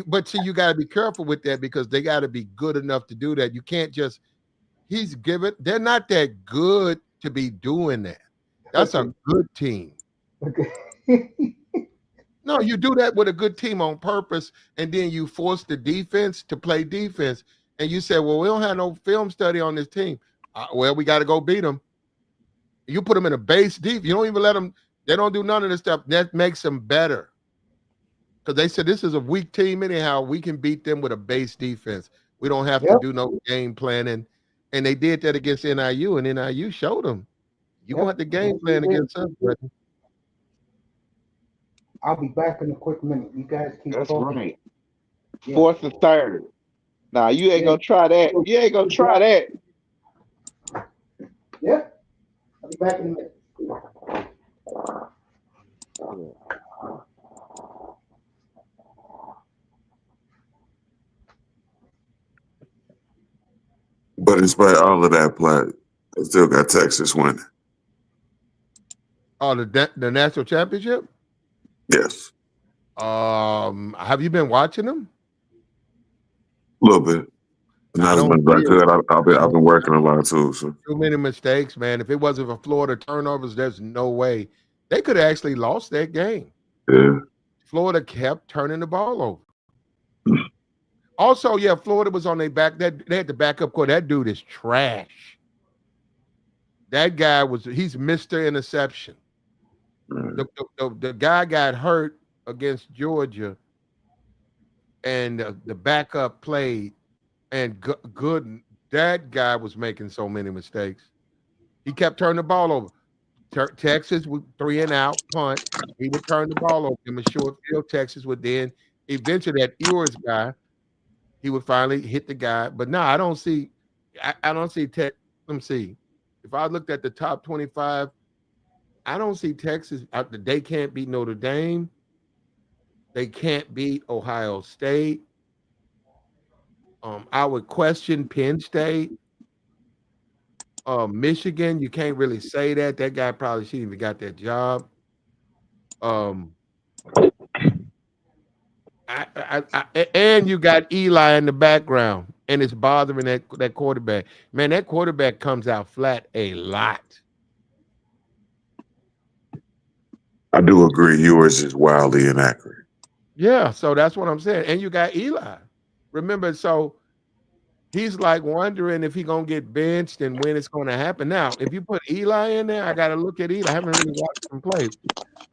but see, you got to be careful with that because they got to be good enough to do that. You can't just they're not that good to be doing that. That's a Okay. good team. Okay. No, you do that with a good team on purpose, and then you force the defense to play defense, and you say, "Well, we don't have no film study on this team." Well, we got to go beat them. You put them in a base deep. You don't even let them. They don't do none of this stuff. That makes them better because they said this is a weak team anyhow. We can beat them with a base defense. We don't have to Yep. do no game planning, and they did that against NIU, and NIU showed them you gonna Yep. have to game Yes, you plan did. against us, buddy. I'll be back in a quick minute. You guys keep That's talking. right. Yeah. 4th and 3rd. Nah, you ain't Yeah. gonna try that. You ain't gonna try that. Yeah. I'll be back in a minute. But in spite of all of that play, I still got Texas winning. Oh, the national championship. Yes, Have you been watching them? a little bit. I Not as don't much as I see it. could. I've been working a lot too. So Too many mistakes, man. If it wasn't for Florida turnovers, there's no way they could have actually lost that game. yeah, Florida kept turning the ball over. Also, yeah, Florida was on their back. They had the backup court. That dude is trash. That guy he's Mr. Interception. man. The guy got hurt against Georgia, and the backup played, and good. That guy was making so many mistakes. He kept turning the ball over. Texas would 3 and out punt. He would turn the ball over. Give him a short field. Texas would then eventually that Ewers guy. He would finally hit the guy. But no, I don't see. I don't see Tech. Let me see. If I looked at the top 25, I don't see Texas. They can't beat Notre Dame. They can't beat Ohio State. I would question Penn State. Michigan, you can't really say that. That guy probably shouldn't even got that job. Um, and you got Eli in the background, and it's bothering that quarterback. Man, that quarterback comes out flat a lot. I do agree. Yours is wildly inaccurate. Yeah, so that's what I'm saying. And you got Eli. Remember, so he's like wondering if he's gonna get benched and when it's gonna happen. Now, if you put Eli in there, I gotta look at Eli. I haven't really watched him play.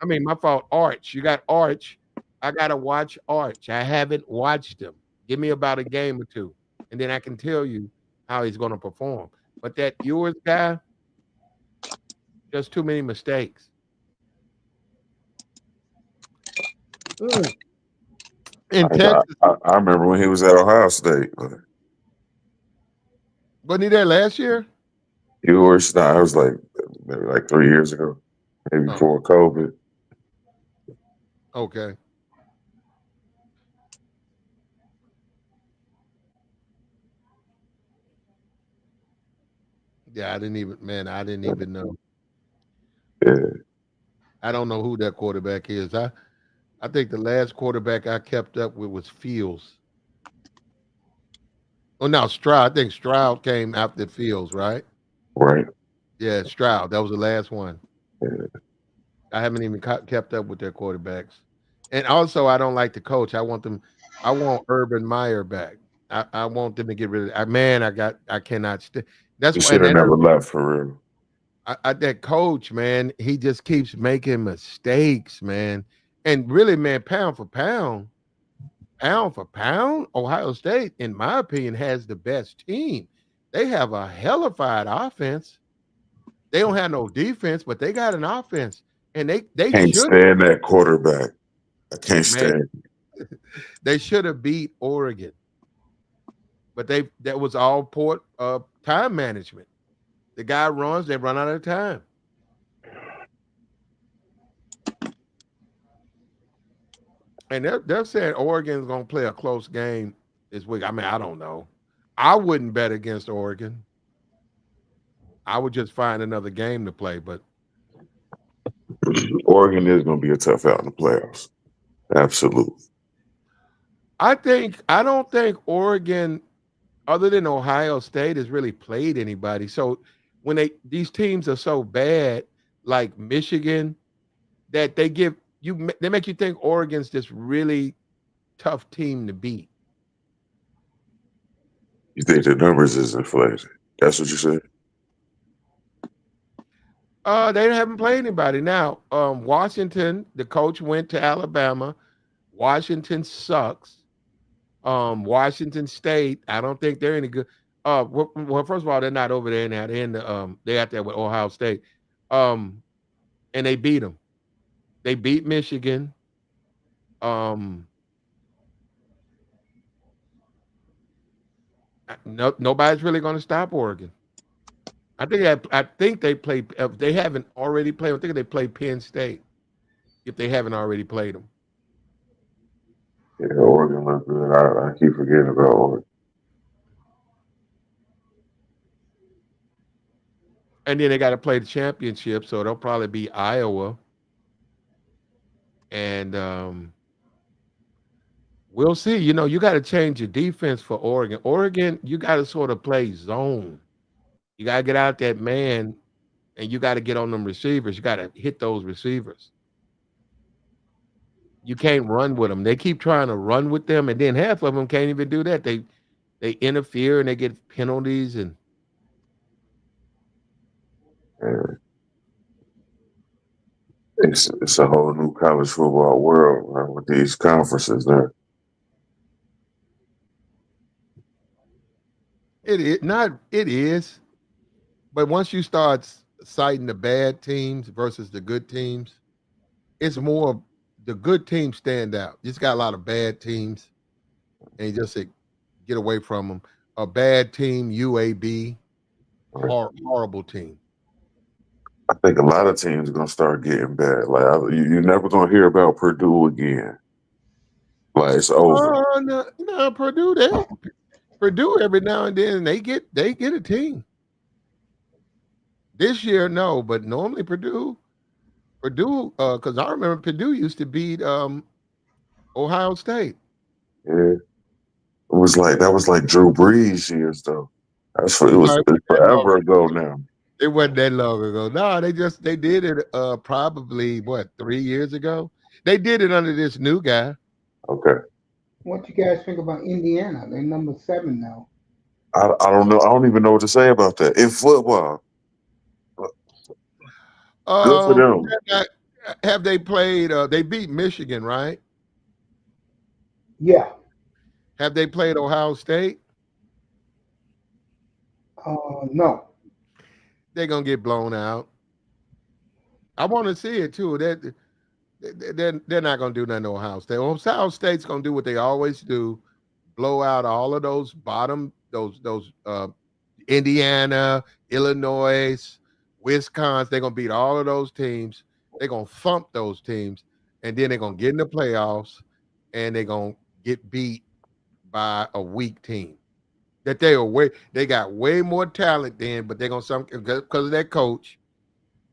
I mean, my fault. Arch. You got Arch. I gotta watch Arch. I haven't watched him. Give me about a game or two, and then I can tell you how he's gonna perform. But that Ewers guy, just too many mistakes. Mm. In Texas, I remember when he was at Ohio State. wasn't he there last year? Yours, I was like maybe like 3 years ago, maybe Oh, before COVID. okay. Yeah, I didn't even know. Yeah, I don't know who that quarterback is. I think the last quarterback I kept up with was Fields. Oh, now Stroud. I think Stroud came after Fields, right? right. Yeah, Stroud. That was the last one. Yeah. I haven't even kept up with their quarterbacks. And also, I don't like the coach. I want Urban Meyer back. I want them to get rid of man, I cannot that's He why should and have that never left for real. that coach, man, he just keeps making mistakes, man. And really, man, pound for pound, Ohio State, in my opinion, has the best team. They have a hellified offense. They don't have no defense, but they got an offense. And they Can't should have, stand that quarterback. I can't man, stand. they should have beat Oregon. But that was all time management. The guy runs, they run out of time. And they're saying Oregon's going to play a close game this week. I mean, I don't know. I wouldn't bet against Oregon. I would just find another game to play. But Oregon is going to be a tough out in the playoffs. Absolutely. I don't think Oregon, other than Ohio State, has really played anybody. So when these teams are so bad, like Michigan, that they make you think Oregon's this really tough team to beat. You think the numbers is inflated? That's what you said? They haven't played anybody. Now, Washington, the coach went to Alabama. Washington sucks. Washington State, I don't think they're any good. Well, first of all, they're not over there now. They're out there with Ohio State. And they beat them. They beat Michigan. Nobody's really going to stop Oregon. I think they play. If they haven't already played, I think they play Penn State. If they haven't already played them. Yeah, Oregon look good. I keep forgetting about Oregon. And then they got to play the championship, so they'll probably be Iowa. And we'll see. You know, you got to change your defense for Oregon. Oregon, you got to sort of play zone. You got to get out that man, and you got to get on them receivers. You got to hit those receivers. You can't run with them. They keep trying to run with them, and then half of them can't even do that. They interfere and they get penalties and. Yeah. It's a whole new college football world with these conferences there. It is, but once you start citing the bad teams versus the good teams, it's more the good teams stand out. You just got a lot of bad teams, and you just say, get away from them. A bad team, UAB, horrible team. I think a lot of teams are gonna start getting bad. Like you're never gonna hear about Purdue again. Like it's over. No, Purdue every now and then they get a team. This year, no, but normally Purdue, because I remember Purdue used to beat Ohio State. Yeah, that was like Drew Brees years though. It's forever ago now. It wasn't that long ago. No, they did it probably 3 years ago. They did it under this new guy. Okay. What you guys think about Indiana? They're number 7 now. I don't know. I don't even know what to say about that. In football. Good for them. Have they played they beat Michigan, right? Yeah. Have they played Ohio State? No. They're gonna get blown out. I want to see it too. They're not gonna do nothing to Ohio State. Ohio State's gonna do what they always do, blow out all of those Indiana, Illinois, Wisconsin. They're gonna beat all of those teams. They're gonna thump those teams, and then they're gonna get in the playoffs, and they're gonna get beat by a weak team. That they got way more talent than, but they're gonna because of that coach,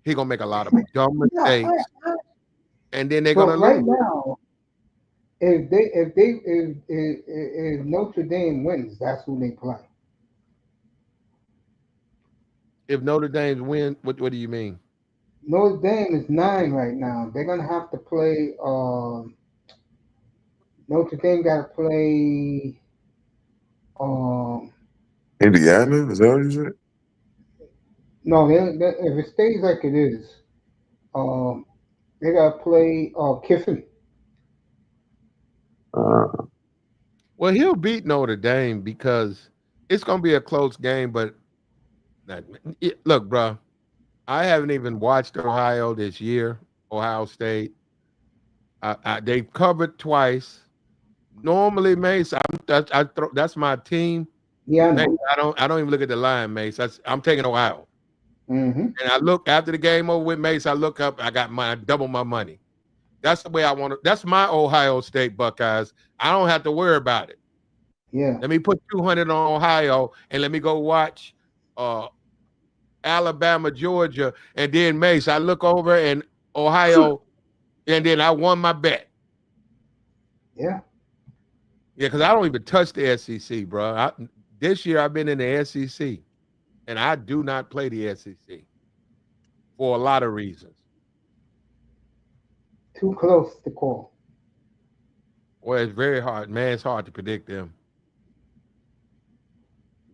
he's gonna make a lot of dumb mistakes, and then they're gonna right lose. Now, if Notre Dame wins, that's who they play. If Notre Dame win, what do you mean? Notre Dame is 9 right now. They're gonna have to play. Notre Dame got to play. Indiana, is that what you said? No, if it stays like it is, they got to play Kiffin. Well, he'll beat Notre Dame because it's going to be a close game. But look, bro, I haven't even watched Ohio this year. Ohio State. They've covered twice. Normally, Mace, that's my team. Yeah, Mace, I don't even look at the line, Mace. I'm taking Ohio. Mm-hmm. And I look after the game over with Mace. I look up. I got double my money. That's the way I want to. That's my Ohio State Buckeyes. I don't have to worry about it. Yeah. Let me put 200 on Ohio and let me go watch Alabama, Georgia, and then Mace. I look over and Ohio, and then I won my bet. Yeah. Yeah, because I don't even touch the SEC, bro. This year I've been in the SEC, and I do not play the SEC for a lot of reasons. Too close to call. Well, it's very hard, man. It's hard to predict them.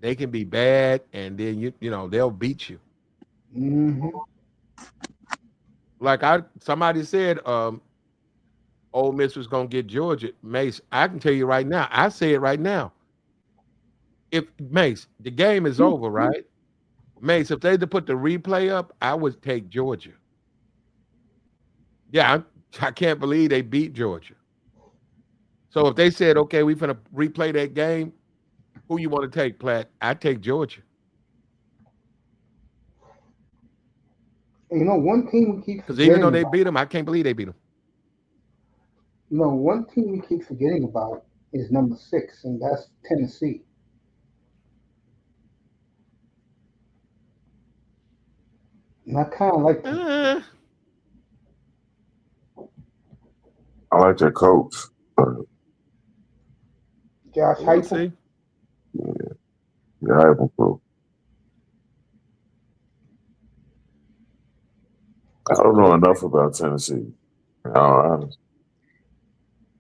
They can be bad, and then you know they'll beat you. Mm-hmm. Like somebody said, Ole Miss was gonna get Georgia. Mace, I can tell you right now. I say it right now. If Mace, the game is over, right? Mace, if they had to put the replay up, I would take Georgia. Yeah, I can't believe they beat Georgia. So if they said, okay, we're gonna replay that game, who you want to take, Platt? I take Georgia. You know, one team we keep Because even though forgetting they about. beat them, I can't believe they beat them. You know, one team we keep forgetting about is number 6, and that's Tennessee. And I kind of like Tennessee. I like their coach. Josh We'll Heupel. see. Yeah, I have coach. I don't know enough about Tennessee. Honest.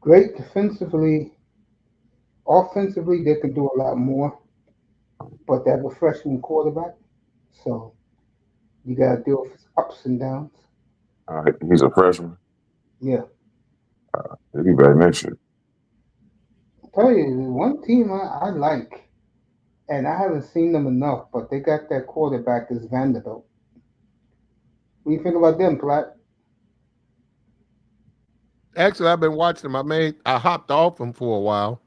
Great defensively. Offensively, they could do a lot more, but they have a freshman quarterback, so you got to deal with his ups and downs. He's a freshman. Yeah. He'll be back next year. I'll tell you, one team I like, and I haven't seen them enough, but they got that quarterback is Vanderbilt. What do you think about them, Platt? Actually, I've been watching them. I hopped off them for a while.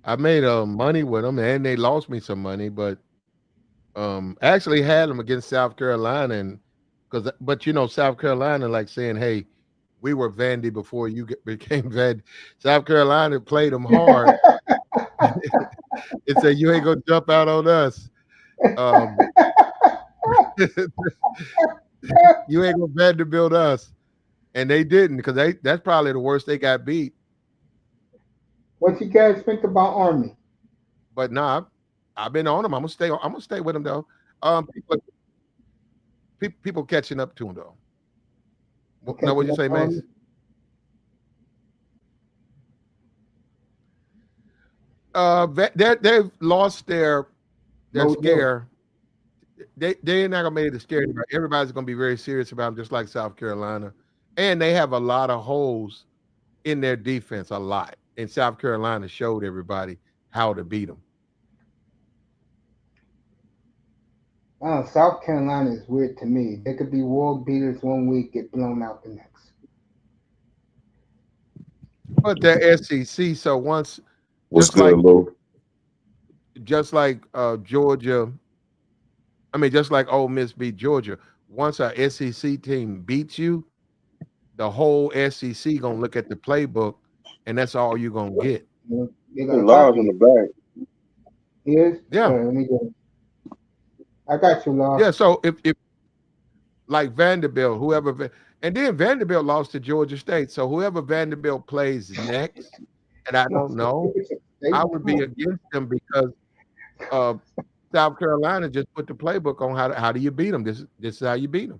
I made money with them, and they lost me some money, but actually had them against South Carolina, and but you know South Carolina like saying, hey, we were Vandy before you became Vandy. South Carolina played them hard. It said you ain't gonna jump out on us. You ain't gonna Vanderbilt us, and they didn't because that's probably the worst they got beat. What you guys think about Army? But nah, I've been on them. I'm gonna stay with them though. People catching up to them though. Now, what you say, Mace? They've lost their scare. They're not gonna make it scary. Everybody's gonna be very serious about them, just like South Carolina, and they have a lot of holes in their defense. A lot, and South Carolina showed everybody how to beat them. South Carolina is weird to me. They could be world beaters one week, get blown out the next. But they're SEC, so once What's good, Lou? Just like Georgia, I mean, just like Ole Miss beat Georgia. Once our SEC team beats you, the whole SEC gonna look at the playbook, and that's all you're gonna get. Lars in the back. Yes. Yeah. Let me go. I got you, Lars. Yeah. So if like Vanderbilt, whoever, and then Vanderbilt lost to Georgia State, so whoever Vanderbilt plays next, and I don't know, I would be against them because South Carolina just put the playbook on how do you beat them. This is how you beat them.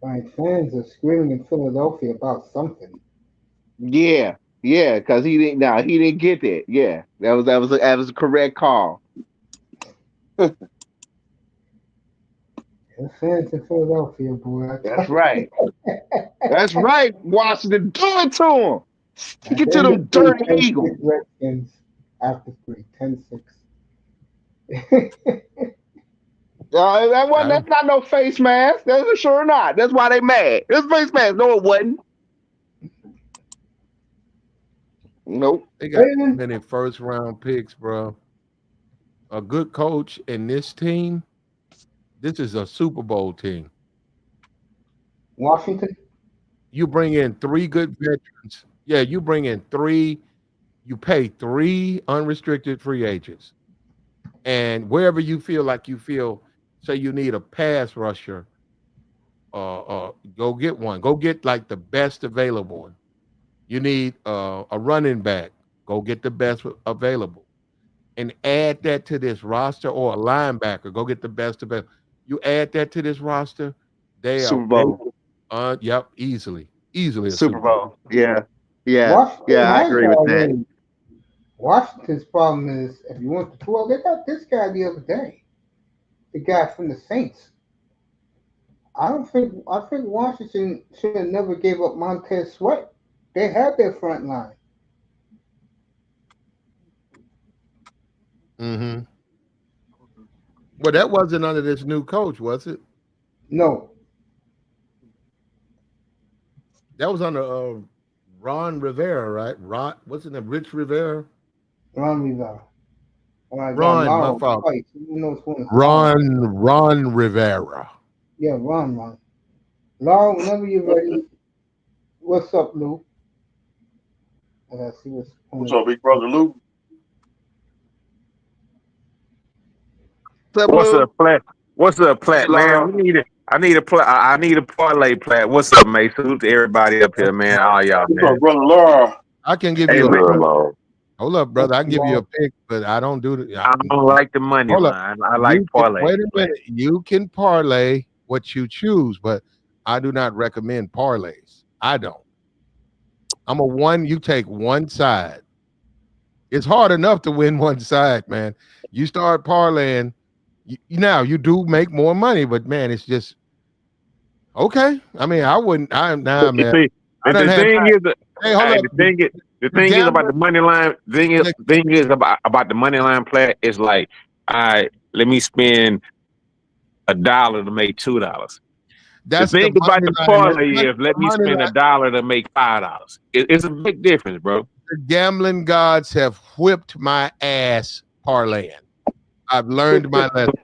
My fans are screaming in Philadelphia about something. Yeah, because he didn't get that. Yeah, that was a correct call. The fans in Philadelphia, boy. That's right. That's right, Washington. Do it to him. Stick it to them dirty Eagles. Redskins after 10-6. That's not no face mask. That's sure not. That's why they mad. It's face mask. No, it wasn't. Nope. They got many first round picks, bro. a good coach in this team, this is a Super Bowl team. Washington. You bring in three good veterans. Yeah, you bring in three. You pay three unrestricted free agents, and wherever you feel, say you need a pass rusher, go get one. Go get like the best available one. You need a running back. Go get the best available, and add that to this roster, or a linebacker. Go get the best available. You add that to this roster, they are Super Bowl. yep, easily a Super Super Bowl. Bowl. Yeah. Yeah. Washington Yeah, I has agree with that. already. Washington's problem is if you want to, well, they got this guy the other day, the guy from the Saints. I think Washington should have never gave up Montez Sweat. They had their front line. Hmm. Well, that wasn't under this new coach, was it? No, That was under Ron Rivera, right? What's his name? Rich Rivera. Ron Rivera. And I got Ron, my Morrow father. twice. Who knows one? Ron Rivera. Yeah, Ron. Laura, whenever you're ready, what's up, Lou? I gotta see what's on What's the. up, big brother Lou? What's up, What's Lou? up, Plat? What's up, Hey, Plat, man? Laura. We need it. I need a parlay, Plat. What's up, mate? Salute to everybody up here, man. All y'all, What's up, man. brother Laura? I can give Hey, you a man, Good pick. Lord. Hold up, What's brother. I can give you a Laura? pick, but I don't do the. I don't like the money Hold up. line. I like You can parlay, wait a Plat. minute. You can parlay what you choose, but I do not recommend parlays. I don't. I'm a one. You take one side. It's hard enough to win one side, man. You start parlaying. Now you do make more money, but man, it's just okay. I mean, I wouldn't. I'm nah, You man. see, I the don't have thing time. is, Hey, hold hey, up. the The thing is about gambler. the money line. Thing is about the money line, Plat. Is like, let me spend $1 to make $2. The That's the thing about money the line. parlay is, The let me money spend line. $1 to make $5. It's a big difference, bro. The gambling gods have whipped my ass parlaying. I've learned my lesson.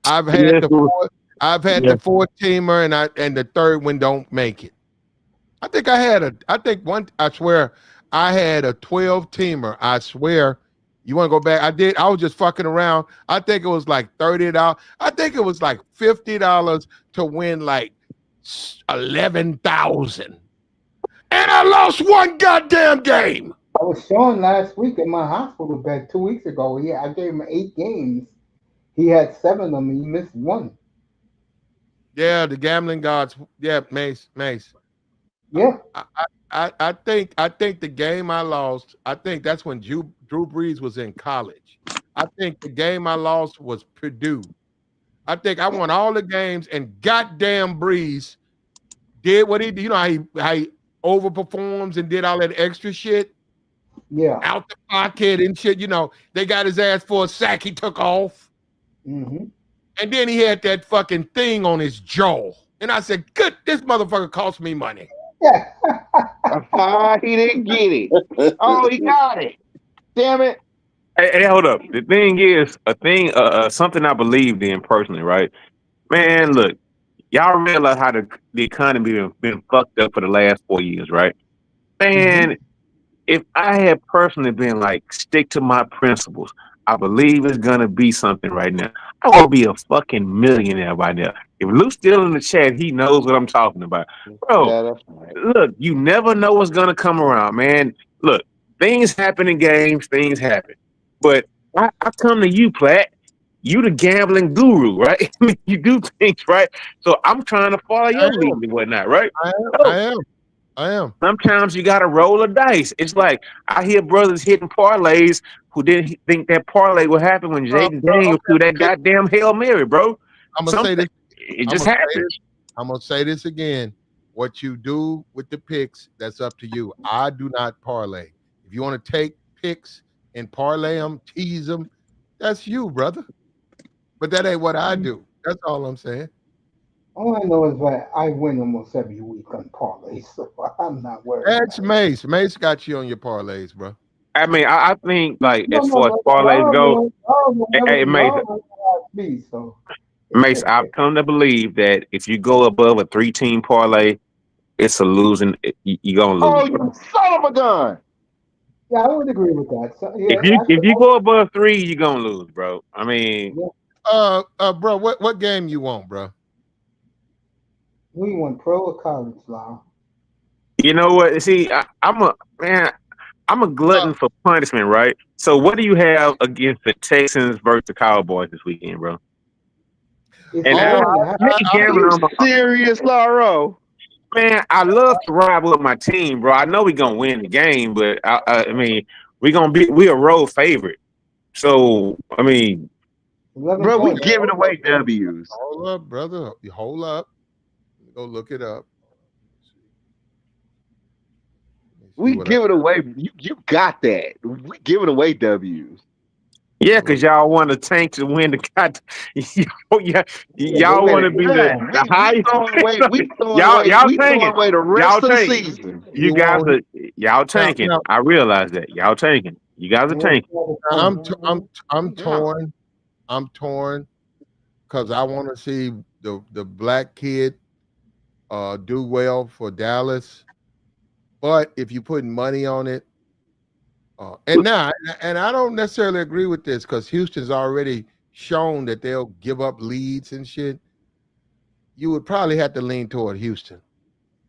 I've had Yes, the four, I've had yes. the four teamer, and the third one don't make it. I think one. I swear, I had a 12 teamer. I swear. You want to go back? I was just fucking around. I think it was like $30. I think it was like $50 to win like 11,000, and I lost one goddamn game. I was showing last week in my hospital bed 2 weeks ago. Yeah, I gave him 8 games. He had 7 of them. He missed one. Yeah, the gambling gods. Yeah, Mace. Yeah, I think the game I lost. I think that's when Drew Brees was in college. I think the game I lost was Purdue. I think I won all the games, and goddamn Brees did what he did. You know how he overperforms and did all that extra shit yeah. out the pocket and shit. You know, they got his ass for a sack. He took off, Hmm. and then he had that fucking thing on his jaw. And I said, "Good, this motherfucker cost me money." Yeah. He didn't get it. Oh, he got it. Damn it. Hey, hold up. The thing is, something I believed in personally, right? Man, look, y'all realize how the economy been fucked up for the last 4 years, right? Hmm. Man, if I had personally been like, stick to my principles, I believe it's gonna be something right now. I want to be a fucking millionaire right now. If Luke's still in the chat, he knows what I'm talking about, bro. Yeah, that's right. Look, you never know what's gonna come around, man. Look, things happen in games, things happen. But I come to you, Platt. You the gambling guru, right? You do things right. So I'm trying to follow I your am. lead and whatnot, right? I am. So I am. I am. sometimes you gotta roll a dice. It's like I hear brothers hitting parlays who didn't think that parlay would happen when Jaden Daniels threw that Okay. goddamn Hail Mary, bro. I'm gonna say Something this. it I'm just gonna say this. happens. I'm gonna say this again. What you do with the picks, that's up to you. I do not parlay. If you want to take picks and parlay them, tease them, that's you, brother. But that ain't what I do. That's all I'm saying. All I know is that I win almost every week on parlays, so I'm not worried That's about it. Mace. Mace got you on your parlays, bro. I mean, I think like No, as no, far as no. parlays go, hey, Mace, Y'all know me, so. Mace, I've come to believe that if you go above a 3-team parlay, it's a losing. You're gonna Oh, lose, bro. you son of a gun! Yeah, I would agree with that. So, yeah, If you go above 3, you're gonna lose, bro. I mean, Bro, what game you want, bro? we went pro or college, Law. you know what? See, I'm a man. I'm a glutton for punishment, right? So, what do you have against the Texans versus the Cowboys this weekend, bro? It's And Oh, going to happen. I ain't Are gambling you on my serious, Laro? man. I love to ride with my team, bro. I know we gonna win the game, but I mean, we a road favorite. So, I mean, 11 Bro, we points. giving away W's. hold up, brother. You hold up. Let me go look it up. Let me see We what I giving away. You got that. We giving away W's. yeah, look. because y'all want to tank to win the cut. Yeah, Wait a y'all want to minute, be man. the We high. throwing away. We throwing y'all away. y'all We throwing tanking. away the rest Y'all of the tank. season. You You guys want are y'all now, tanking. now, I realize that y'all tanking. You guys are And what's tanking. the other now point? I'm Yeah. torn. I'm torn because I want to see the black kid do well for Dallas. But if you put money on it, and I don't necessarily agree with this because Houston's already shown that they'll give up leads and shit. You would probably have to lean toward Houston.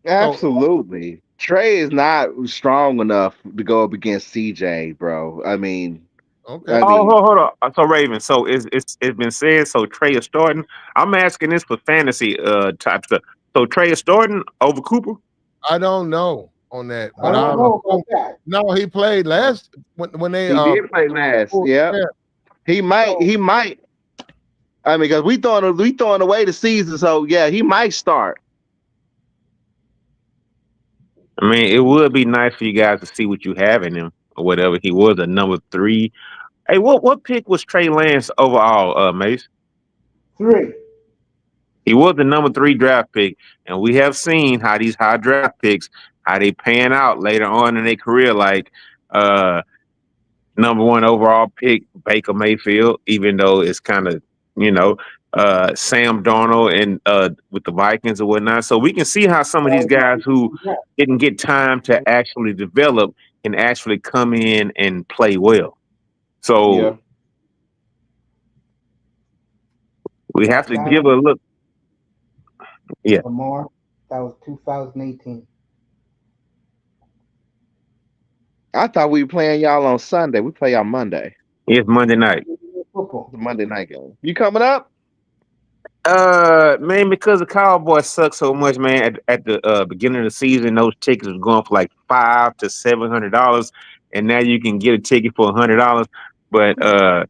So Absolutely. Trey is not strong enough to go up against CJ, bro. I okay, Oh, mean, hold on. So Raven. So it's been said. So Trey is starting. I'm asking this for fantasy type stuff. So Trey is starting over Cooper. I don't know on that, I but don't I'm know about that. no. He played last when they he did play last. pulled- Yep. yeah. He might. So He might. I mean, because we throwing away the season, so yeah, he might start. I mean, it would be nice for you guys to see what you have in him or whatever. He was a number 3. Hey, what pick was Trey Lance overall, Mace? 3. He was the number 3 draft pick, and we have seen how these high draft picks how they pan out later on in their career. Like number 1 overall pick Baker Mayfield, even though it's kind of you know Sam Darnold and with the Vikings or whatnot. So we can see how some of these guys who didn't get time to actually develop can actually come in and play well. Yeah. So we have to That give a look. Yeah, Lamar, that was 2018. I thought we were playing y'all on Sunday. We play y'all Monday. it's Monday night. Football. The Monday night game. You coming up? Man, because the Cowboys suck so much, man. At the beginning of the season, those tickets was going for like $500 to $700, and now you can get a ticket for $100. But the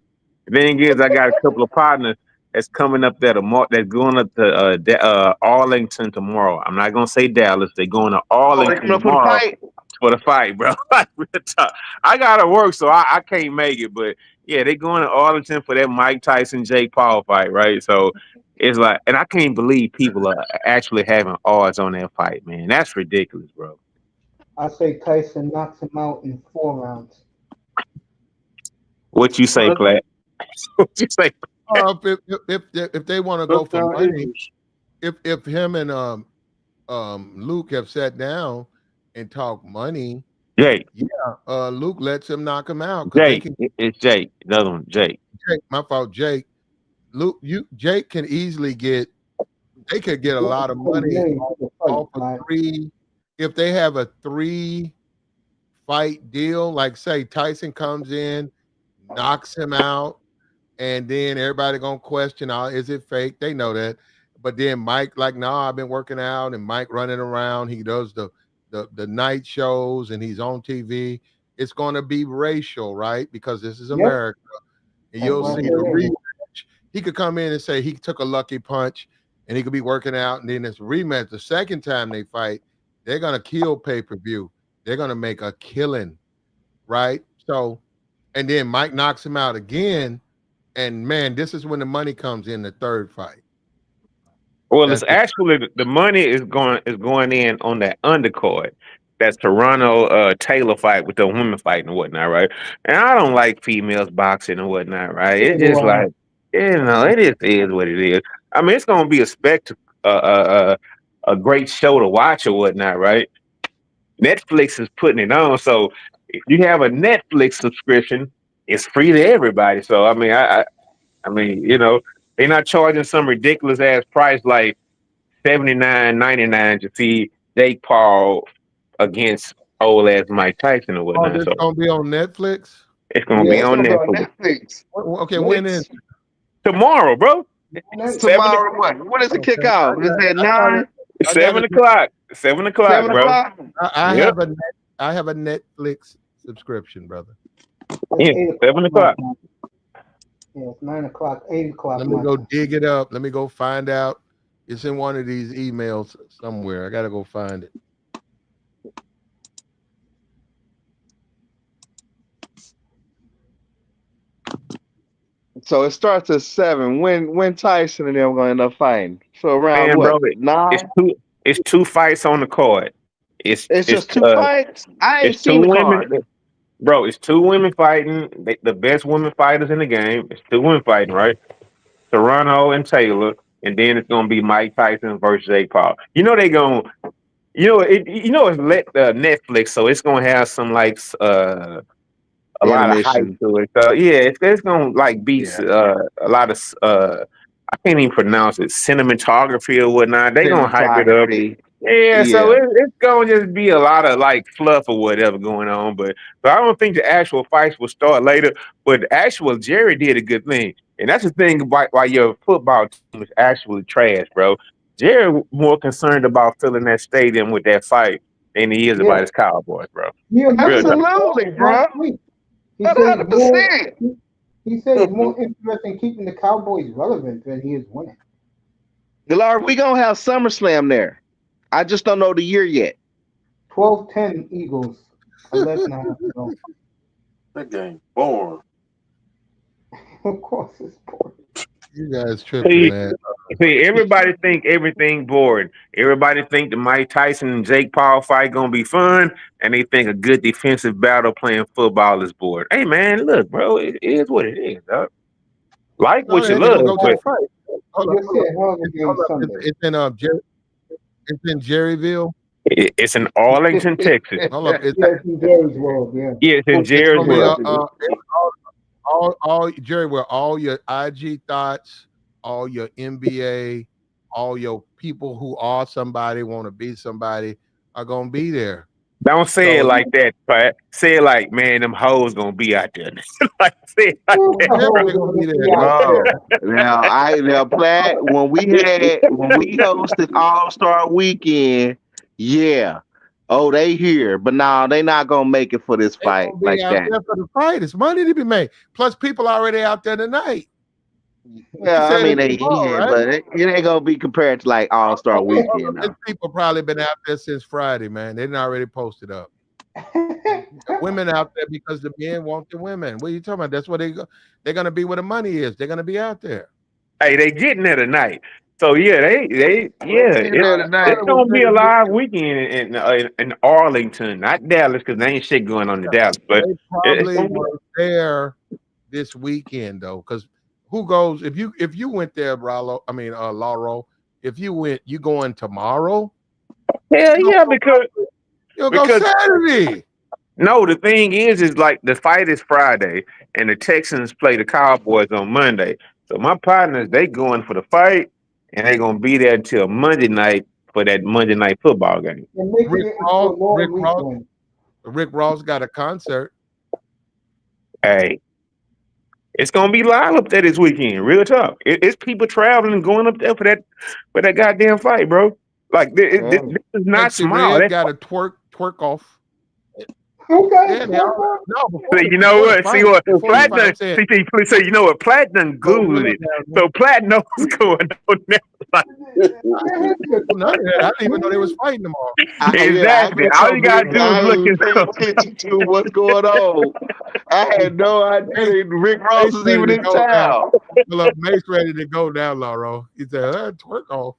thing is, I got a couple of partners that's coming up there tomorrow. That's going up to Arlington tomorrow. I'm not gonna say Dallas. They're going to Oh, they Arlington coming up for the tomorrow fight? for the fight, bro. Real talk. I gotta work, so I can't make it. But yeah, they going to Arlington for that Mike Tyson Jake Paul fight, right? So it's like, and I can't believe people are actually having odds on that fight, man. That's ridiculous, bro. I say Tyson knocks him out in 4 rounds. What you say, Platt? What you say? if they want to go for Touchdown money, Eagles. if him and Luke have sat down and talked money, Jake, Luke lets him knock him out because they Jake, can. it's Jake. Another one, Jake. Jake, my fault, Jake. Jake can easily get. They could get a lot of money off a Like, 3 if they have a 3-fight deal. Like say Tyson comes in, knocks him out, and then everybody gonna question, is it fake? They know that. But then Mike, like, nah, I've been working out, and Mike running around. He does the night shows, and he's on TV. It's gonna be racial, right? Because this is yep, America, and that's you'll why I see say the that. rematch. He could come in and say he took a lucky punch, and he could be working out, and then it's rematch. The second time they fight, they're gonna kill pay-per-view. They're gonna make a killing, right? So, and then Mike knocks him out again. And man, this is when the money comes in the third fight. Well, it's That's the actually the money is going in on that undercard. that Toronto Taylor fight with the women fighting and whatnot, right? And I don't like females boxing and whatnot, right? It's just like it is what it is. I mean, it's gonna be a spectacle, a great show to watch or whatnot, right? Netflix is putting it on, so if you have a Netflix subscription, it's free to everybody. So I mean, they're not charging some ridiculous ass price like $79.99 to see Jake Paul against old ass Mike Tyson or Oh, whatnot. this So gonna be on Netflix? it's gonna be It's on gonna be on Netflix Netflix. Okay, when is it? tomorrow, bro. Seven, Tomorrow, what? When does it kick Okay, off? Is it I got 9? it. I got 7 it. o'clock. 7 o'clock, 7 bro. o'clock? I Yep. have a Netflix subscription, brother. Yeah, 8 7 o'clock. o'clock. Yeah, it's 9 o'clock, 8 o'clock. Let me go dig it up. Let me go find out. It's in one of these emails somewhere. I gotta go find it. So it starts at 7. When Tyson and them gonna end up fighting? So around Man, what? bro, it's 9? two fights on the card. It's just 2 fights? I ain't It's two seen the women. card. Bro, it's two women fighting. The best women fighters in the game. It's two women fighting, right? Toronto and Taylor, and then it's gonna be Mike Tyson versus Jake Paul. You know they gonna, it's Netflix, so it's gonna have some like a lot of hype Animation. to it. So yeah, it's gonna like be Yeah. a lot of I can't even pronounce it, cinematography or whatnot. They gonna hype it up. Cinematography. Yeah, so Yeah. it's gonna just be a lot of like fluff or whatever going on. But I don't think the actual fights will start later. But the actual Jerry did a good thing, and that's the thing about why your football team is actually trash, bro. Jerry more concerned about filling that stadium with that fight than he is about his Cowboys, bro. Yeah, Real talk. Absolutely, bro. He said he's more. 100%. He said he's more interested in keeping the Cowboys relevant than he is winning. Lord, we gonna have SummerSlam there. I just don't know the year yet. 12-10 Eagles. 11.5 to go. That game boring. Of course, it's boring. You guys tripping, man. See, everybody think everything boring. Everybody think the Mike Tyson and Jake Paul fight gonna be fun, and they think a good defensive battle playing football is boring. Hey man, look, bro, it is what it is, dog. Like No, what you they're gonna love, go to but the fight. Hold You up, just said hell of a game hold up. Sunday. It's in Jerryville. it's in Arlington, Texas. Hold up. It's, Yeah, it's in Jerry's world, yeah. Yeah, it's in it's Jerry's gonna be world. all Jerry, where all your IG thoughts, all your NBA, all your people who are somebody, want to be somebody, are gonna be there. Don't say it So like that, Pat. Say it like, man, them hoes gonna be out there. Like, say it like Who that. the hell they're is gonna be gonna there. be out Bro, there? now Platt, when we hosted All Star Weekend, yeah. Oh, they here, but no, they not gonna make it for this They're fight gonna be like out that. there for the fight. It's money to be made. Plus, people already out there tonight. You Well, I said mean it's they tomorrow, here, right? but it ain't gonna be compared to like All Star All Weekend of now. these people probably been out there since Friday, man. They didn't already posted up. The women out there because the men want the women. What are you talking about? That's what they're gonna be where the money is. They're gonna be out there. Hey, they getting there tonight. So yeah, There tonight. it's gonna be a live weekend in Arlington, not Dallas, because there ain't shit going on in Dallas. But They it's probably gonna be. were there this weekend though, because who goes if you went there, Rallo? I mean, Lauro. If you went, you going tomorrow? Hell You yeah, gonna you'll go because Saturday. no, the thing is like the fight is Friday, and the Texans play the Cowboys on Monday. So my partners, they going for the fight, and they gonna be there until Monday night for that Monday night football game. They're making Rick it into a Ross, long weekend. Rick Ross got a concert. Hey, it's gonna be live up there this weekend. Real talk. It's people traveling and going up there for that goddamn fight, bro. Like this is not Sexy small. Red got a twerk off. Okay. Yeah, they are. No, So you know what? See what before the fight, I'm Platinum. saying, So you know what Platinum go Googled look it. down there. So Platinum what's going on now. Like, None of that. I didn't even know they was fighting tomorrow. exactly. I All you gotta do is I look ain't paying at attention to what's going on. I had no idea that Rick Ross Mace is ready even to in go now. town. Look, Mace ready to go now, Lauro. He said, twerk off.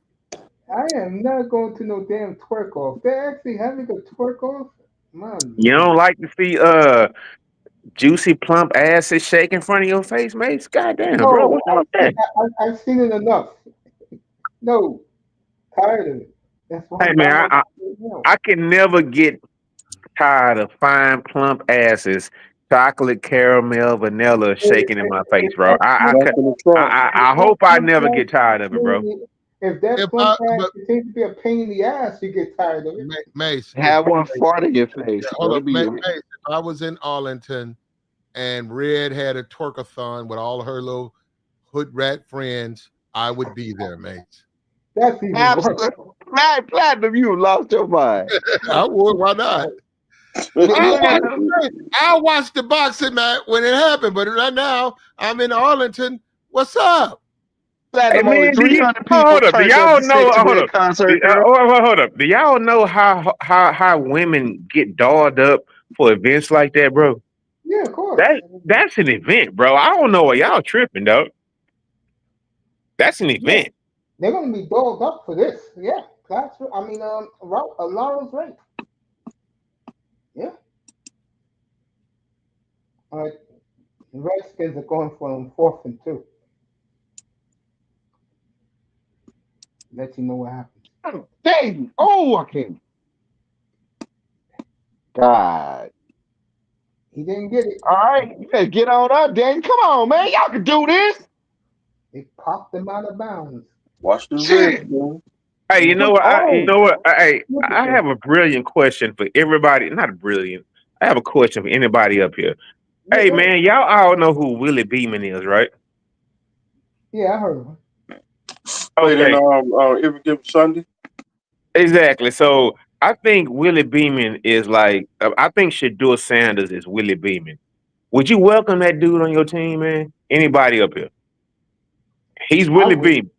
I am not going to no damn twerk off. They're actually having a twerk off. Man, You man. don't like to see juicy plump asses shake in front of your face, mate? Goddamn, bro, No, what's wrong with that? I've seen it enough. No, tired of it. That's why Hey I'm man, buying my right now. I can never get tired of fine plump asses, chocolate, caramel, vanilla If, shaking in if, my face, if bro. that plump, Back in the trunk. if I that hope I plump never ass get tired of it, bro. continues, if that If plump I ass but continues to be a pain in the ass, you get tired of it. Mace, if Have one fart in your face, hold bro. up, Mace, if I was in Arlington and Red had a twerkathon with all her little hood rat friends, I would be there, Mace. That's even worse. Absolutely. Platinum, you lost your mind. I would. Why not? I watched the boxing match when it happened, but right now I'm in Arlington. What's up? Hey Platinum, only man, do you 300 people hold up? Do turned up y'all to know? Sexy Hold Red up. concert, girl. Hold up. Do y'all know how women get dolled up for events like that, bro? Yeah, of course. That's an event, bro. I don't know what y'all tripping though. That's an Yeah, event. they're gonna be dolled up for this. Yeah, that's. I mean, Laura's right. Yeah. All right. The Redskins are going for them 4th and 2. Let you know what happens. Dang. Oh, I can't. God. He didn't get it. All right. You better get on up, Daniel. Come on, man. Y'all can do this. They popped him out of bounds. Watch the Shit. Redskins. Hey, you Yeah. know what? You Oh, know what? Look at I them. have a brilliant question for everybody. Not a brilliant. I have a question for anybody up here. Yeah, Hey, go ahead. man, y'all all know who Willie Beeman is, right? Yeah, I heard of him. Played in Okay, every given Sunday. exactly. So I think Willie Beeman is like I think Shador Sanders is Willie Beeman. Would you welcome that dude on your team, man? Anybody up here? He's I Willie would. Beeman.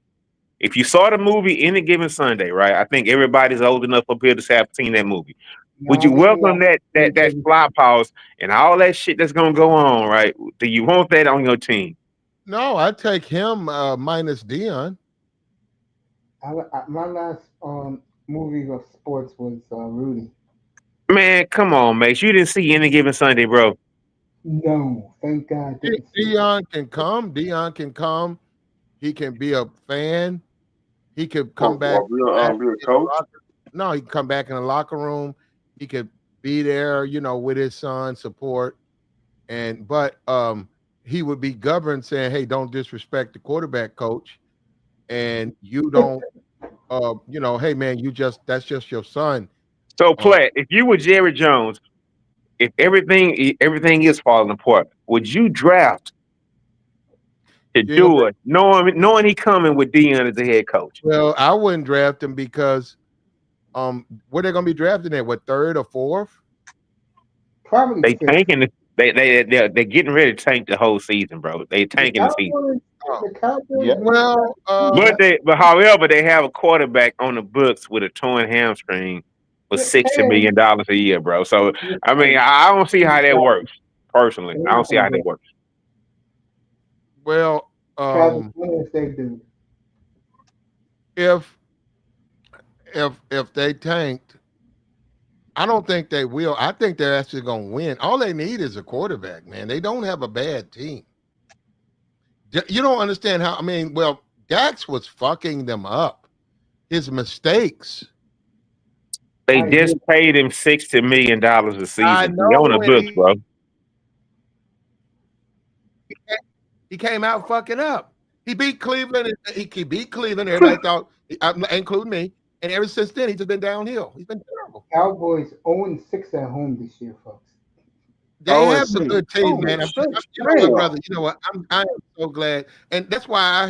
If you saw the movie Any Given Sunday, right? I think everybody's old enough up here to have seen that movie. No, Would I you didn't watch welcome that it. flop house and all that shit that's gonna go on, right? Do you want that on your team? No, I take him minus Dion. My last movie of sports was Rudy. Man, come on, mate. You didn't see Any Given Sunday, bro. No, thank God I didn't see it. Dion can come. Dion can come. He can be a fan. He could come back. Be a coach. No, he can come back in the locker room. He could be there, with his son, support. But he would be governed saying, "Hey, don't disrespect the quarterback coach." And you don't, hey man, that's just your son. So, Uh, Platt, if you were Jerry Jones, if everything is falling apart, would you draft to you know, do it, knowing he coming with Dion as the head coach? well, I wouldn't draft him because where they're gonna be drafting at? What, third or fourth? Probably They 5th. tanking it. They're getting ready to tank the whole season, bro. They The tanking the season. Cowboys, Oh, the Cowboys, yeah. well, But however, they have a quarterback on the books with a torn hamstring for $60 and million a year, bro. So I mean, I don't see how that works. Personally, I don't see how that works. well, Travis Williams, they do. if if they tanked, I don't think they will. I think they're actually gonna win. All they need is a quarterback, man. They don't have a bad team. You don't understand how. I mean, well, Dax was fucking them up. His mistakes. They I just agree. paid him $60 million a I season. He on the know, and books, bro. he came out fucking up. He beat Cleveland. He beat Cleveland. Everybody thought, including me. And ever since then, he's just been downhill. He's been terrible. Cowboys 0-6 at home this year, folks. They Oh, and have a six. good team, Oh, man. six. You know what, Damn. brother? You know what? I am so glad, and that's why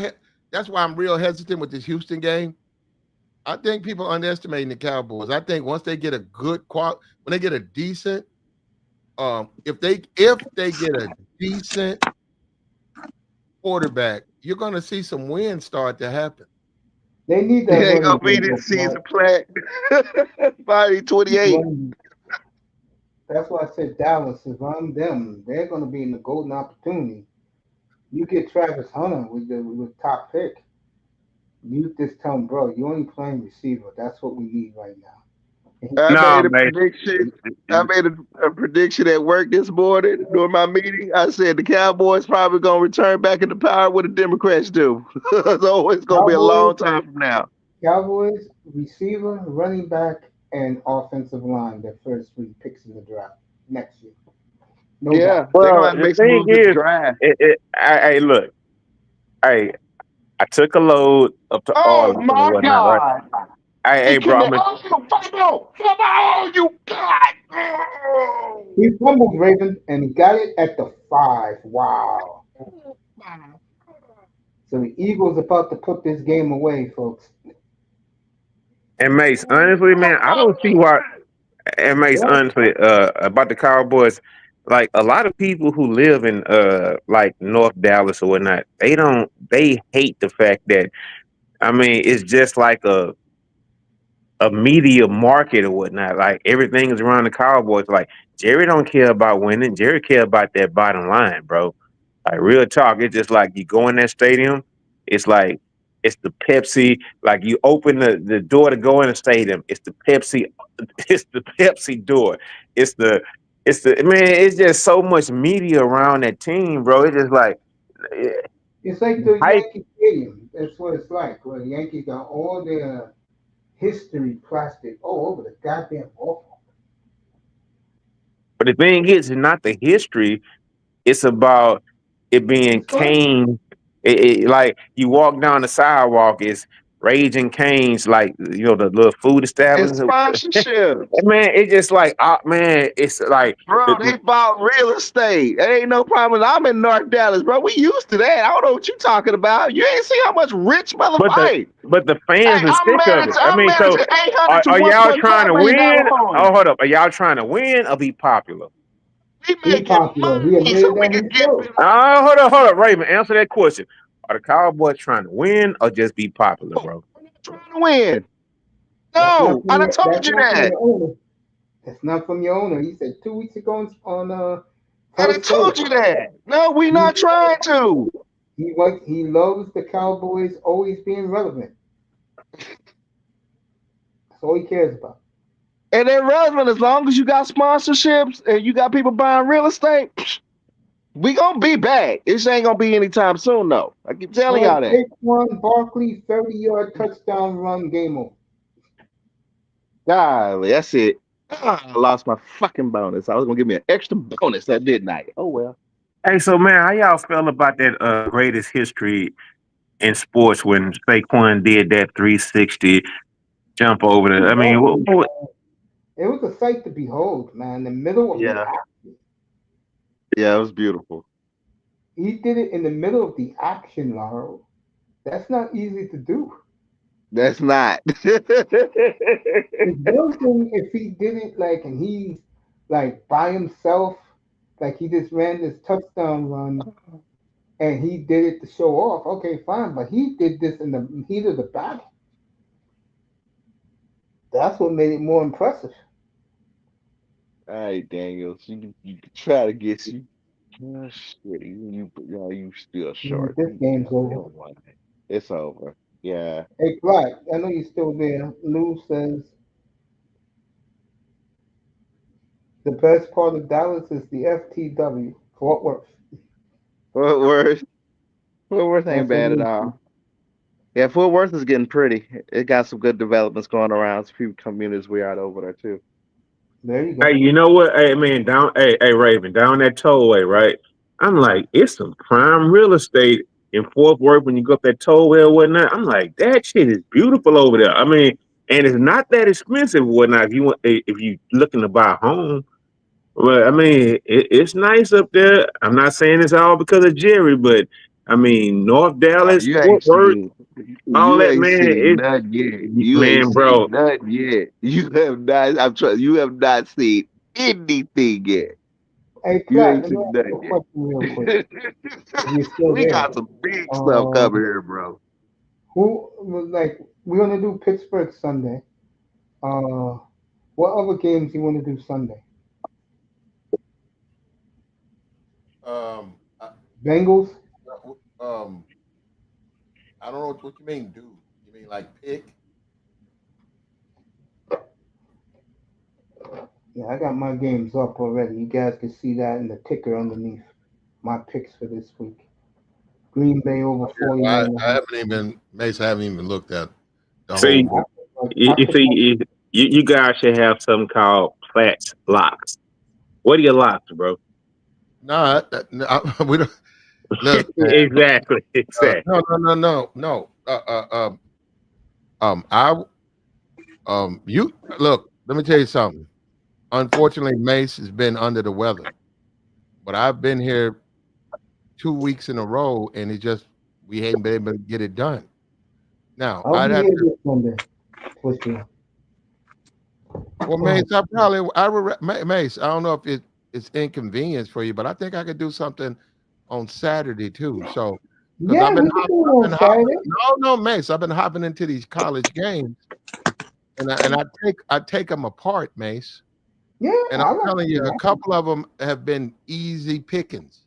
I'm real hesitant with this Houston game. I think people underestimating the Cowboys. I think once they get a good when they get a decent, if they get a decent quarterback, you're going to see some wins start to happen. They need He that ain't running gonna be game, this though, Mark. season, Platt. Body Keep 28. running. That's why I said Dallas. If I'm them, they're going to be in the golden opportunity. You get Travis Hunter with the top pick. You just tell him, bro, you only playing receiver. That's what we need right now. And he I keeps No, made a man. prediction. I made a prediction at work this morning during my meeting. I said the Cowboys probably gonna return back into power what the Democrats do. So it's gonna be a Cowboys, long time from now. Cowboys, receiver, running back, and offensive line. Their first three picks in the draft next year. No Yeah, doubt. they're gonna Well, have to the make some thing moves at the is, draft. look, I took a load up to Oh Arlington and my whatnot, right? God! Hey, He bro, couldn't. Oh, come on, you God! Oh. He fumbled Raven and he got it at the 5. Wow. So the Eagles about to put this game away, folks. and Mace, honestly, man, I don't see why. And Mace, What? honestly, about the Cowboys, like a lot of people who live in like North Dallas or whatnot, they hate the fact that I mean it's just like a media market or whatnot. Like everything is around the Cowboys. Like Jerry don't care about winning. Jerry care about that bottom line, bro. Like real talk. It's just like you go in that stadium. It's like it's the Pepsi. Like you open the door to go in the stadium. It's the Pepsi. It's the Pepsi door. It's the man. It's just so much media around that team, bro. It's just like eh, It's like the hype. Yankee Stadium. That's what it's like. Where the Yankees got all their history plastic all over the goddamn ballpark. But the thing is, it's not the history. It's about it being It's fun. Kane. Like you walk down the sidewalk, it's Raging Cane's, like the little food It's establishment. sponsorships. Man, it's just like, man, it's like Bro, they bought real estate. It ain't no problem. I'm in North Dallas, bro. We used to that. I don't know what you talking about. You ain't see how much rich but the motherfucker. but the Hey, fans are I'm sick of married it. to I I'm mean, married so to 800 to are y'all 1 trying to Carbon in win? California. Oh, hold up. Are y'all trying to win or be popular? We Be making popular. He money so admitted we that can get himself. people. Oh, hold up, Raymond. Answer that question. Are the Cowboys trying to win or just be popular, bro? We're not trying to win. That's not No, from I done your. told That's you not from that. your owner. That's not from your owner. He said 2 weeks ago on I done first take. told you that. No, we He not trying to. he loves the Cowboys always being relevant. That's all he cares about. And they're relevant as long as you got sponsorships and you got people buying real estate. We gonna be back. This ain't gonna be anytime soon, though. I keep telling Well, y'all that. take one Barkley 30-yard touchdown run game over. Golly, that's it. Ah, I lost my fucking bonus. I was gonna give me an extra bonus at midnight. Oh well. Hey, so man, how y'all feel about that greatest history in sports when Saquon did that 360 jump over the? I mean, It was a sight to behold, man. In the middle of the Yeah, action. yeah, it was beautiful. He did it in the middle of the action, Laro. That's not easy to do. That's not. It's one thing if he did it like and he's like by himself, like he just ran this touchdown run and he did it to show off. Okay, fine, but he did this in the heat of the battle. That's what made it more impressive. All right, Daniels, you try to get you. Oh, shit, you still short. This game's You over. don't want it. It's over. Yeah. Hey, Black, I know you're still there. Lou says the best part of Dallas is the FTW, Fort Worth. Fort Worth. Fort Worth ain't That's what bad at he said. all. Yeah, Fort Worth is getting pretty. It got some good developments going around. Some few communities we are over there too. There you hey, go. you know what? Hey, man, hey, Raven, down that tollway, right? I'm like, it's some prime real estate in Fort Worth when you go up that tollway or whatnot. I'm like, that shit is beautiful over there. I mean, and it's not that expensive or whatnot. If you looking to buy a home, well, I mean, it's nice up there. I'm not saying it's all because of Jerry, but I mean, North Dallas, You ain't Fort Worth, seen all you that, ain't man. seen nothing yet. You ain't Man, seen bro. nothing yet. You have not. I'm trying. You have not seen anything yet. Hey, You Black, ain't let me seen ask you nothing a yet. question real quick. If you're still We there, got some big stuff uh, coming here, bro. who was like we're gonna do Pittsburgh Sunday. Uh, what other games you want to do Sunday? Um, I, Bengals. um, I don't know what you mean, dude. You mean like pick? Yeah, I got my games up already. You guys can see that in the ticker underneath my picks for this week. Green Bay over I, 49 and a I half. haven't even Mace. I haven't even looked at the See, whole. you see, you guys should have something called Platts locks. What are your locks, bro? No, we don't. Look, man. Exactly, exactly. No. I you look. Let me tell you something. Unfortunately, Mace has been under the weather, but I've been here 2 weeks in a row, and it just we ain't been able to get it done. Now, I'll I'd be have here to. this Sunday for sure. Well, Mace, I would Mace. I don't know if it's inconvenience for you, but I think I could do something on Saturday too. So, because Yeah, we can do it I've on been hopping. Saturday. No, Mace. I've been hopping into these college games, and I take them apart, Mace. Yeah, And I'm I like telling to you, do a that. couple of them have been easy pickings.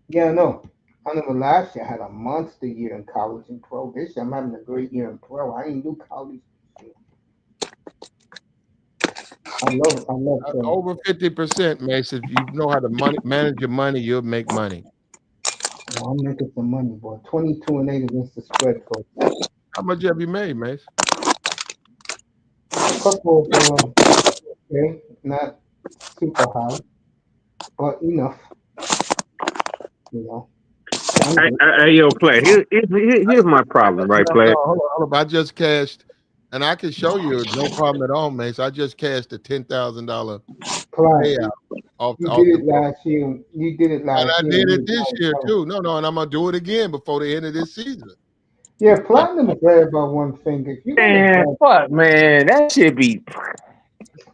Yeah, no. I remember last year I had a monster year in college and pro. This year I'm having a great year in pro. I didn't do college this year. I love pro. Over 50%, Mace. If you know how to manage your money, you'll make money. Well, I'm making some money, boy. 22 and 8 against the spread, folks. How much have you made, Mace? A couple of okay, not super high, but enough, you know. I'm good. Hey, yo, play. Here's my problem, right, No, play? hold on. I just cashed, and I can show you no problem at all, Mace. I just cashed a $10,000 Client, payout off you did off the it book, last year. You did it and last I year, did and it you this got it year covered. too. No, and I'm gonna do it again before the end of this season. Yeah, And platinum is very about one finger. If you're gonna Man, bet, fuck, man, that should be. I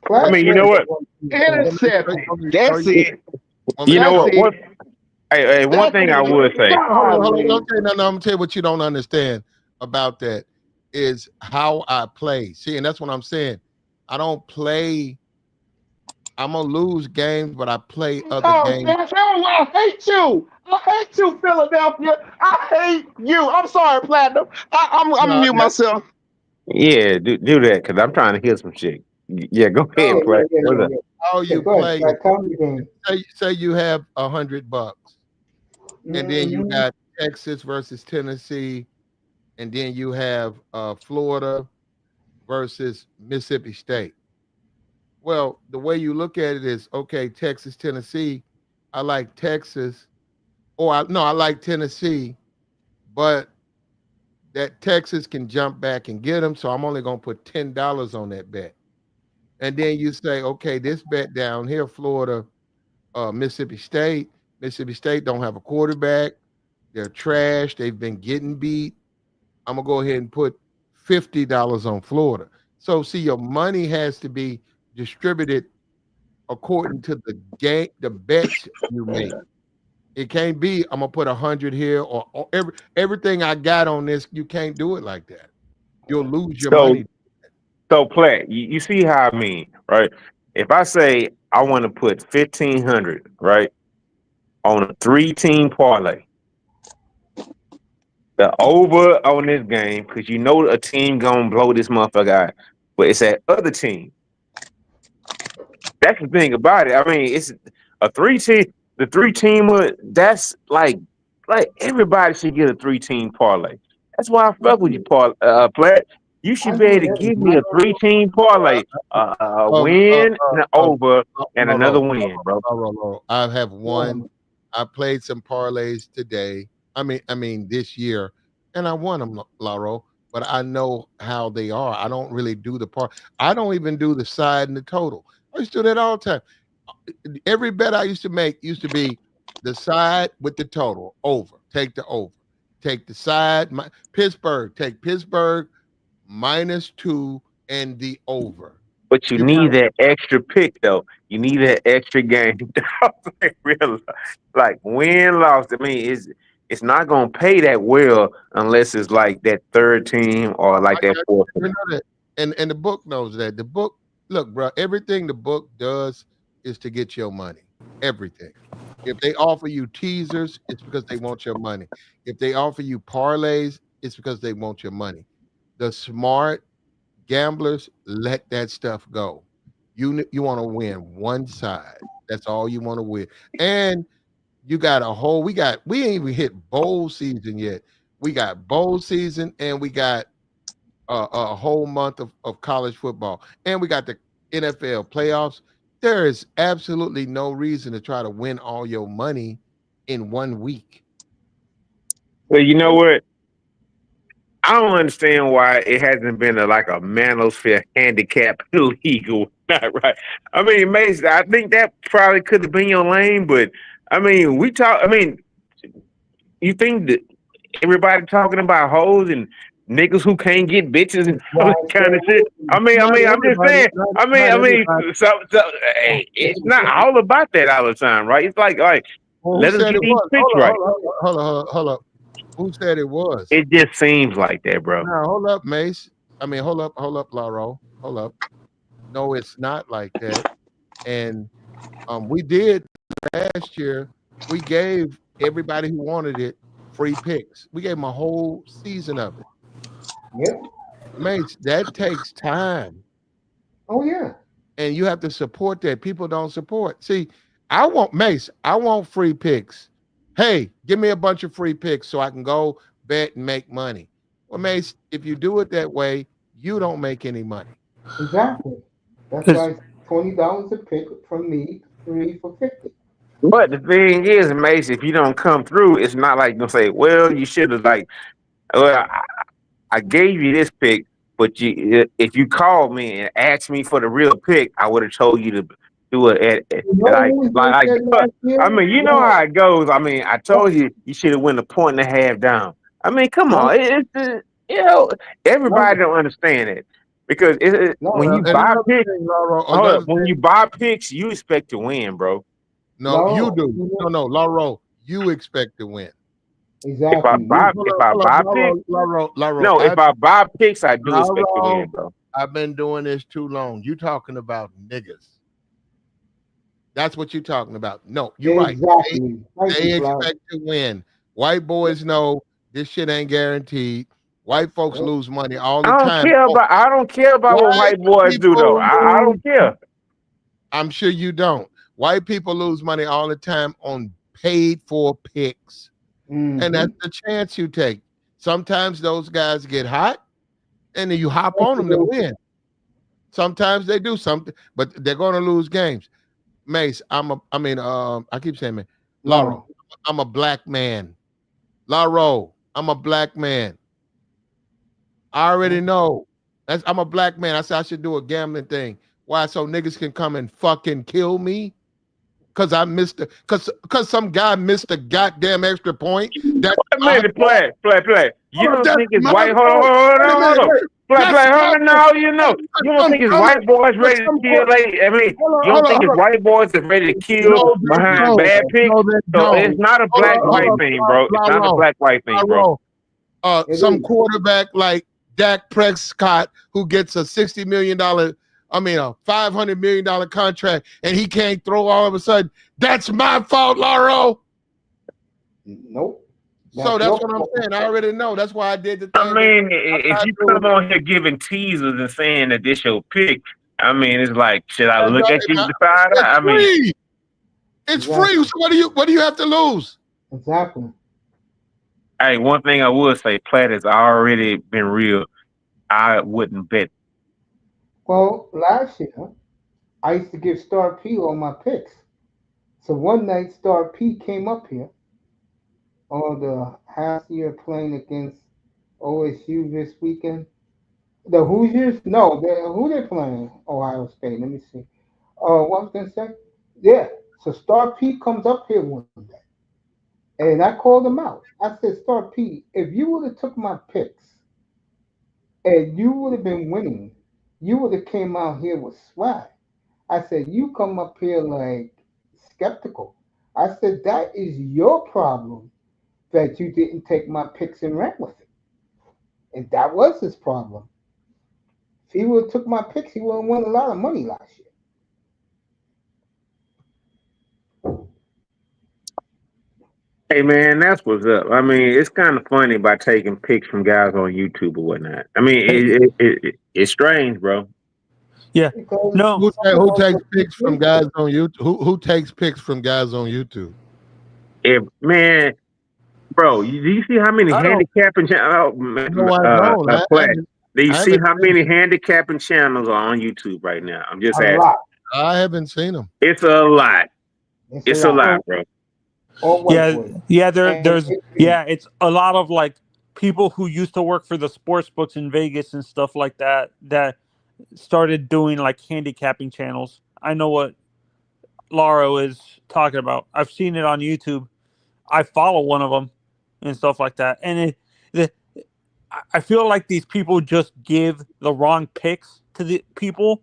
Platt's mean, you very know about what? one finger, well, pal. Mace, Intercepted. show That's you. it. Well, You Mace, know That's what? it. One That's thing I it. would say. hold on. Golly. Okay, no. I'm gonna tell you what you don't understand about that is how I play. See, and that's what I'm saying. I don't play. I'm gonna lose games, but I play other Oh, games. that's hell, I hate you. I hate you, Philadelphia. I hate you. I'm sorry, Platinum. I'm No, mute myself. Yeah, do that because I'm trying to hear some shit. Yeah, go Yeah, ahead, play. yeah, yeah, What's yeah, up? yeah. how Yeah, you go ahead, play Pat. it. Tell me the game. Say you have $100, and then you Mm-hmm. got Texas versus Tennessee, and then you have Florida versus Mississippi State. Well, the way you look at it is okay, Texas, Tennessee. I like Texas, or I like Tennessee, but that Texas can jump back and get them. So I'm only gonna put $10 on that bet. And then you say, okay, this bet down here, Florida, Mississippi State. Mississippi State don't have a quarterback. They're trash. They've been getting beat. I'm gonna go ahead and put $50 on Florida. So see, your money has to be distributed according to the bets you make. It can't be I'm gonna put 100 here or everything I got on this. You can't do it like that. You'll lose your So, money. so play. You see how I mean, right? If I say I want to put 1,500, right, on a 3-team parlay, the over on this game, because you know a team gonna blow this motherfucker out, but it's that other team. That's the thing about it. I mean, it's a 3-team. The 3-teamer. That's like everybody should get a 3-team parlay. That's why I I fuck with you, do, Platt. You should I be do able it to every give me week. a 3-team parlay, a Um, uh, win and an over and another Lauro, win, bro. I have Yeah, one. I played some parlays today. I mean this year, and I won them, Lauro. But I know how they are. I don't really do the part. I don't even do the side and the total. I used to do that all the time. Every bet I used to make used to be the side with the total over. Take the over. Take the side. Pittsburgh. Take Pittsburgh -2 and the over. But you You got need that extra pick though. You need that extra game. like, real, like win loss. I mean, it's not gonna pay that well unless it's like that third team or like that fourth we team. know that, and the book knows that. The book, look, bro, everything the book does is to get your money. Everything. If they offer you teasers, it's because they want your money. If they offer you parlays, it's because they want your money. The smart gamblers let that stuff go. You want to win one side. That's all you want to win. And you got a whole we ain't even hit bowl season yet. We got bowl season and we got a whole month of college football. And we got the NFL playoffs. There is absolutely no reason to try to win all your money in 1 week. Well, you know what? I don't understand why it hasn't been like a manosphere handicap league or not, right? I mean, Mason, I think that probably could have been your lane, but I mean, you think that everybody talking about hoes and niggas who can't get bitches and all Why that I kind of shit. said I mean, I'm just saying. Not everybody. Hey, it's not all about that all the time, right? It's like Well, who let us said get it these was? picks right. Hold up. Who said it was? It just seems like that, bro. Now, hold up, Mace. I mean, hold up, Lauro. Hold up. No, it's not like that. And we did last year. We gave everybody who wanted it free picks. We gave them a whole season of it. Yep. Mace, that takes time. Oh yeah. And you have to support that. People don't support. See, I want Mace, I want free picks. Hey, give me a bunch of free picks so I can go bet and make money. Well, Mace, if you do it that way, you don't make any money. Exactly. That's why it's $20 a pick from me, three for 50. But the thing is, Mace, if you don't come through, it's not like they'll say, "Well, you should have like." Well, I gave you this pick, but if you called me and asked me for the real pick, I would have told you to do it You know who was just there last year? I mean, you know No, how it goes. I mean, I told you should have went a point and a half down. I mean, come no, on, you know everybody no, don't understand it because when no, you And buy another picks, thing, Lauro, hold up, another when thing, you buy picks, you expect to win, bro. no, you no. do. No, Lauro, you expect to win. If I Exactly. buy Hold if up, I hold up, buy picks, Lauro. no, if I buy picks, I do expect to win, Lauro, bro. I've been doing this too long. You talking about niggas. That's what you're talking about. No, you're right. Exactly. Thank you, They Flash. expect to win. White boys know this shit ain't guaranteed. White folks lose money all the time. Oh, I don't care about what white white boys do though. people I lose. don't care. I'm sure you don't. White people lose money all the time on paid for picks. And Mm-hmm. that's the chance you take. Sometimes those guys get hot and then you hop Thank on them to you. win. Sometimes they do something, but they're going to lose games. Mace, I keep saying, man, Lauro, No. I'm a black man. Lauro, I'm a black man. I already know. I'm a black man. I said I should do a gambling thing. Why? So niggas can come and fucking kill me? Cause I missed the cause some guy missed a goddamn extra point. That's Wait a my minute, fault. play. You Hold up, don't that's think it's my white? fault. Wait a minute, Hold on. wait. That's Play. my Hold on. fault. No, Cause you don't some think it's color, white boys cause ready to some kill? I mean, you don't think it's hold on. white boys that ready to kill No, they behind don't. bad picks? No, they So it's don't. not a Hold black on, white thing, bro. It's not a black white thing, bro. Lauro. It Some is. quarterback like Dak Prescott who gets a $60 million, a $500 million contract, and he can't throw all of a sudden. That's my fault, Lauro. Nope. So That's that's your what I'm fault. saying. I already know. That's why I did the I thing that mean, I if tried you to come do. on here giving teasers and saying that this your pick, I mean, it's like, should I That's look not- at you and decide? It's I mean, free. It's Exactly. free. So what do you have to lose? Exactly. hey, one thing I would say, Platt has already been real. I wouldn't bet. Well, last year I used to give Star P all my picks. So one night Star P came up here on the half year playing against OSU this weekend. The Hoosiers? No, who they playing? Ohio State. Let me see. What was I gonna say? Yeah. So Star P comes up here one day, and I called him out. I said, Star P, if you would have took my picks and you would have been winning, you would have came out here with swag. I said, you come up here like skeptical. I said, that is your problem that you didn't take my picks and ran with it. And that was his problem. If he would have took my picks, he would have won a lot of money last year. Hey man, that's what's up. I mean, it's kind of funny by taking pics from guys on YouTube or whatnot. I mean, it's strange, bro. Yeah. Because No. some of Who those takes are pics from guys influencers. on YouTube? Who takes pics from guys on YouTube? If man, bro, do you see how many I don't. handicapping channels? No, I don't. Flat. Do you I see haven't how seen. many handicapping channels are on YouTube right now? I'm just A asking. lot. I haven't seen them. It's a lot. It's a It's a lot. lot, So bro. All white yeah, boys. yeah. And It's a lot of like people who used to work for the sports books in Vegas and stuff like that that started doing like handicapping channels. I know what Lauro is talking about. I've seen it on YouTube. I follow one of them and stuff like that. And the, I feel like these people just give the wrong picks to the people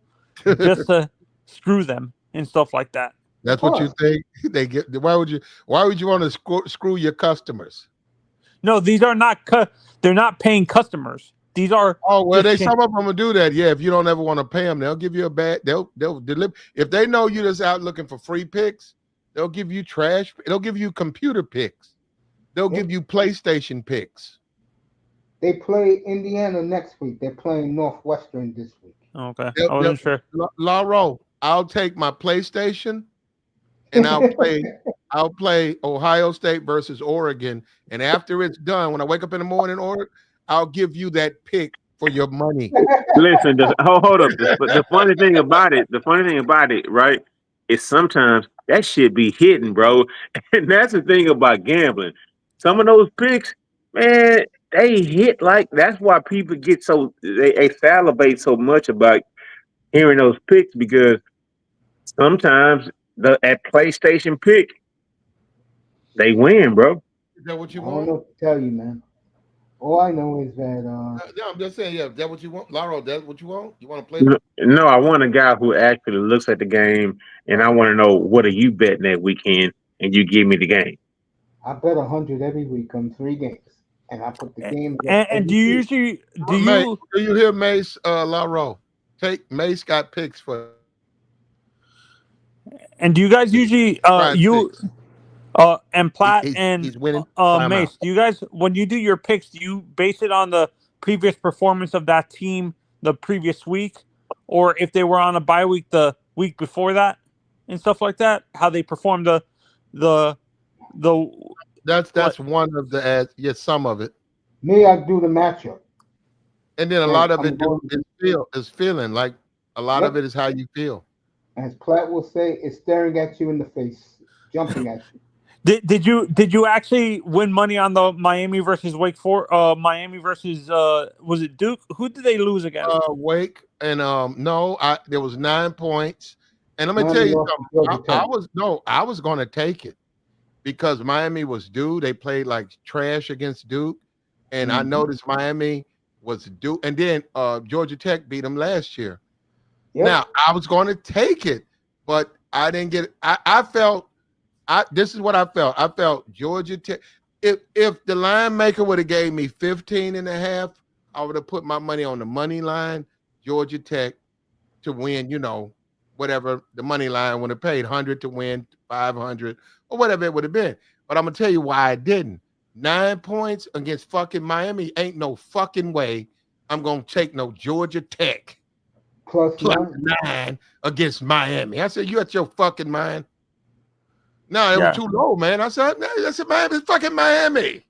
just to screw them and stuff like that. of That's what you course. think they get. Why would you? Why would you want to screw your customers? No, these are not. They're not paying customers. These are Oh well, just. they some of them will do that. Yeah, if you don't ever want to pay them, they'll give you a bad. They'll deliver. If they know you just out looking for free picks, they'll give you trash. They'll give you computer picks. They'll Yep. give you PlayStation picks. They play Indiana next week. They're playing Northwestern this week. Okay, They'll, I they'll, wasn't sure. Lauro, I'll take my PlayStation and I'll play Ohio State versus Oregon. And after it's done, when I wake up in the morning, I'll give you that pick for your money. Listen, hold up. The funny thing about it, right, is sometimes that shit be hidden, bro. And that's the thing about gambling. Some of those picks, man, they hit like that's why people get so they salivate so much about hearing those picks because sometimes the at PlayStation pick they win, bro. Is that what I you don't want? know what to tell you, man. All I know is that No, I'm just saying, yeah, is that what you want? Lauro, that's what you want? You want to play? No, I want a guy who actually looks at the game, and I want to know what are you betting that weekend, and you give me the game. I bet 100 every week on 3 games, and I put the games up And do every you week. usually do Mace, you do you hear Mace Lauro? Take Mace got picks for and do you guys usually Pride you Picks. and He, Platt he's and he's winning. Try him out. Mace, do you guys when you do your picks, do you base it on the previous performance of that team the previous week, or if they were on a bye week the week before that, and stuff like that? How they performed the the That's like one of the ads. Yes, some of it, Me, I do the matchup, and then a and lot of I'm it do going is to, feeling like a lot of yep, it is how you feel. as Platt will say, it's staring at you in the face, jumping at you. did you actually win money on the Miami versus Miami versus was it Duke? Who did they lose against? Wake and no, I there was 9 points, and let me tell Miami you lost to something. Georgia Tech. I was going to take it because Miami was due. They played like trash against Duke, and I Hmm. noticed Miami was due, and then Georgia Tech beat them last year. Yep. Now I was going to take it, but I didn't get it. I felt I this is what I felt. I felt Georgia Tech. If the line maker would have gave me 15 and a half, I would have put my money on the money line, Georgia Tech to win, whatever the money line would have paid 100 to win 500 or whatever it would have been. But I'm gonna tell you why I didn't. 9 points against fucking Miami ain't no fucking way I'm gonna take no Georgia Tech Plus plus 9. 9 against Miami. I said, you at your fucking mind? No, it was Yeah, too low, man. I said, Miami's fucking Miami.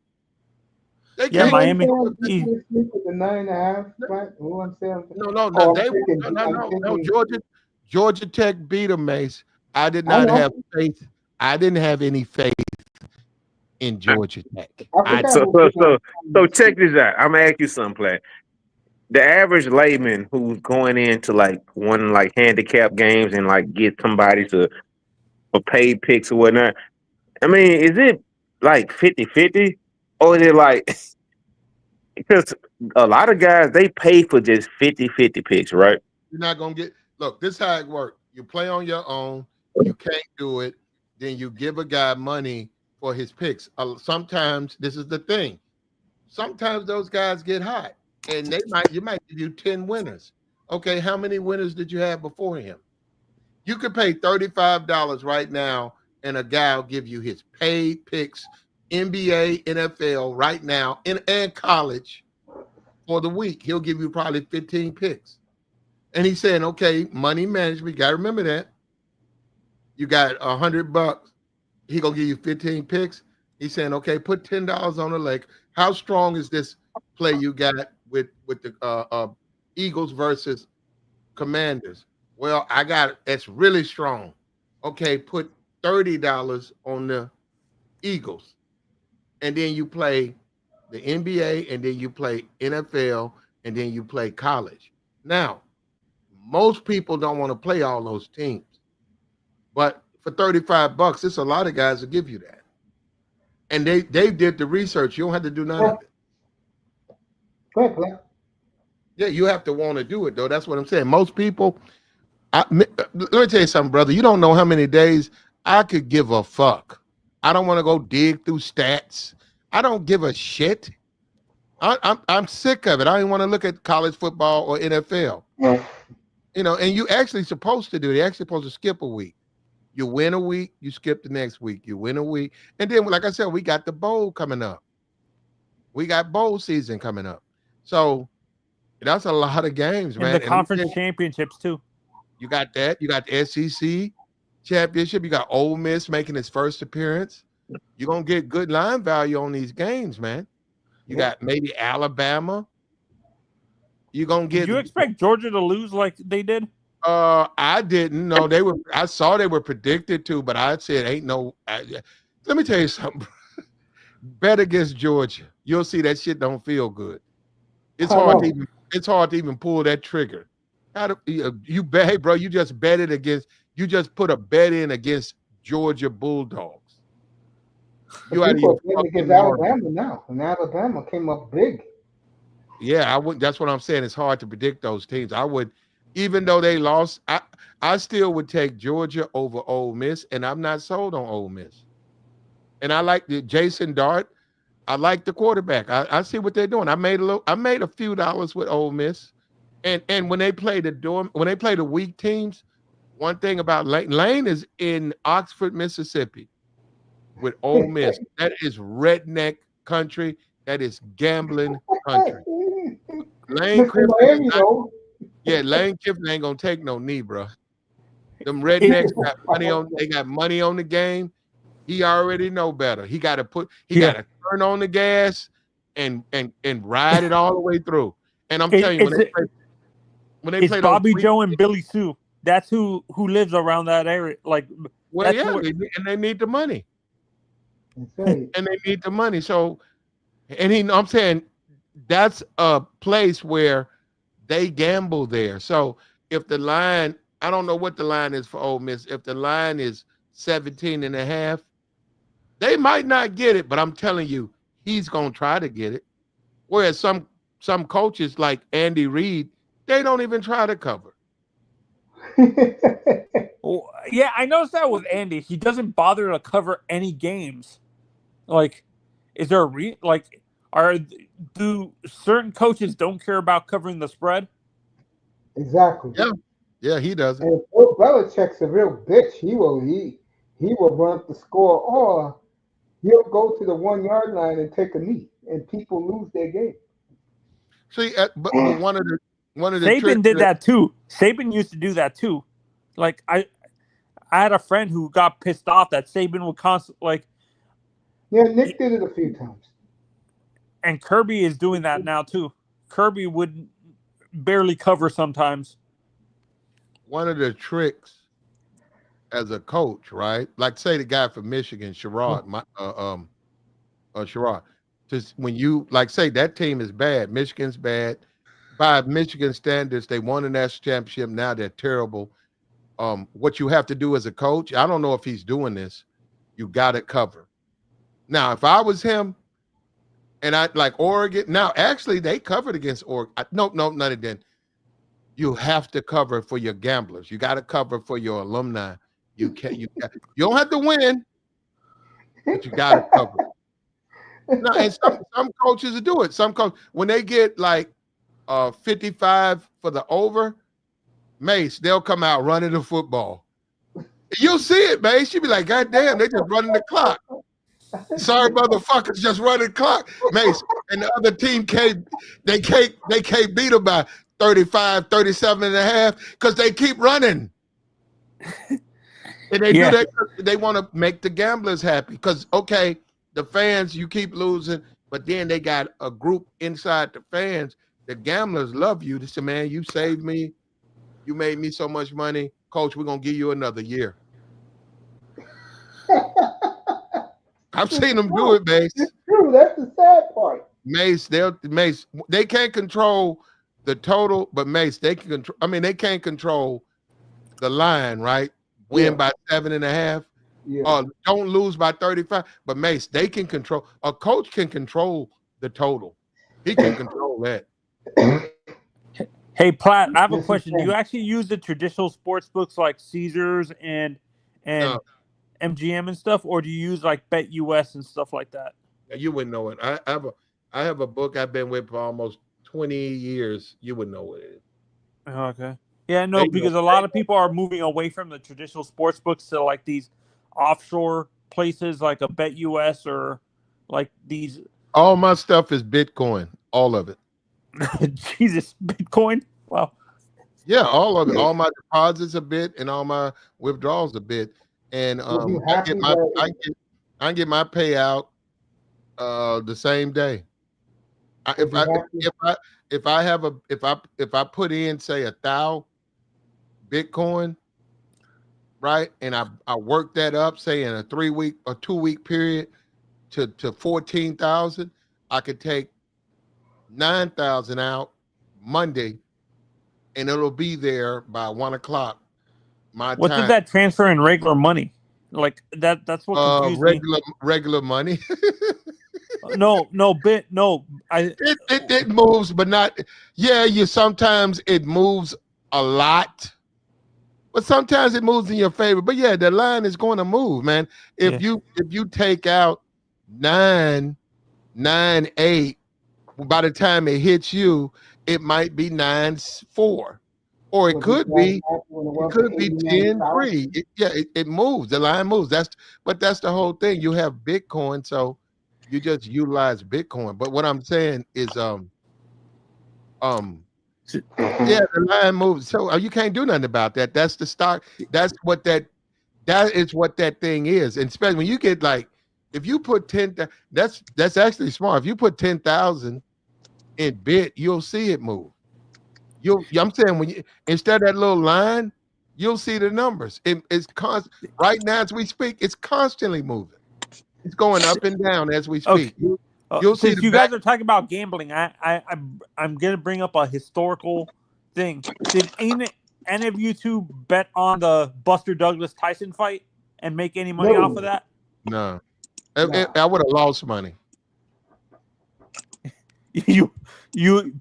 They yeah, You can't want keep to say Miami. I'm up. taking this week with the 9.5, Platt? You want to say No. oh, They no, I'm no. thinking, Georgia Tech beat them, Mace. I did I not know. have faith. I didn't have any faith in Georgia Tech. I I forgot So, who so, put on so, so this check week. this out. I'm gonna ask you something, Play. The average layman who's going into like one like handicap games and like get somebody to for paid picks or whatnot. I mean, is it like 50-50? Or is it like because a lot of guys they pay for just 50-50 picks, right? You're not gonna get. Look, this is how it works. You play on your own. You can't do it. Then you give a guy money for his picks. Sometimes this is the thing. Sometimes those guys get hot, and you might give you 10 winners. Okay, how many winners did you have before him? You could pay $35 right now, and a guy will give you his paid picks NBA, NFL right now, and college for the week. He'll give you probably 15 picks. And he's saying, okay, money management, you got to remember that. You got $100. He going to give you 15 picks. He's saying, okay, put $10 on the leg. How strong is this play you got with the Eagles versus Commanders? Well, I got it. It's really strong. Okay, put $30 on the Eagles. And then you play the NBA, and then you play NFL, and then you play college. Now, most people don't want to play all those teams. But for $35, it's a lot of guys that give you that. And they did the research. You don't have to do none of it. Yeah, you have to want to do it, though. That's what I'm saying. Most people, let me tell you something, brother. You don't know how many days I could give a fuck. I don't want to go dig through stats. I don't give a shit. I'm sick of it. I don't want to look at college football or NFL. Yeah. You know, and you actually supposed to do. You're actually supposed to skip a week. You win a week, you skip the next week. You win a week, and then, like I said, we got the bowl coming up. We got bowl season coming up, so that's a lot of games, man. And the conference championships too. You got that. You got the SEC championship. You got Ole Miss making its first appearance. You're gonna get good line value on these games, man. You got maybe Alabama. You're gonna get. Did you expect Georgia to lose like they did? I didn't know they were. I saw they were predicted to, but I said ain't no. Let me tell you something. Bet against Georgia. You'll see that shit don't feel good. It's hard to even. It's hard to even pull that trigger. How do you bet? Hey, bro, you just bet it against. You just put a bet in against Georgia Bulldogs. You out of your against Alabama now, and Alabama came up big. Yeah, I would. That's what I'm saying. It's hard to predict those teams. I would. Even though they lost, I still would take Georgia over Ole Miss, and I'm not sold on Ole Miss. And I like the Jason Dart. I like the quarterback. I see what they're doing. I made a few dollars with Ole Miss, and when they play the weak teams, one thing about Lane is in Oxford, Mississippi, with Ole Miss. That is redneck country. That is gambling country. Lane Kiffin. Yeah, Lane Kiffin ain't gonna take no knee, bro. Them rednecks got money on. They got money on the game. He already know better. He got to turn on the gas and ride it all the way through. And I'm telling you, when they play Bobby Joe and Billy Sue. That's who lives around that area. Like, well, yeah, and they need the money. And they need the money. So, I'm saying that's a place where they gamble there. So if the line, I don't know what the line is for Ole Miss. If the line is 17.5, they might not get it, but I'm telling you, he's going to try to get it. Whereas some coaches like Andy Reid, they don't even try to cover. Well, yeah, I noticed that with Andy. He doesn't bother to cover any games. Like, is there a do certain coaches don't care about covering the spread? Exactly. Yeah, he doesn't. And Bill Belichick's a real bitch. He will run up the score, or he'll go to the 1 yard line and take a knee, and people lose their game. See, but one of the Saban did that too. Saban used to do that too. Like I had a friend who got pissed off that Saban would constantly Yeah, Nick did it a few times. And Kirby is doing that now too. Kirby would barely cover sometimes. One of the tricks as a coach, right? Like say the guy from Michigan, Sherrod, Sherrod. Just when you say that team is bad, Michigan's bad. By Michigan standards, they won the national championship. Now they're terrible. What you have to do as a coach, I don't know if he's doing this. You got to cover. Now, if I was him, and I like Oregon. Now, actually, they covered against Oregon. No, none of them. You have to cover for your gamblers. You got to cover for your alumni. You don't have to win, but you got to cover. No, and some coaches do it. Some coaches, when they get 55 for the over, Mace, they'll come out running the football. You'll see it, Mace. You'll be like, God damn, they just running the clock. Sorry, motherfuckers, just running clock, Mace. And the other team can't beat them by 35, 37 and a half because they keep running. And they do that because they want to make the gamblers happy. Because, okay, the fans, you keep losing, but then they got a group inside the fans. The gamblers love you. They say, man, you saved me. You made me so much money. Coach, we're going to give you another year. I've seen them do it, Mace. It's true. That's the sad part. Mace, they can't control the total, but Mace, they can control. I mean, they can't control the line, right? Win by 7.5. Yeah. Don't lose by 35. But Mace, they can control. A coach can control the total. He can control that. Hey, Platt, I have a question. Do you actually use the traditional sports books like Caesars and MGM and stuff, or do you use like Bet US and stuff like that? You wouldn't know it. I have a book I've been with for almost 20 years. You wouldn't know what it is. Okay. Yeah, no, because a lot of people are moving away from the traditional sports books to like these offshore places like a Bet US or like these. All my stuff is Bitcoin. All of it. Jesus, Bitcoin? Wow. Yeah, all of it. All my deposits a bit and all my withdrawals a bit. And I get my payout the same day. If I put in say 1,000 Bitcoin, right, and I work that up, say in a 3-week or 2-week period to 14,000, I could take 9,000 out Monday, and it'll be there by 1 o'clock. What did that transfer in regular money? Like that's what confused me. Regular money. No. It moves, but not. Yeah, sometimes it moves a lot, but sometimes it moves in your favor. But yeah, the line is going to move, man. If you take out 9.98, by the time it hits you, it might be 9.4. Or it could be 10.3. It moves. The line moves. That's the whole thing. You have Bitcoin, so you just utilize Bitcoin. But what I'm saying is, the line moves. So you can't do nothing about that. That's the stock. That is what that thing is. And especially when you get like, if you put 10, that's actually smart. If you put 10,000 in Bit, you'll see it move. I'm saying when you instead of that little line, you'll see the numbers. It's constant right now as we speak. It's constantly moving. It's going up and down as we speak. Okay. You'll see. Since you guys are talking about gambling, I'm gonna bring up a historical thing. Did any of you two bet on the Buster Douglas Tyson fight and make any money off of that? No, I would have lost money. You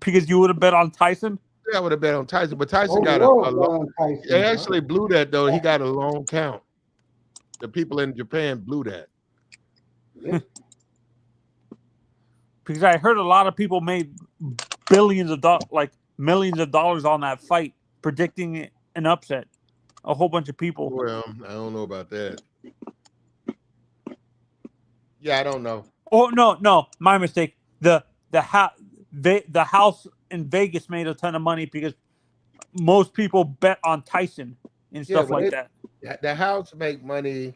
because you would have bet on Tyson. I would have bet on Tyson, but Tyson got a long. They actually blew that though. He got a long count. The people in Japan blew that. Because I heard a lot of people made billions of dollars, like millions of dollars on that fight, predicting an upset. A whole bunch of people. Well, I don't know about that. Yeah, I don't know. Oh no, my mistake. The house in Vegas made a ton of money because most people bet on Tyson and stuff like that. The house make money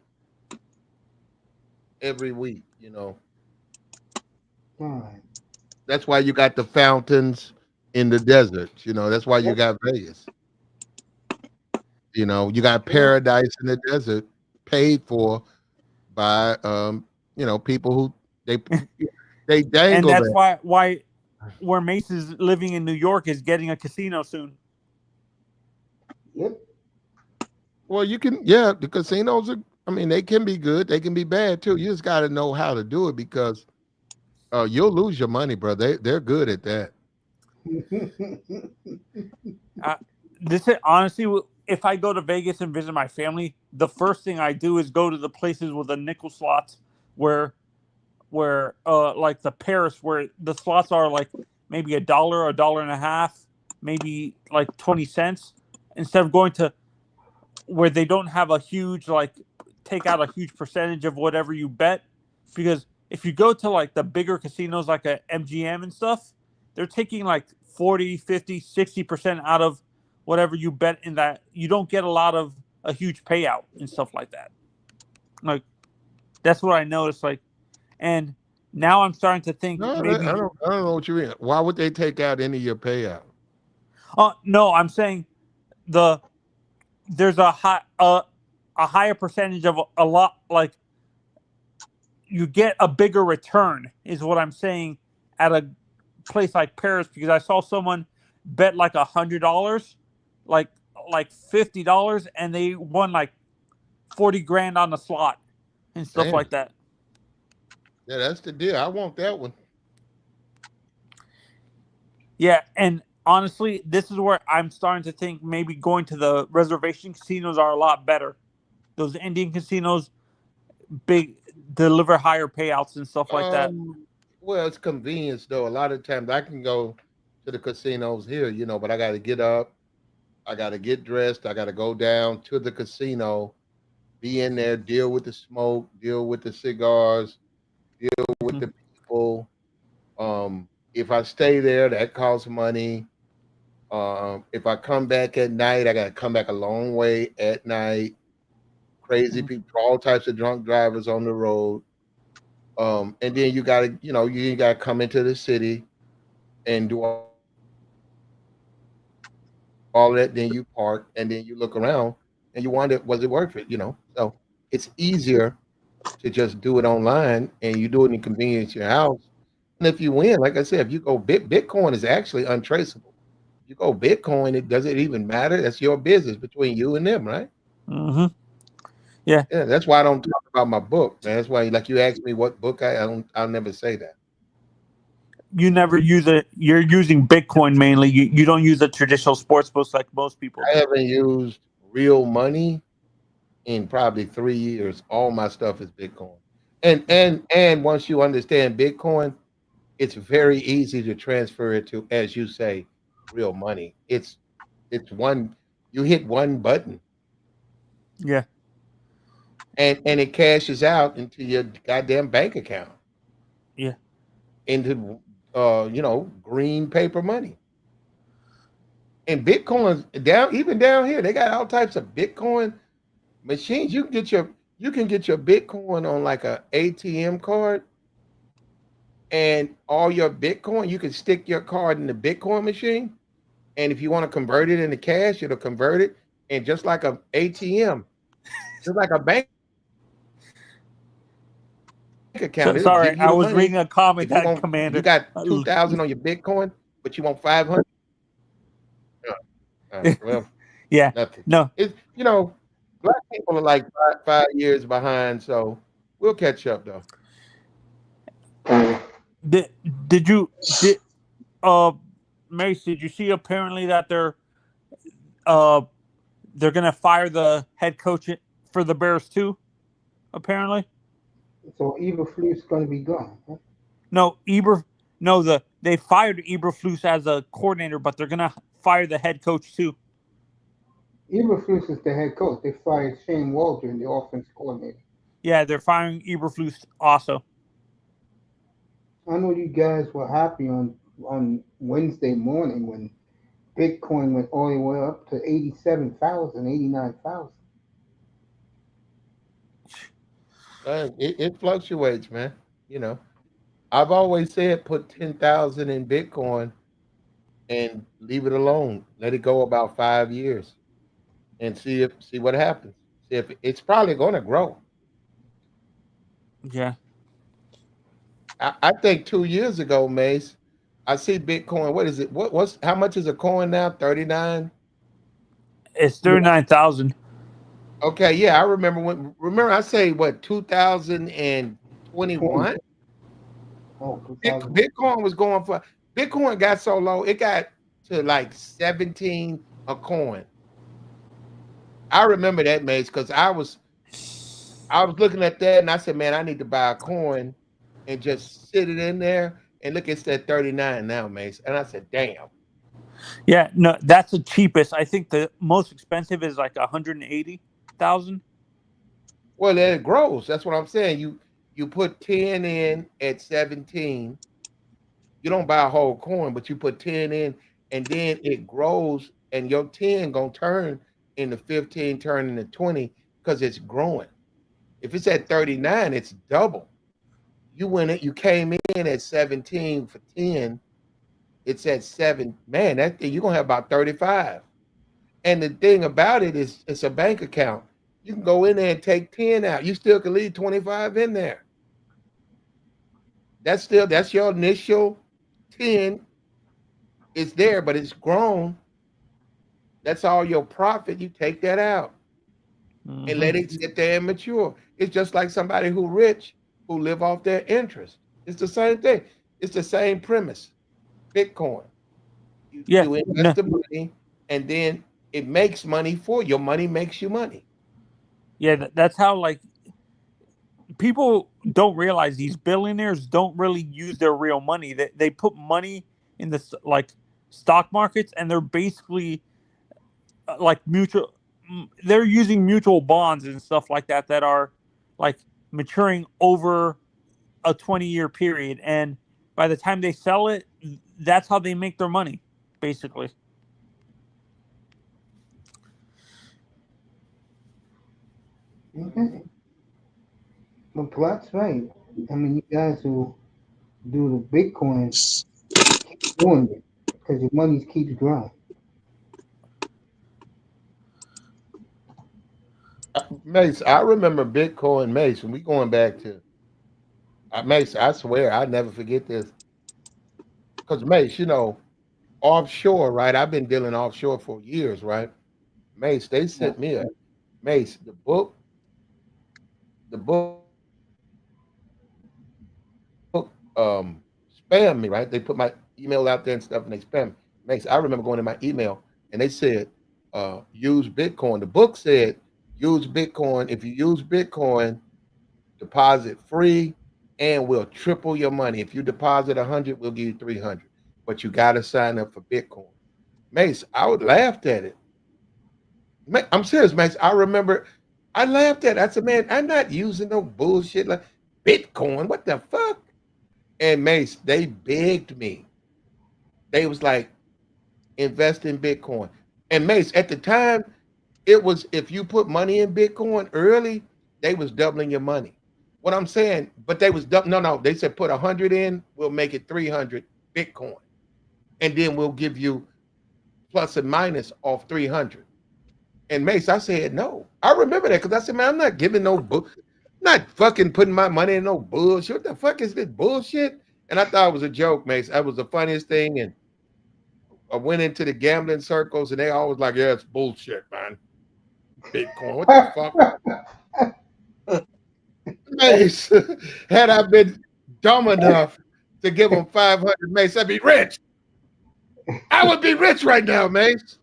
every week, you know. That's why you got the fountains in the desert, you know. That's why you got Vegas. You know, you got paradise in the desert paid for by people who they dangle. And that's why where Mace is living in New York is getting a casino soon. Yep. Well, the casinos are, they can be good, they can be bad too. You just got to know how to do it because you'll lose your money, bro. They're good at that. This is honestly, if I go to Vegas and visit my family, the first thing I do is go to the places with the nickel slots where like the Paris, where the slots are like maybe $1, $1.50, maybe like 20 cents, instead of going to where they don't have a huge, like, take out a huge percentage of whatever you bet. because if you go to like the bigger casinos like a MGM and stuff, they're taking like 40, 50, 60% out of whatever you bet in that. You don't get a lot of a huge payout and stuff like that. Like that's what I noticed. Like, and now I'm starting to think No, maybe. I don't know what you mean. Why would they take out any of your payout? Oh no, I'm saying there's a higher percentage of a lot like you get a bigger return is what I'm saying at a place like Paris because I saw someone bet like $100, like $50, and they won like 40 grand on the slot and stuff Damn. like that. Yeah, that's the deal. I want that one. Yeah, and honestly, this is where I'm starting to think maybe going to the reservation casinos are a lot better. Those Indian casinos, big deliver higher payouts and stuff like that. Well, it's convenience though. A lot of times I can go to the casinos here, but I got to get up, I got to get dressed, I got to go down to the casino, be in there, deal with the smoke, deal with the cigars, deal with the people. If I stay there, that costs money. If I come back at night, I got to come back a long way at night. Crazy people, all types of drunk drivers on the road. And then you gotta, you gotta come into the city and do all that. Then you park, and then you look around, and you wonder, was it worth it? So it's easier to just do it online, and you do it in convenience your house. And if you win, like I said, if you go Bitcoin is actually untraceable. If you go Bitcoin, it doesn't even matter. That's your business between you and them, right? Mm-hmm. Yeah. Yeah, that's why I don't talk about my book, man. That's why, like, you ask me what book I'll never say that. You never use it. You're using Bitcoin mainly. You don't use the traditional sports books like most people I do. haven't used real money in probably 3 years. All my stuff is Bitcoin. And once you understand Bitcoin, it's very easy to transfer it to, as you say, real money. It's one, you hit one button Yeah. and it cashes out into your goddamn bank account. Yeah. Into green paper money. And Bitcoin even down here, they got all types of Bitcoin machines. You can get your Bitcoin on like a ATM card, and all your Bitcoin, you can stick your card in the Bitcoin machine. And if you want to convert it into cash, it'll convert it. And just like a ATM, just like a bank account, it'll Sorry, give you I the was money. reading a comment If you that want, Commander. you got 2,000 on your Bitcoin, but you want 500. Well, Yeah. nothing. No. It's black people are like 5 years behind, so we'll catch up though. Did Mace, did you see apparently that they're gonna fire the head coach for the Bears too? Apparently. So Eberflus going to be gone. Huh? No, they fired Eberflus as a coordinator, but they're gonna fire the head coach too. Eberflus is the head coach. They fired Shane Waldron, the offense coordinator. Yeah, they're firing Eberflus also. I know you guys were happy on Wednesday morning when Bitcoin went all the way up to 87,000, 89,000. It fluctuates, man. I've always said put 10,000 in Bitcoin and leave it alone. Let it go about 5 years and see what happens. See if it's probably going to grow. Yeah. I think 2 years ago, Mace, I see Bitcoin. What is it? How much is a coin now? 39. It's 39,000. Okay, yeah, I remember I say what 2021. Oh, Bitcoin got so low, it got to like 17 a coin. I remember that, Mace, because I was looking at that and I said, man, I need to buy a coin and just sit it in there. And look, it's at 39 now, Mace. And I said, damn. Yeah, no, that's the cheapest. I think the most expensive is like 180,000. Well, then it grows. That's what I'm saying. You put 10 in at 17. You don't buy a whole coin, but you put 10 in, and then it grows, and your 10 gonna turn into 15, turn into 20 because it's growing. If it's at 39, it's double. You went it, you came in at 17 for 10, it's at 7. Man, that thing you're gonna have about 35. And the thing about it is it's a bank account. You can go in there and take 10 out. You still can leave 25 in there. That's your initial 10. It's there, but it's grown. That's all your profit. You take that out and let it sit there and mature. It's just like somebody who rich who live off their interest. It's the same thing. It's the same premise. Bitcoin. Yeah, You invest the money and then it makes money for you. Your money makes you money. yeah. That's how like people don't realize these billionaires don't really use their real money. They put money in the like stock markets, and they're basically like mutual. They're using mutual bonds and stuff like that that are like maturing over a 20-year period, and by the time they sell it, that's how they make their money, basically. Okay. Well, that's right. I mean, you guys who do the Bitcoin keep doing it because your money keeps growing. Mace, I remember Bitcoin, Mace, when we going back to Mace, I swear I never forget this. Because Mace, offshore, right? I've been dealing offshore for years, right? Mace, they Yeah. sent me a Mace, the book spam me, right? They put my email out there and stuff, and they spam me. Mace, I remember going to my email and they said, use Bitcoin. The book said, use Bitcoin. If you use Bitcoin, deposit free, and we'll triple your money. If you deposit 100, we'll give you 300. But you got to sign up for Bitcoin. Mace, I would laughed at it. I'm serious, Max. I remember I laughed at it. I said, man, I'm not using no bullshit like Bitcoin. What the fuck? And Mace, they begged me. They was like, invest in Bitcoin. And Mace, at the time, it was if you put money in Bitcoin early, they was doubling your money. What I'm saying, but they was no. They said put 100 in, we'll make it 300 Bitcoin, and then we'll give you plus and minus off 300. And Mace, I said no. I remember that because I said, man, I'm not giving no book, not fucking putting my money in no bullshit. What the fuck is this bullshit? And I thought it was a joke, Mace. That was the funniest thing. And I went into the gambling circles, and they always like, yeah, it's bullshit, man. Bitcoin, what the fuck, Mace? Had I been dumb enough to give them 500, Mace, I'd be rich. I would be rich right now, Mace.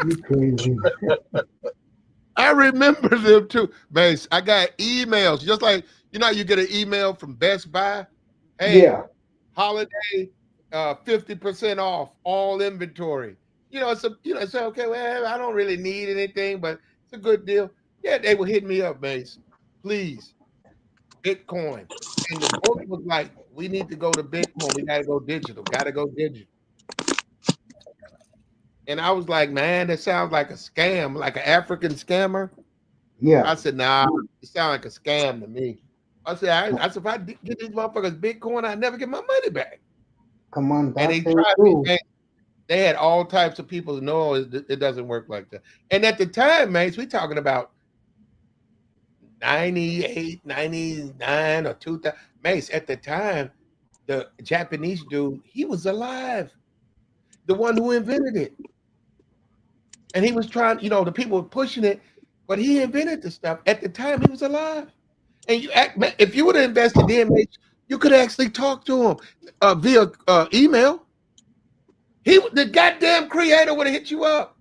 You crazy. I remember them too. Mace, I got emails, just like you get an email from Best Buy. Hey, Yeah. holiday 50% off all inventory. Say, okay, well, I don't really need anything, but it's a good deal. Yeah, they would hit me up, Mace. Please, Bitcoin. And the book was like, we need to go to Bitcoin. We gotta go digital. Gotta go digital. And I was like, man, that sounds like a scam, like an African scammer. Yeah. I said, nah, it sounds like a scam to me. I said, if I get these motherfuckers Bitcoin, I never get my money back. Come on, And they that's it tried me, too. man. They had all types of people. No, it doesn't work like that. And at the time, mates, we talking about 98, 99 or 2000. Mace, at the time, the Japanese dude, he was alive. The one who invented it. And he was trying, the people were pushing it, but he invented the stuff. At the time, he was alive. And if you would have invested in, mate, you could actually talk to him via email. The goddamn creator would have hit you up.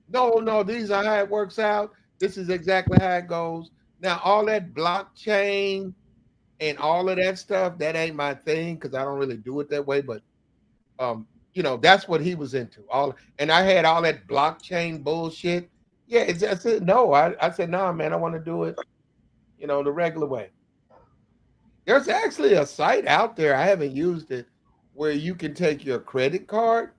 No, these are how it works out. This is exactly how it goes. Now, all that blockchain and all of that stuff, that ain't my thing because I don't really do it that way. But that's what he was into. And I had all that blockchain bullshit. Yeah, I said no. I said, nah, man, I want to do it, the regular way. There's actually a site out there. I haven't used it where you can take your credit card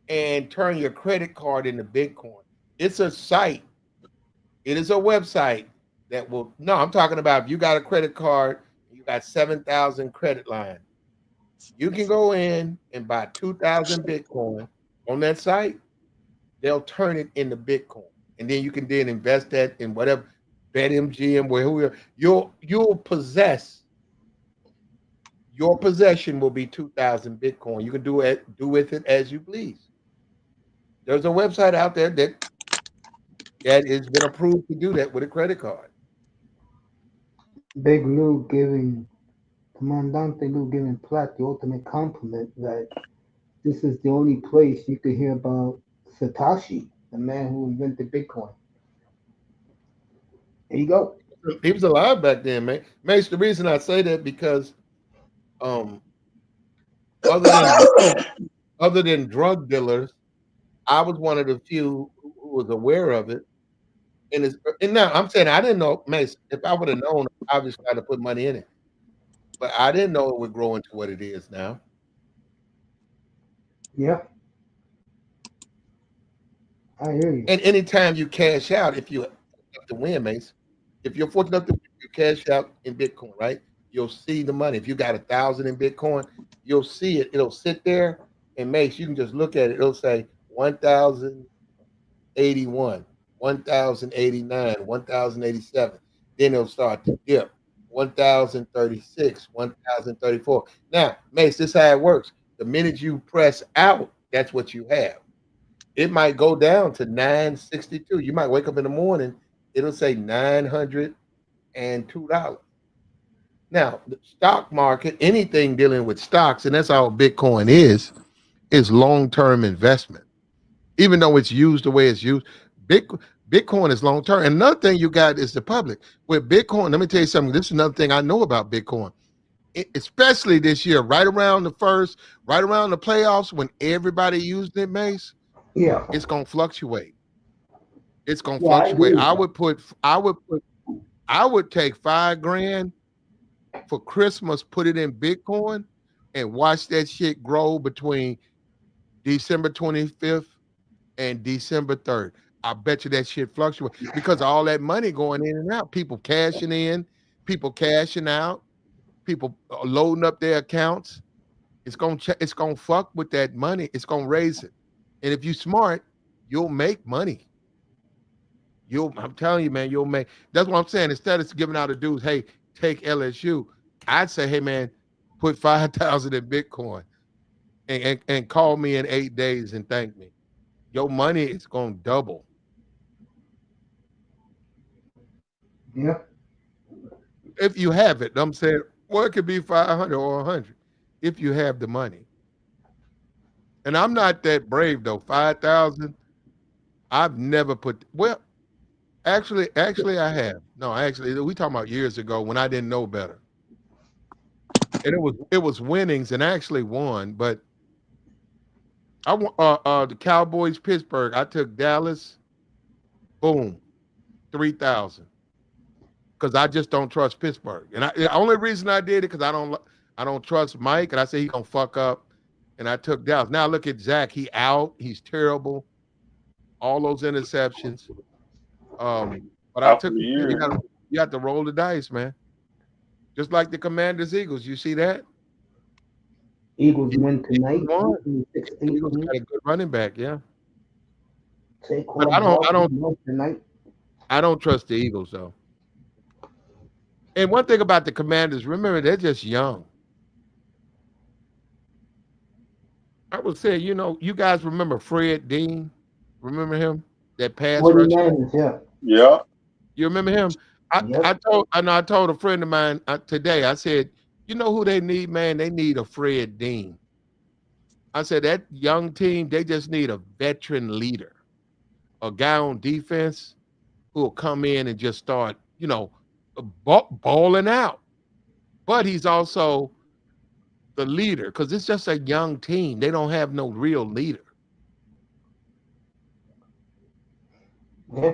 and turn your credit card into Bitcoin. It's a site. It is a website that will. No, I'm talking about if you got a credit card, you got 7,000 credit line. You can go in and buy 2,000 Bitcoin on that site. They'll turn it into Bitcoin, and then you can then invest that in whatever BetMGM, where you'll possess. Your possession will be 2,000 Bitcoin. You can do with it as you please. There's a website out there that has been approved to do that with a credit card. Big Lou giving Comandante Lou giving Platt the ultimate compliment that this is the only place you could hear about Satoshi, the man who invented Bitcoin. There you go. He was alive back then, man. Mace, the reason I say that because um, other than other than drug dealers, I was one of the few who was aware of it. And now I'm saying I didn't know, Mace. If I would have known, obviously I'd have put money in it. But I didn't know it would grow into what it is now. Yeah, I hear you. And anytime you cash out, if you up to win, Mace, if you're fortunate enough to you cash out in Bitcoin, right? You'll see the money. If you got 1,000 in Bitcoin, you'll see it. It'll sit there, and Mace, you can just look at it. It'll say 1,081, 1,089, 1,087. Then it'll start to dip. 1,036, 1,034. Now, Mace, this is how it works. The minute you press out, that's what you have. It might go down to 962. You might wake up in the morning, it'll say $902. Now, the stock market, anything dealing with stocks, and that's all Bitcoin is long-term investment. Even though it's used the way it's used, Bitcoin is long-term. And another thing you got is the public. With Bitcoin, let me tell you something. This is another thing I know about Bitcoin. Especially this year, right around the playoffs, when everybody used it, Mace, Yeah, it's gonna fluctuate. It's gonna yeah, I agree fluctuate. with that. I would take 5 grand for Christmas, put it in Bitcoin, and watch that shit grow between December 25th and December 3rd. I bet you that shit fluctuate because of all that money going in and out. People cashing in, people cashing out, people loading up their accounts. It's gonna fuck with that money. It's gonna raise it. And if you smart, you'll make money. I'm telling you, man, you'll make. That's what I'm saying. Instead of giving out a dudes, hey, take LSU, I'd say, hey, man, put 5,000 in Bitcoin and call me in 8 days and thank me. Your money is gonna double Yeah, if you have it. I'm saying, well, it could be 500 or 100 if you have the money. And I'm not that brave though. 5,000, I've never put. Well, actually, I have. No, actually, we talking about years ago when I didn't know better, and it was winnings, and I actually won. But the Cowboys, Pittsburgh. I took Dallas. Boom, 3,000. Because I just don't trust Pittsburgh, and the only reason I did it because I don't trust Mike, and I say he gonna fuck up, and I took Dallas. Now look at Zach. He out. He's terrible. All those interceptions. But I Out for took the you year. got to roll the dice, man. Just like the Commanders Eagles. You see that? Eagles Eagles win tonight, won. Eagles 26-18. got a good running back, yeah. But Saquon I don't I Barkley don't won tonight. I don't trust the Eagles though. And one thing about the Commanders, remember they're just young. I would say, you guys remember Fred Dean? Remember him? That pass rusher. 49ers, yeah. Yeah. You remember him? Yep. I told a friend of mine today. I said, you know who they need, man? They need a Fred Dean. I said that young team, they just need a veteran leader, a guy on defense who will come in and just start, balling out. But he's also the leader because it's just a young team. They don't have no real leader. Yeah,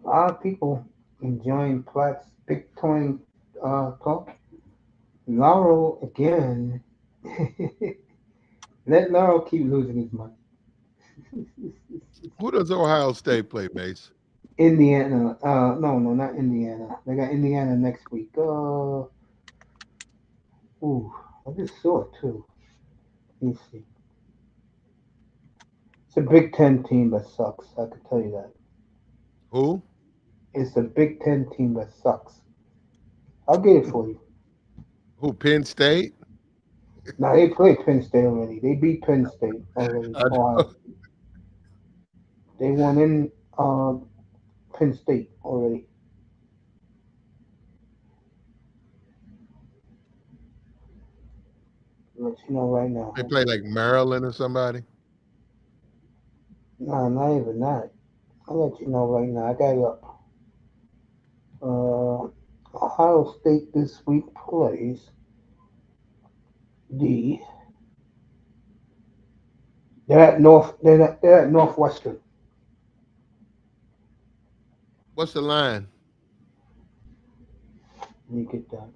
a lot of people enjoying Platt's Bitcoin talk. Laurel again. Let Laurel keep losing his money. Who does Ohio State play, Mace? Indiana. No, not Indiana. They got Indiana next week. Ooh, I just saw it too. Let me see. It's a Big Ten team that sucks. I can tell you that. Who? It's a Big Ten team that sucks. I'll get it for you. Who? Penn State? Now they played Penn State already. They beat Penn State already. I Ohio. They won in Penn State already. I'll let you know right now. They play like Maryland or somebody. Nah, not even that. I'll let you know right now. I got it up. Ohio State this week plays the. They're at North. They're at Northwestern. What's the line? Let me get that.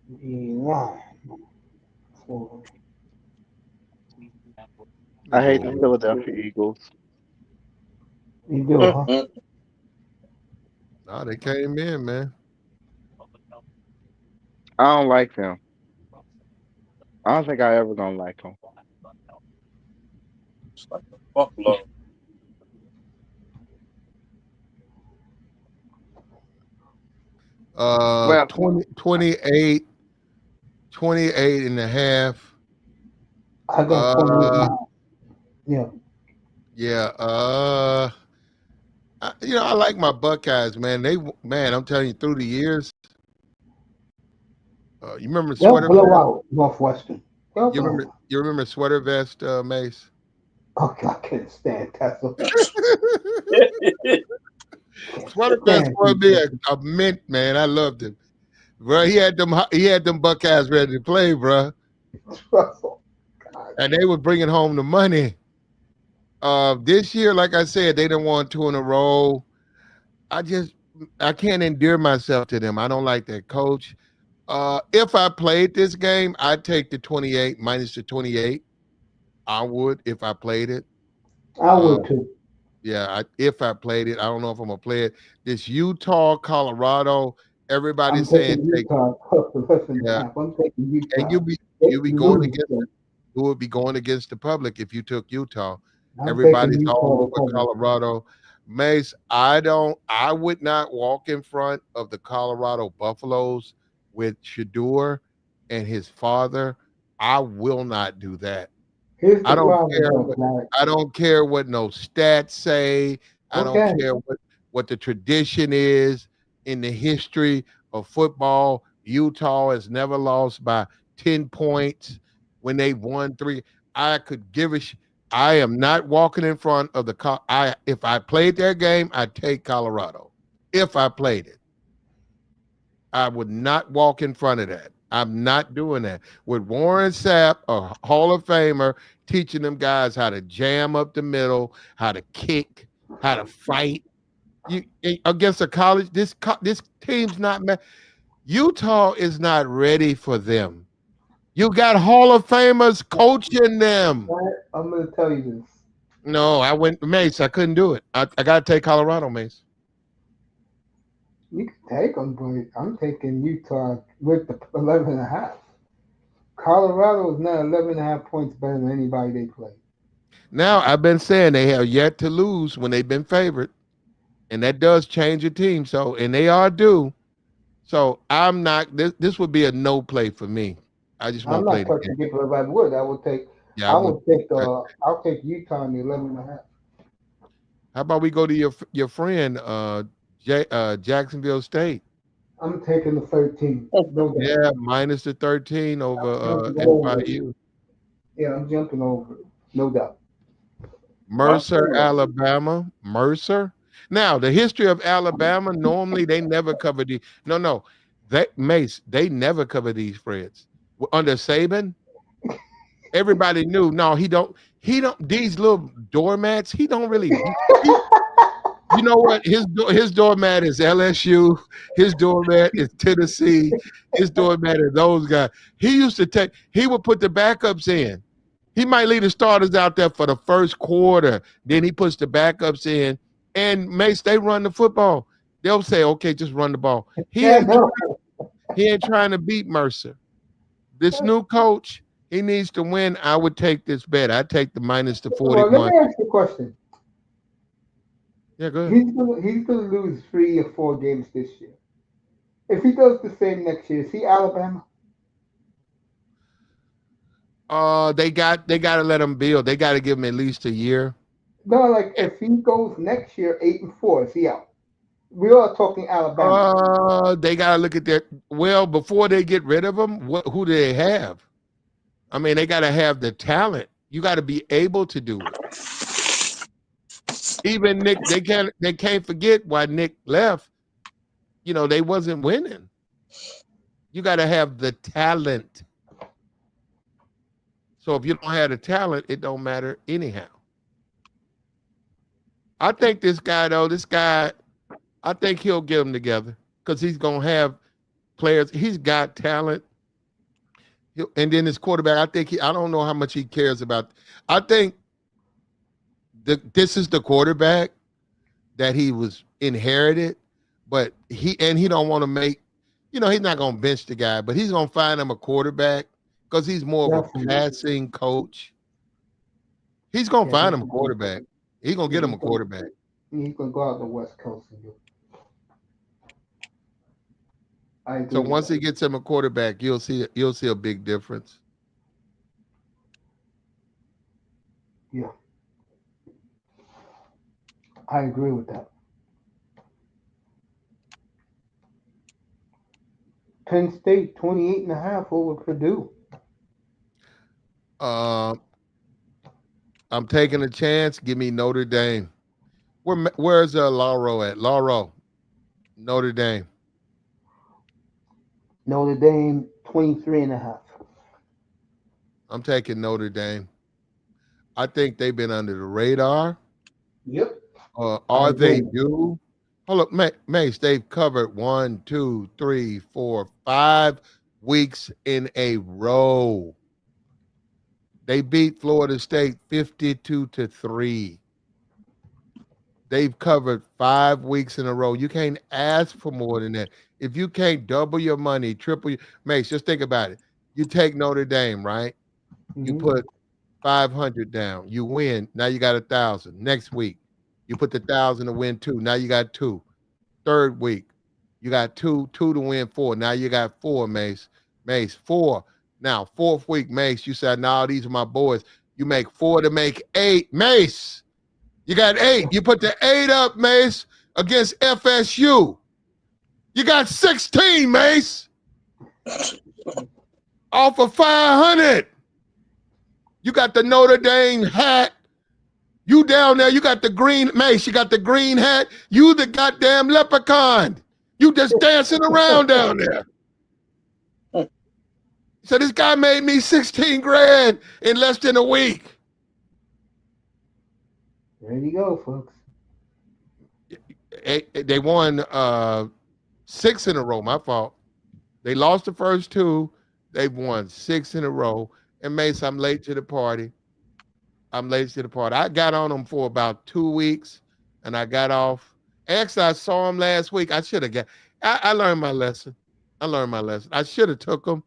The line for Let me I hate the go. Philadelphia Eagles. you do, huh? Oh, they came in, man. I don't like them. I don't think I ever gonna like them. It's like a Buffalo. Well, 20, 28, 28 and a half. I got 28 Uh, now. Yeah, yeah. I like my Buckeyes, man. Man, I'm telling you, through the years, you remember they'll sweater blow vest? out Northwestern. They'll blow them out. You remember sweater vest, Mace? Okay, I can't stand Tesla. Can't Sweater vest stand for these me people. a mint, man. I loved him, bro. He had them Buckeyes ready to play, bro, Russell. God. and they were bringing home the money. This year, like I said, they didn't won two in a row. I just I can't endear myself to them. I don't like that coach. If I played this game, I'd take the 28 minus the 28. I would if I played it. I Uh, would too. yeah, if I played it, I don't know if I'm gonna play it. This Utah, Colorado, everybody's I'm saying taking take Utah plus the less than yeah, half. I'm taking and Utah. They you be going lose against them. you would be going against the public if you took Utah. I'm taking Everybody's all Utah to over cover. Colorado. Mace, I would not walk in front of the Colorado Buffaloes with Shador and his father. I will not do that. Here's I the don't problem care though, what Black. I don't care what no stats say. I don't Okay, care what the tradition is in the history of football. Utah has never lost by 10 points when they won three. I could give a I am not walking in front of the I if I played their game, I'd take Colorado. If I played it. I would not walk in front of that. I'm not doing that. With Warren Sapp, a Hall of Famer, teaching them guys how to jam up the middle, how to kick, how to fight. Against a college, this team's not. Utah is not ready for them. You got Hall of Famers coaching them. Black, I'm gonna tell you this. No, I went Mace. I couldn't do it. I got to take Colorado, Mace. You can take them, but I'm taking Utah with the 11 and a half. Colorado is not 11 and a half points better than anybody they play. Now I've been saying they have yet to lose when they've been favored, and that does change your team. So, and they are due. So I'm not. This would be a no play for me. I just I'm won't play not the game. touching it, but if I would, I would take. Yeah, I I would. would take. I'll take Utah in the 11 and a half. How about we go to your friend Jacksonville State? I'm taking the 13. No doubt. Yeah, minus the 13 over I'm jumping over it. NYU. Yeah, I'm jumping over it. No doubt. My Mercer, thing, Alabama. Mercer. Now, the history of Alabama, normally they never cover the no. They never cover these spreads. Under Saban, everybody knew. No, he don't these little doormats, he don't really he, you know what? His doormat is LSU, his doormat is Tennessee, his doormat is those guys. He would put the backups in. He might leave the starters out there for the first quarter. Then he puts the backups in. And Mace, they run the football. They'll say, okay, just run the ball. Yeah, no. He ain't trying to beat Mercer. This new coach, he needs to win. I would take this bet. I'd take the minus the Well, let 41. me ask you a question. Yeah, good. He's gonna lose 3 or 4 games this year. If he does the same next year, is he Alabama? They got to let him build. They got to give him at least a year. No, like if he goes next year 8-4, is he out? We are talking Alabama. They got to look at their before they get rid of him. Who do they have? I mean, they got to have the talent. You got to be able to do it. Even Nick, they can't forget why Nick left. You know, they wasn't winning. You got to have the talent. So if you don't have the talent, it don't matter anyhow. I think this guy, I think he'll get them together because he's going to have players. He's got talent. And then his quarterback, I don't know how much he cares about. I think this is the quarterback that he was inherited, but he don't want to make, he's not going to bench the guy, but he's going to find him a quarterback because he's more of a passing coach. He's going to find him a quarterback. He's going to get him a quarterback. He's going to go out the West Coast and do. So once he gets him a quarterback, you'll see a big difference. Yeah. I agree with that. Penn State 28.5 over Purdue. I'm taking a chance. Give me Notre Dame. Where's Lauro at? Lauro, Notre Dame. Notre Dame 23.5. I'm taking Notre Dame. I think they've been under the radar. Yep. Are they due? Hold up, Mace. They've covered 1, 2, 3, 4, 5 weeks in a row. They beat Florida State 52-3. They've covered 5 weeks in a row. You can't ask for more than that. If you can't double your money, triple your Mace, just think about it. You take Notre Dame, right? You put 500 down. You win. Now you got 1,000. Next week, you put the 1,000 to win 2. Now you got 2. Third week, you got 2 to win 4. Now you got 4, Mace. Mace, 4. Now, fourth week, Mace, you said, no, these are my boys. You make 4 to make 8. Mace, you got 8. You put the 8 up, Mace, against FSU. You got 16, Mace. Off of 500. You got the Notre Dame hat. You down there, you got the green, Mace, you got the green hat. You the goddamn leprechaun. You just dancing around down there. So this guy made me 16 grand in less than a week. There you go, folks. They won 6 in a row. My fault. They lost the first 2. They've won 6 in a row. And Mace, I'm late to the party. I got on them for about 2 weeks, and I got off. Actually, I saw them last week. I should have I learned my lesson. I should have took them.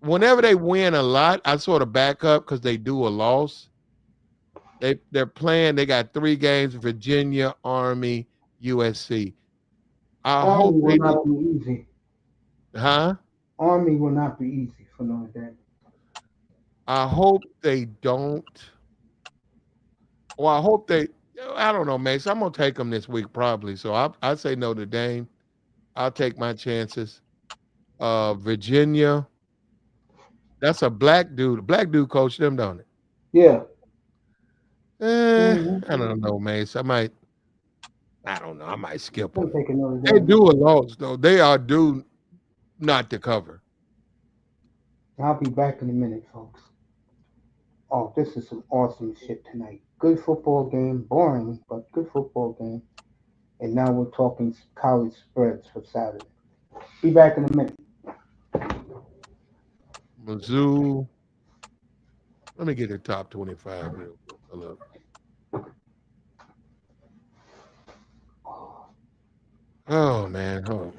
Whenever they win a lot, I sort of back up because they do a loss. They're playing. They got 3 games: Virginia, Army, USC. Army will not be easy. Huh? Army will not be easy for Notre Dame. I hope they don't. Well, I hope they. I don't know, Mace. I'm gonna take them this week probably. So I say Notre Dame. I'll take my chances. Virginia. That's a black dude. A black dude coached them, don't it? Yeah. I don't know, Mace. I don't know. I might skip We'll them. take another They game. do a loss, though. They are due not to cover. I'll be back in a minute, folks. Oh, this is some awesome shit tonight. Good football game, boring, but good football game. And now we're talking college spreads for Saturday. Be back in a minute. Mizzou. Let me get the top 25 real quick. Look. Oh, man. Hold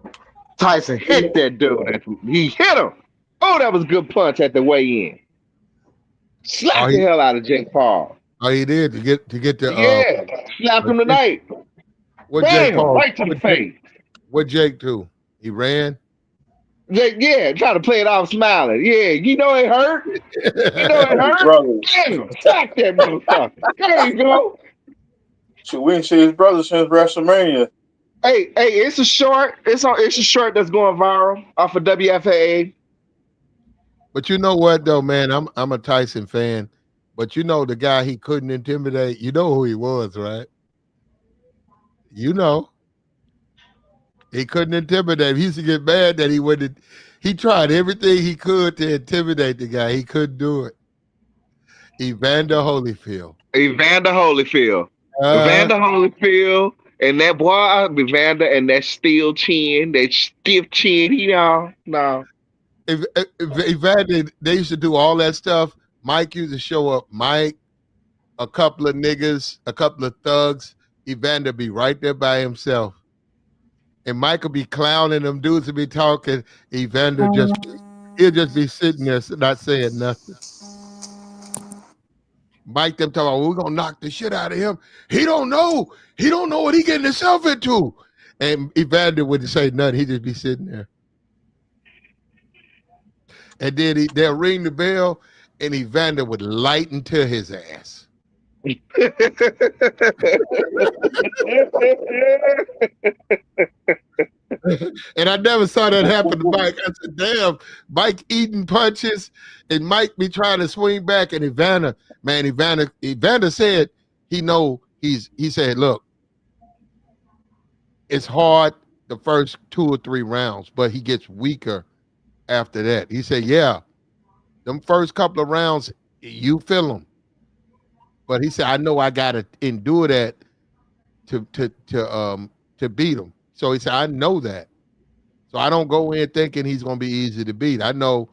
on. Tyson hit that dude. He hit him. Oh, that was a good punch at the weigh-in. Slapped the hell out of Jake Paul. Oh, he did to get the Yeah, slapped him tonight. what Jake Bam, Paul right to the face. What Jake do? He ran. Jake, yeah, trying to play it off smiling. Yeah, you know it hurt. You know it His hurt. brother. Damn, slack that motherfucker. There you go. So we didn't see his brother since WrestleMania. Hey, it's a short. It's a short that's going viral off of WFAA. But you know what though, man? I'm a Tyson fan. But you know the guy he couldn't intimidate. You know who he was, right? You know. He couldn't intimidate. He used to get mad that he wouldn't. He tried everything he could to intimidate the guy. He couldn't do it. Evander Holyfield. Evander Holyfield. Evander Holyfield. And that boy, Evander, and that steel chin, that stiff chin, no. Evander, they used to do all that stuff. Mike used to show up. Mike, a couple of niggas, a couple of thugs. Evander be right there by himself. And Mike would be clowning them dudes would be talking. Evander he'll just be sitting there not saying nothing. Mike them talking, oh, we're gonna knock the shit out of him. He don't know. He don't know what he getting himself into. And Evander wouldn't say nothing. He'd just be sitting there. And then they'll ring the bell, and Evander would light into his ass. And I never saw that happen to Mike. I said, damn, Mike eating punches, and Mike be trying to swing back, and Evander said he said, look, it's hard the first 2 or 3 rounds, but he gets weaker after that. He said, yeah, them first couple of rounds, you feel them. But he said, I know I gotta endure that to beat him. So he said, I know that. So I don't go in thinking he's gonna be easy to beat. I know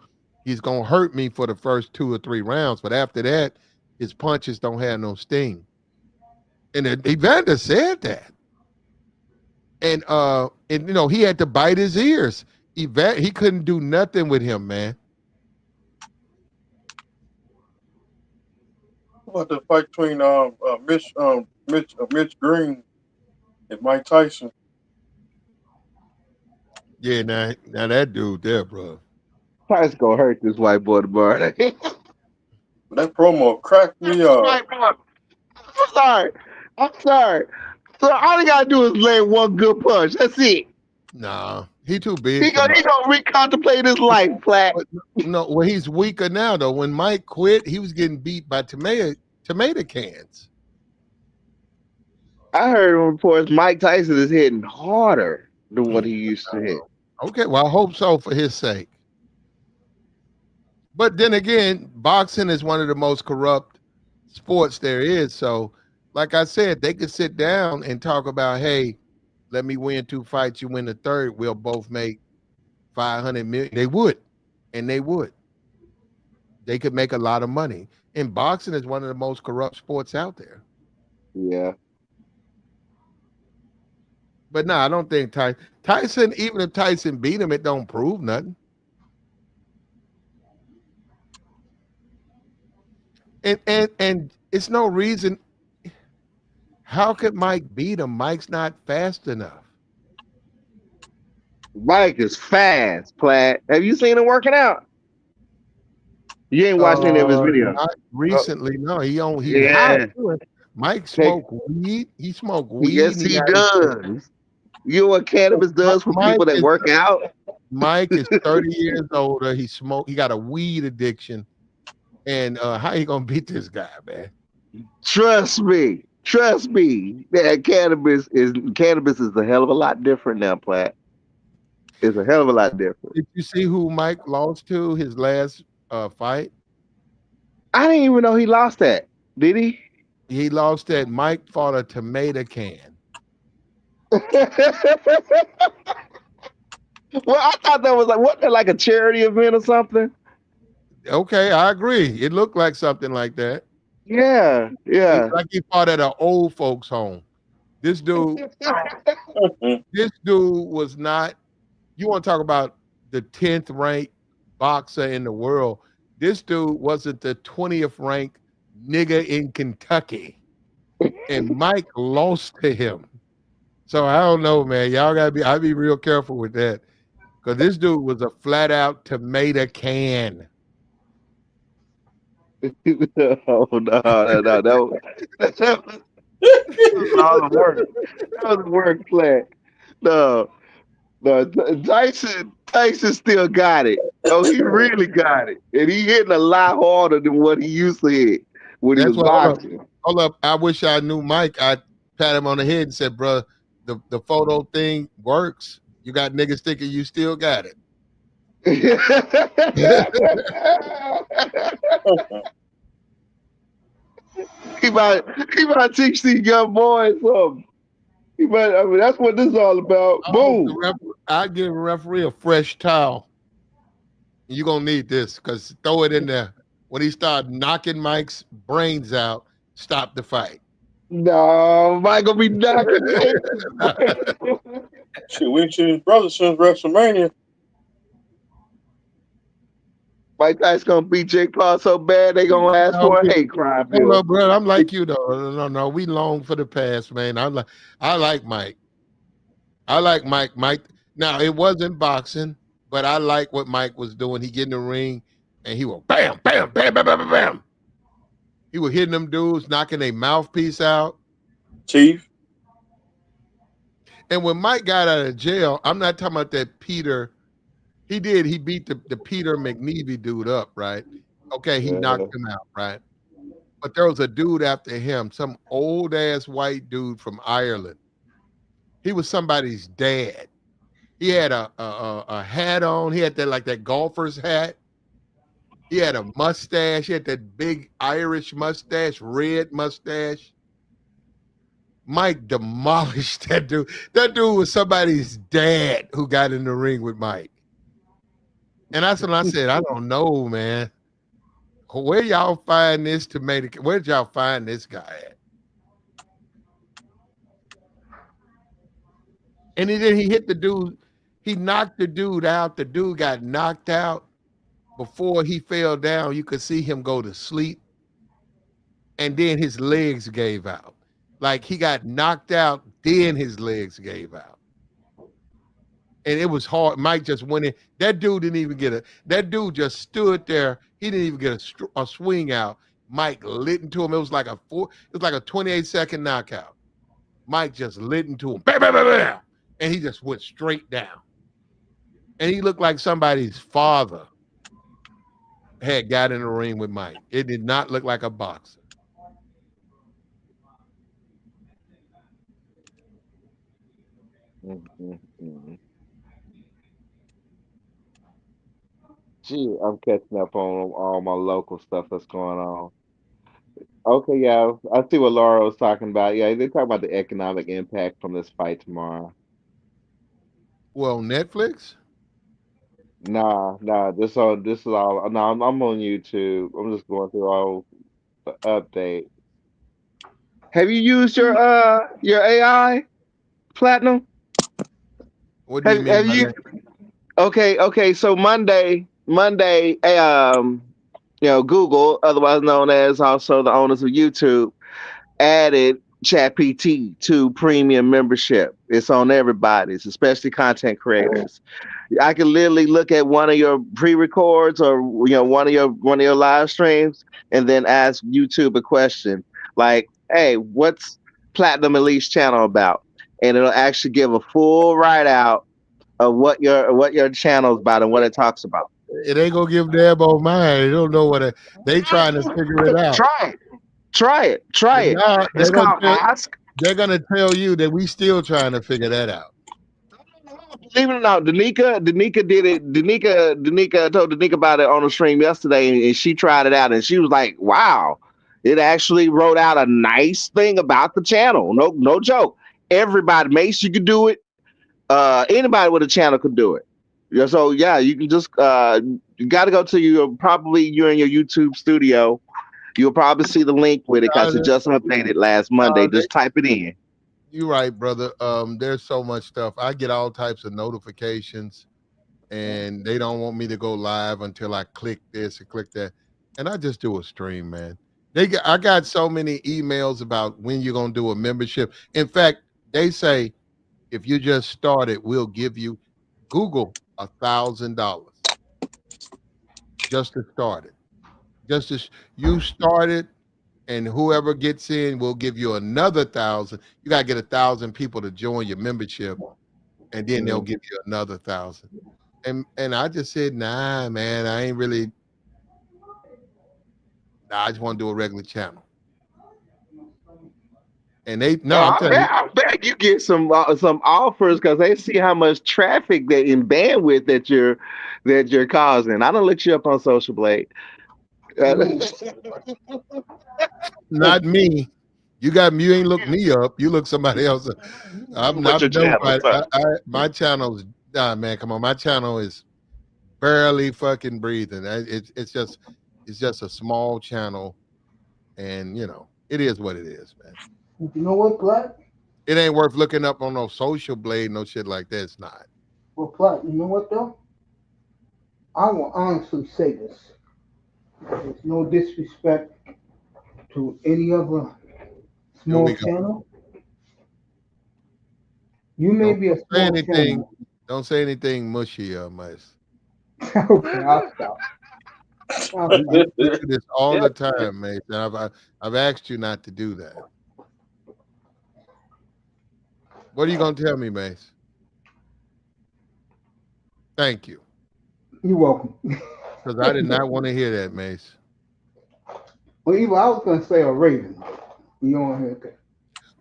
he's gonna hurt me for the first 2 or 3 rounds, but after that, his punches don't have no sting. And Evander said that. And you know, he had to bite his ears. He couldn't do nothing with him, man. What the fight between Mitch Green and Mike Tyson? Yeah, now that dude there, bro. Tyson gonna hurt this white boy tomorrow. That promo cracked me up. I'm sorry. So all he gotta do is land one good punch. That's it. Nah, he too big. He gonna recontemplate his life, Flat. No, well, he's weaker now though. When Mike quit, he was getting beat by tomato cans. I heard reports Mike Tyson is hitting harder than what he used to hit. Okay, well, I hope so for his sake. But then again, boxing is one of the most corrupt sports there is. So, like I said, they could sit down and talk about, hey, let me win 2 fights, you win the third, we'll both make $500 million. They would, and they would. They could make a lot of money. And boxing is one of the most corrupt sports out there. Yeah. But no, I don't think Tyson, even if Tyson beat him, it don't prove nothing. And it's no reason. How could Mike beat him? Mike's not fast enough. Mike is fast, Platt. Have you seen him working out? You ain't watched any of his videos. Not recently, no. Mike smoked weed. He smoked weed. Yes, he does. You know what cannabis does for people that work out? Mike is 30 years older. He got a weed addiction. And how you gonna beat this guy, man? Trust me. Trust me. That cannabis is a hell of a lot different now, Platt. It's a hell of a lot different. Did you see who Mike lost to his last fight? I didn't even know he lost that. Did he? He lost that Mike fought a tomato can. Well, I thought that was wasn't that like a charity event or something? Okay, I agree. It looked like something like that. Yeah, yeah. Like he fought at an old folks' home. This dude was not. You want to talk about the 10th ranked boxer in the world? This dude wasn't the 20th ranked nigga in Kentucky, and Mike lost to him. So I don't know, man. Y'all gotta be. I be real careful with that because this dude was a flat out tomato can. Oh no, that was all the work. That was work plan. No, no, Tyson still got it. Oh, he really got it, and he hitting a lot harder than what he used to hit when he That's was what. boxing. Hold up. I wish I knew Mike. I pat him on the head and said, "Bro, the photo thing works. You got niggas thinking you still got it." he might teach these young boys something. I mean, that's what this is all about. Boom. I give a referee a fresh towel. You're gonna need this because throw it in there. When he started knocking Mike's brains out, stop the fight. No, Mike gonna be knocking Jason's Shit, we ain't seen his brother since WrestleMania. Mike Tyson gonna beat Jake Paul so bad they gonna ask for a hate crime Hold bill. up, bro. I'm like you though. No. We long for the past, man. I like Mike. I like Mike. Mike. Now it wasn't boxing, but I like what Mike was doing. He get in the ring and he will bam, bam, bam, bam, bam, bam, bam. He was hitting them dudes, knocking their mouthpiece out. Chief. And when Mike got out of jail, I'm not talking about that Peter. He beat the Peter McNeely dude up, right? Okay, he knocked him out, right? But there was a dude after him, some old ass white dude from Ireland. He was somebody's dad. He had a hat on. He had that golfer's hat. He had a mustache. He had that big Irish mustache, red mustache. Mike demolished that dude. That dude was somebody's dad who got in the ring with Mike. And that's when I said, I don't know, man. Where y'all find this tomato? Where'd y'all find this guy at? And then he hit the dude. He knocked the dude out. The dude got knocked out. Before he fell down, you could see him go to sleep. And then his legs gave out. Like he got knocked out, then his legs gave out. And it was hard. Mike just went in. That dude didn't even get that dude just stood there. He didn't even get a swing out. Mike lit into him. It was like a 28-second knockout. Mike just lit into him. Bam, bam, bam, bam. And he just went straight down. And he looked like somebody's father had got in the ring with Mike. It did not look like a boxer. Gee, I'm catching up on all my local stuff that's going on. Okay, yeah, I see what Laura was talking about. Yeah, they talk about the economic impact from this fight tomorrow. Well, Netflix? Nah, this is all. No, I'm on YouTube. I'm just going through all the updates. Have you used your AI Platinum? What do you mean Have by you? that? Okay. So Monday, Google, otherwise known as also the owners of YouTube, added ChatGPT to premium membership. It's on everybody's, especially content creators. I can literally look at one of your pre-records or one of your live streams and then ask YouTube a question like, "Hey, what's Platinum Elite's channel about?" And it'll actually give a full write out of what your channel's about and what it talks about. It ain't gonna give Dabo mine. They don't know they trying to figure it out. Try it. Try it. Try it. Now It's called Ask. they're gonna tell you that we still trying to figure that out. Believe it or not, Danica did it. Danica told Danica about it on the stream yesterday, and she tried it out, and she was like, "Wow, it actually wrote out a nice thing about the channel. No joke. Everybody, Mace, you could do it. Anybody with a channel could do it. Yeah, so yeah, you can just you got to go to you're in your YouTube studio. You'll probably see the link with it because it just updated last Monday. Just type it in. You're right, brother. There's so much stuff. I get all types of notifications, and they don't want me to go live until I click this and click that, and I just do a stream, man. I got so many emails about when you're gonna do a membership. In fact, they say if you just started, we'll give you Google $1,000 just to start it. Just as you started, and whoever gets in, we'll give you another 1,000. You gotta get 1,000 people to join your membership, and then they'll give you another 1,000. And I just said, nah, man, I ain't really. Nah, I just want to do a regular channel. And they no, I'm telling you, I bet you get some offers because they see how much traffic that in bandwidth that you're causing. I don't look you up on Social Blade. not me. You ain't look me up. You look somebody else. What's your channel? My channel's man. Come on, my channel is barely fucking breathing. It's just a small channel, and it is what it is, man. You know what, Black? It ain't worth looking up on no Social Blade, no shit like that. It's not. Well, Black, you know what though? I will honestly say this. There's no disrespect to any other small channel. You may be a small channel. Don't say anything mushy, Mice. Okay, I'll stop. We do this all the time, mate. And I've asked you not to do that. What are you gonna tell me, Mace? Thank you. You're welcome. Because I did not want to hear that, Mace. Well, I was gonna say a Raven. You don't hear that.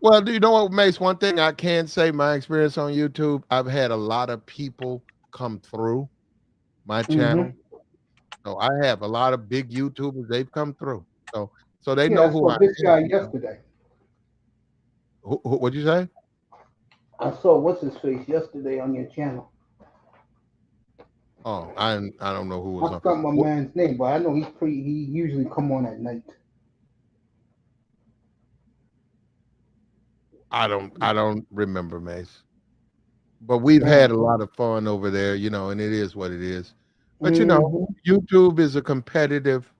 Well, do you know what, Mace? One thing I can say, my experience on YouTube, I've had a lot of people come through my channel. So I have a lot of big YouTubers. They've come through. So they know who I am. This guy yesterday. What'd you say? I saw what's his face yesterday on your channel. Oh, I don't know who was on. I forgot my man's name, but I know he usually come on at night. I don't remember, Mace. But we've had a lot of fun over there, and it is what it is. But YouTube is a competitive.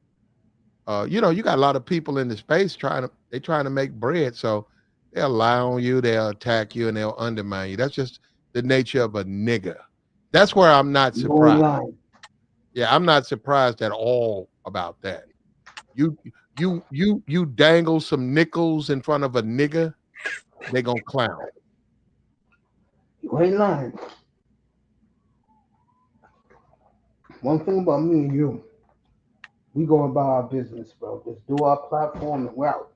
You got a lot of people in the space trying to make bread, so they'll lie on you, they'll attack you, and they'll undermine you. That's just the nature of a nigga. That's where I'm not surprised. Yeah, I'm not surprised at all about that. You dangle some nickels in front of a nigga, they gonna clown. You ain't lying. One thing about me and you, we go about our business, bro. Just do our platform and we're out.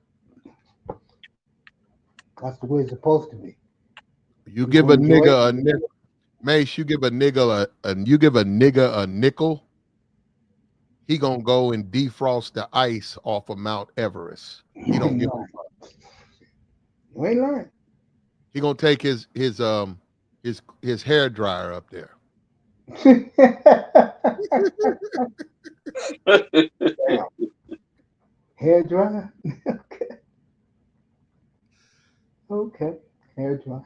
That's the way it's supposed to be. You give a nigga a nickel, Mace. You give a nigga a nickel, he gonna go and defrost the ice off of Mount Everest. He don't give a fuck. You ain't lying. He gonna take his hair dryer up there. Hair dryer? Okay. Hair dryer.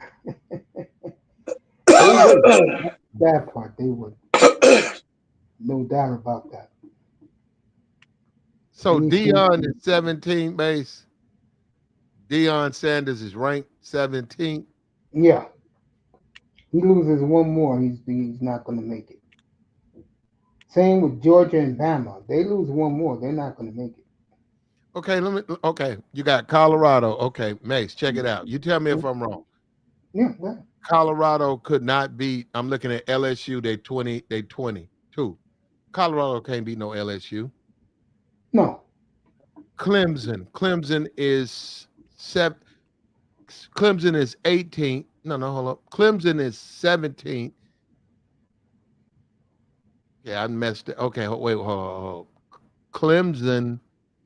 That part they would. No doubt about that. So Deion is 17th base. Deion Sanders is ranked 17th. Yeah. He loses one more, he's not going to make it. Same with Georgia and Bama. They lose one more, they're not going to make it. Okay, you got Colorado. Okay, Mace, check it out. You tell me if I'm wrong. Yeah, right. Colorado could not beat. I'm looking at LSU. They 22. Colorado can't beat no LSU. No. Clemson. Clemson is 18th. No, hold up. Clemson is 17th. Yeah, I messed it. Okay, wait, hold. Clemson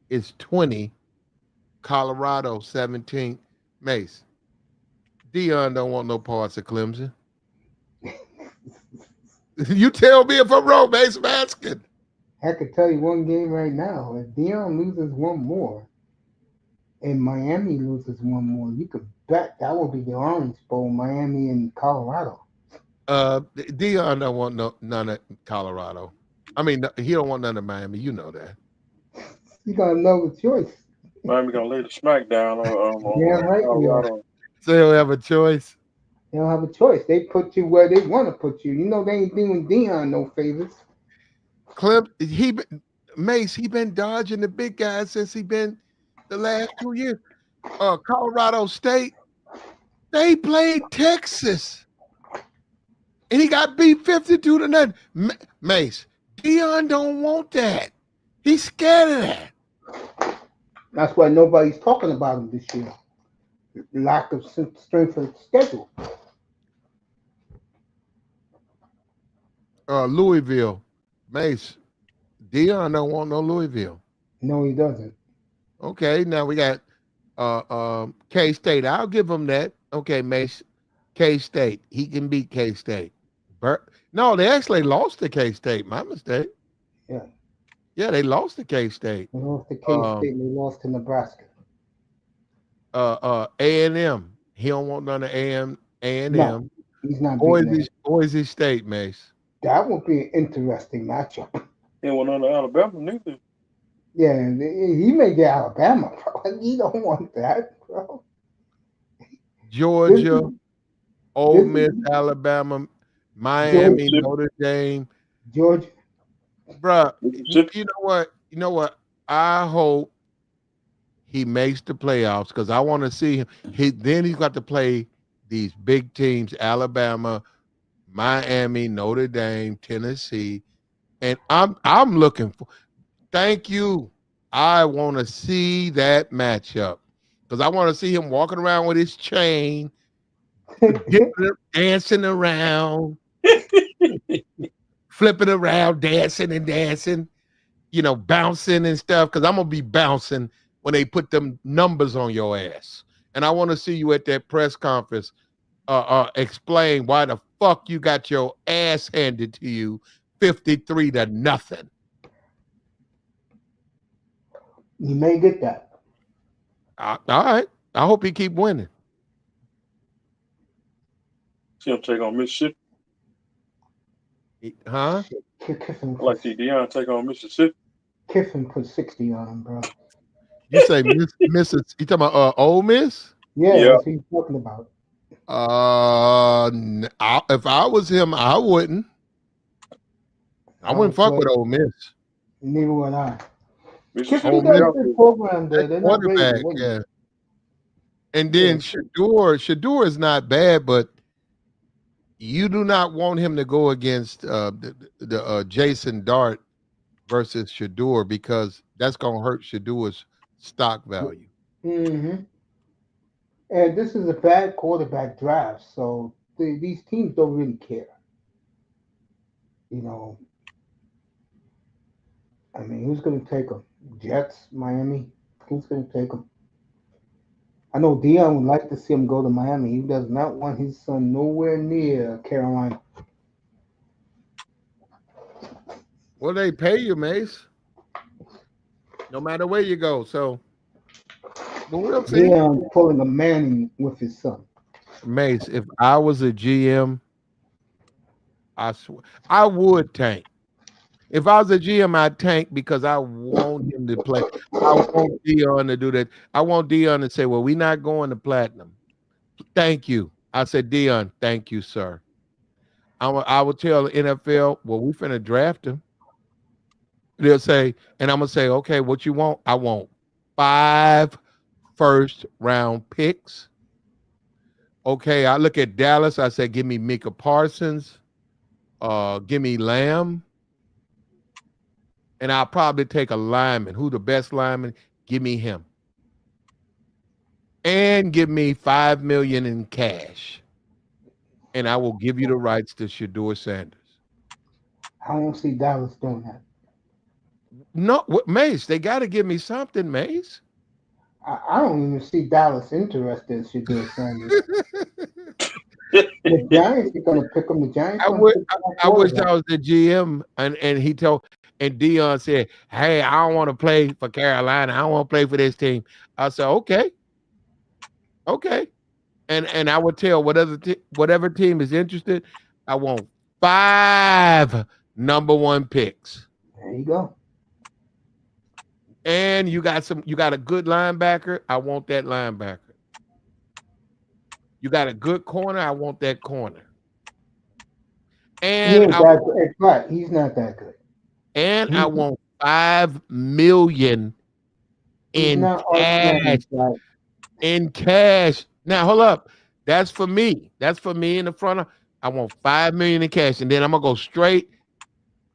is 20. Colorado 17th. Mace. Dion don't want no parts of Clemson. You tell me if I'm wrong, Mace. I'm asking. I could tell you one game right now. If Dion loses one more and Miami loses one more, you could bet that will be the Orange Bowl, Miami and Colorado. Dion don't want none of Colorado. I mean, he don't want none of Miami. You know that. You got another choice. Miami gonna lay the smack down on Yeah, right. Colorado. So he'll have a choice. They don't have a choice. They put you where they want to put you. You know they ain't doing Dion no favors. Mace, he been dodging the big guys since he been the last 2 years. Colorado State, they played Texas. And he got beat 52-0. Mace, Dion don't want that. He's scared of that. That's why nobody's talking about him this year. Lack of strength of schedule. Louisville, Mace, Dion don't want no Louisville. No, he doesn't. Okay, now we got K-State. I'll give him that. Okay, Mace, K-State. He can beat K-State. No, they actually lost to K-State. My mistake. Yeah. Yeah, they lost to K-State. They lost to K-State and they lost to Nebraska. A&M. He don't want none of A&M. No, he's not beating Boise State, Mace. That would be an interesting matchup. He went under Alabama neither. Yeah, he may get Alabama, bro. You don't want that, bro. Georgia, Ole Miss, Alabama, Miami, Notre Dame. Georgia. Bruh, you know what? I hope he makes the playoffs because I want to see him. Then he's got to play these big teams, Alabama, Miami, Notre Dame, Tennessee. And I'm looking for. Thank you. I want to see that matchup because I want to see him walking around with his chain, dancing around, flipping around, dancing and dancing, bouncing and stuff. Because I'm gonna be bouncing when they put them numbers on your ass. And I want to see you at that press conference explain why the fuck you got your ass handed to you 53-0. You may get that. All right. I hope he keep winning. See him take on Mississippi. Huh? Kiffin, I like see Dion take on Mississippi. Kiffin put 60 on him, bro. You say Mrs. You talking about Ole Miss? Yeah, that's what he's talking about. If I was him, I wouldn't. I wouldn't fuck with Ole Miss. Neither would I. Kiffin got a good program there. They're not ready to win. Yeah. And then Shador is not bad, but you do not want him to go against the Jason Dart versus Shador because that's gonna hurt Shador's stock value. Mm-hmm. And this is a bad quarterback draft, so these teams don't really care. I mean, who's going to take him? Jets, Miami? Who's going to take him? I know Dion would like to see him go to Miami. He does not want his son nowhere near Carolina. Well, they pay you, Mace. No matter where you go. So, but we'll see. Dion pulling a Manning with his son. Mace, if I was a GM, I swear I would tank. If I was a GM, I'd tank because I want him to play. I want Dion to do that. I want Dion to say, well, we're not going to platinum. Thank you. I said, Dion, thank you, sir. I would tell the NFL, well, we finna draft him. They'll say, and I'm going to say, okay, what you want? I want 5 first-round picks. Okay, I look at Dallas. I said, give me Micah Parsons. Give me Lamb. And I'll probably take a lineman. Who the best lineman? Give me him. And give me $5 million in cash. And I will give you the rights to Shador Sanders. I don't see Dallas doing that. No, Mace, they got to give me something, Mace. I don't even see Dallas interested in Shador Sanders. The Giants are going to pick him. The Giants I going to would. pick that I wish I quarterback. was the GM, and he told, and Dion said, "Hey, I don't want to play for Carolina. I don't want to play for this team." I said, "Okay, okay," and I would tell whatever team is interested, I want 5 number 1 picks, There you go. and you got a good linebacker. I want that linebacker. You got a good corner. I want that corner. He And ain't that good. It's right. He's not that good. I He, want 5 million he's in not Arch cash. Manning. Right? In cash. Now hold up. That's for me. That's for me in the front. I want 5 million in cash, and then I'm gonna go straight.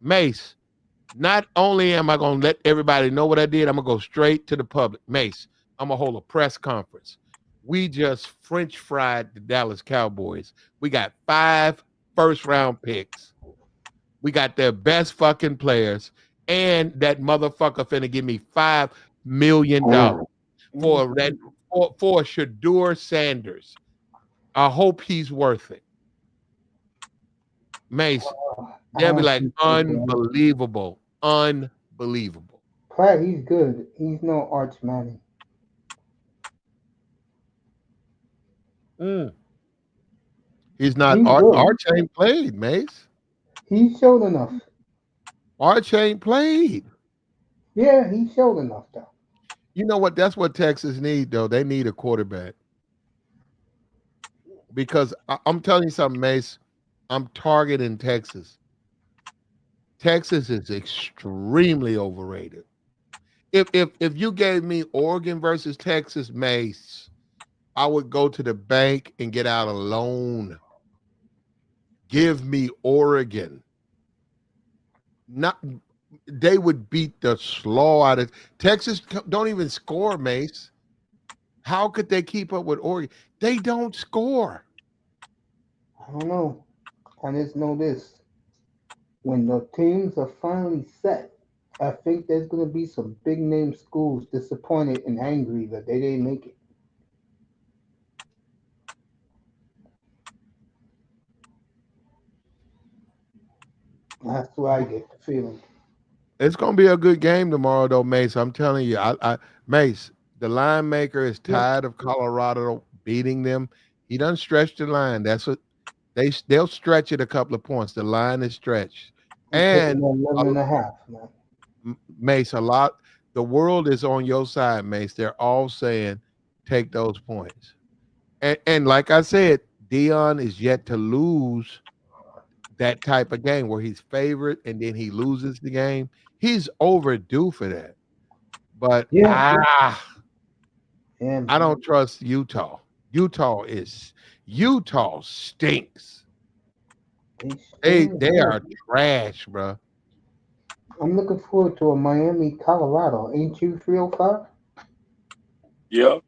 Mace. Not only am I gonna let everybody know what I did, I'm gonna go straight to the public. Mace, I'm gonna hold a press conference. We just French fried the Dallas Cowboys. We got 5 first-round picks. We got their best fucking players, and that motherfucker finna give me $5 million for that for Shador Sanders. I hope he's worth it. Mace, I they'll be don't like think so, man. unbelievable. Unbelievable. Platt, he's good. He's no Arch Manning. He's not He's good. Arch ain't played, Mace. He showed enough. Arch ain't played. Yeah, he showed enough though. You know what? That's what Texas need, though. They need a quarterback. Because I'm telling you something, Mace. I'm targeting Texas. Texas is extremely overrated. If you gave me Oregon versus Texas, Mace, I would go to the bank and get out a loan. Give me Oregon. Not they would beat the slaw out of Texas. Don't even score, Mace. How could they keep up with Oregon? They don't score. I don't know. I just know this. When the teams are finally set, I think there's going to be some big name schools disappointed and angry that they didn't make it. That's what I get the feeling. It's gonna be a good game tomorrow, though, Mace. I'm telling you, Mace, the line maker is Yeah, tired of Colorado beating them. He doesn't stretch the line. That's what they'll stretch it a couple of points. The line is stretched, I'm taking and that 11 and a half, man. Mace, a lot. The world is on your side, Mace. They're all saying take those points, and like I said, Dion is yet to lose that type of game where he's favored and then he loses the game. He's overdue for that. But Yeah, I man. don't trust Utah. Utah stinks. They are trash, bro. I'm looking forward to a Miami, Colorado. Ain't you 305? Yeah.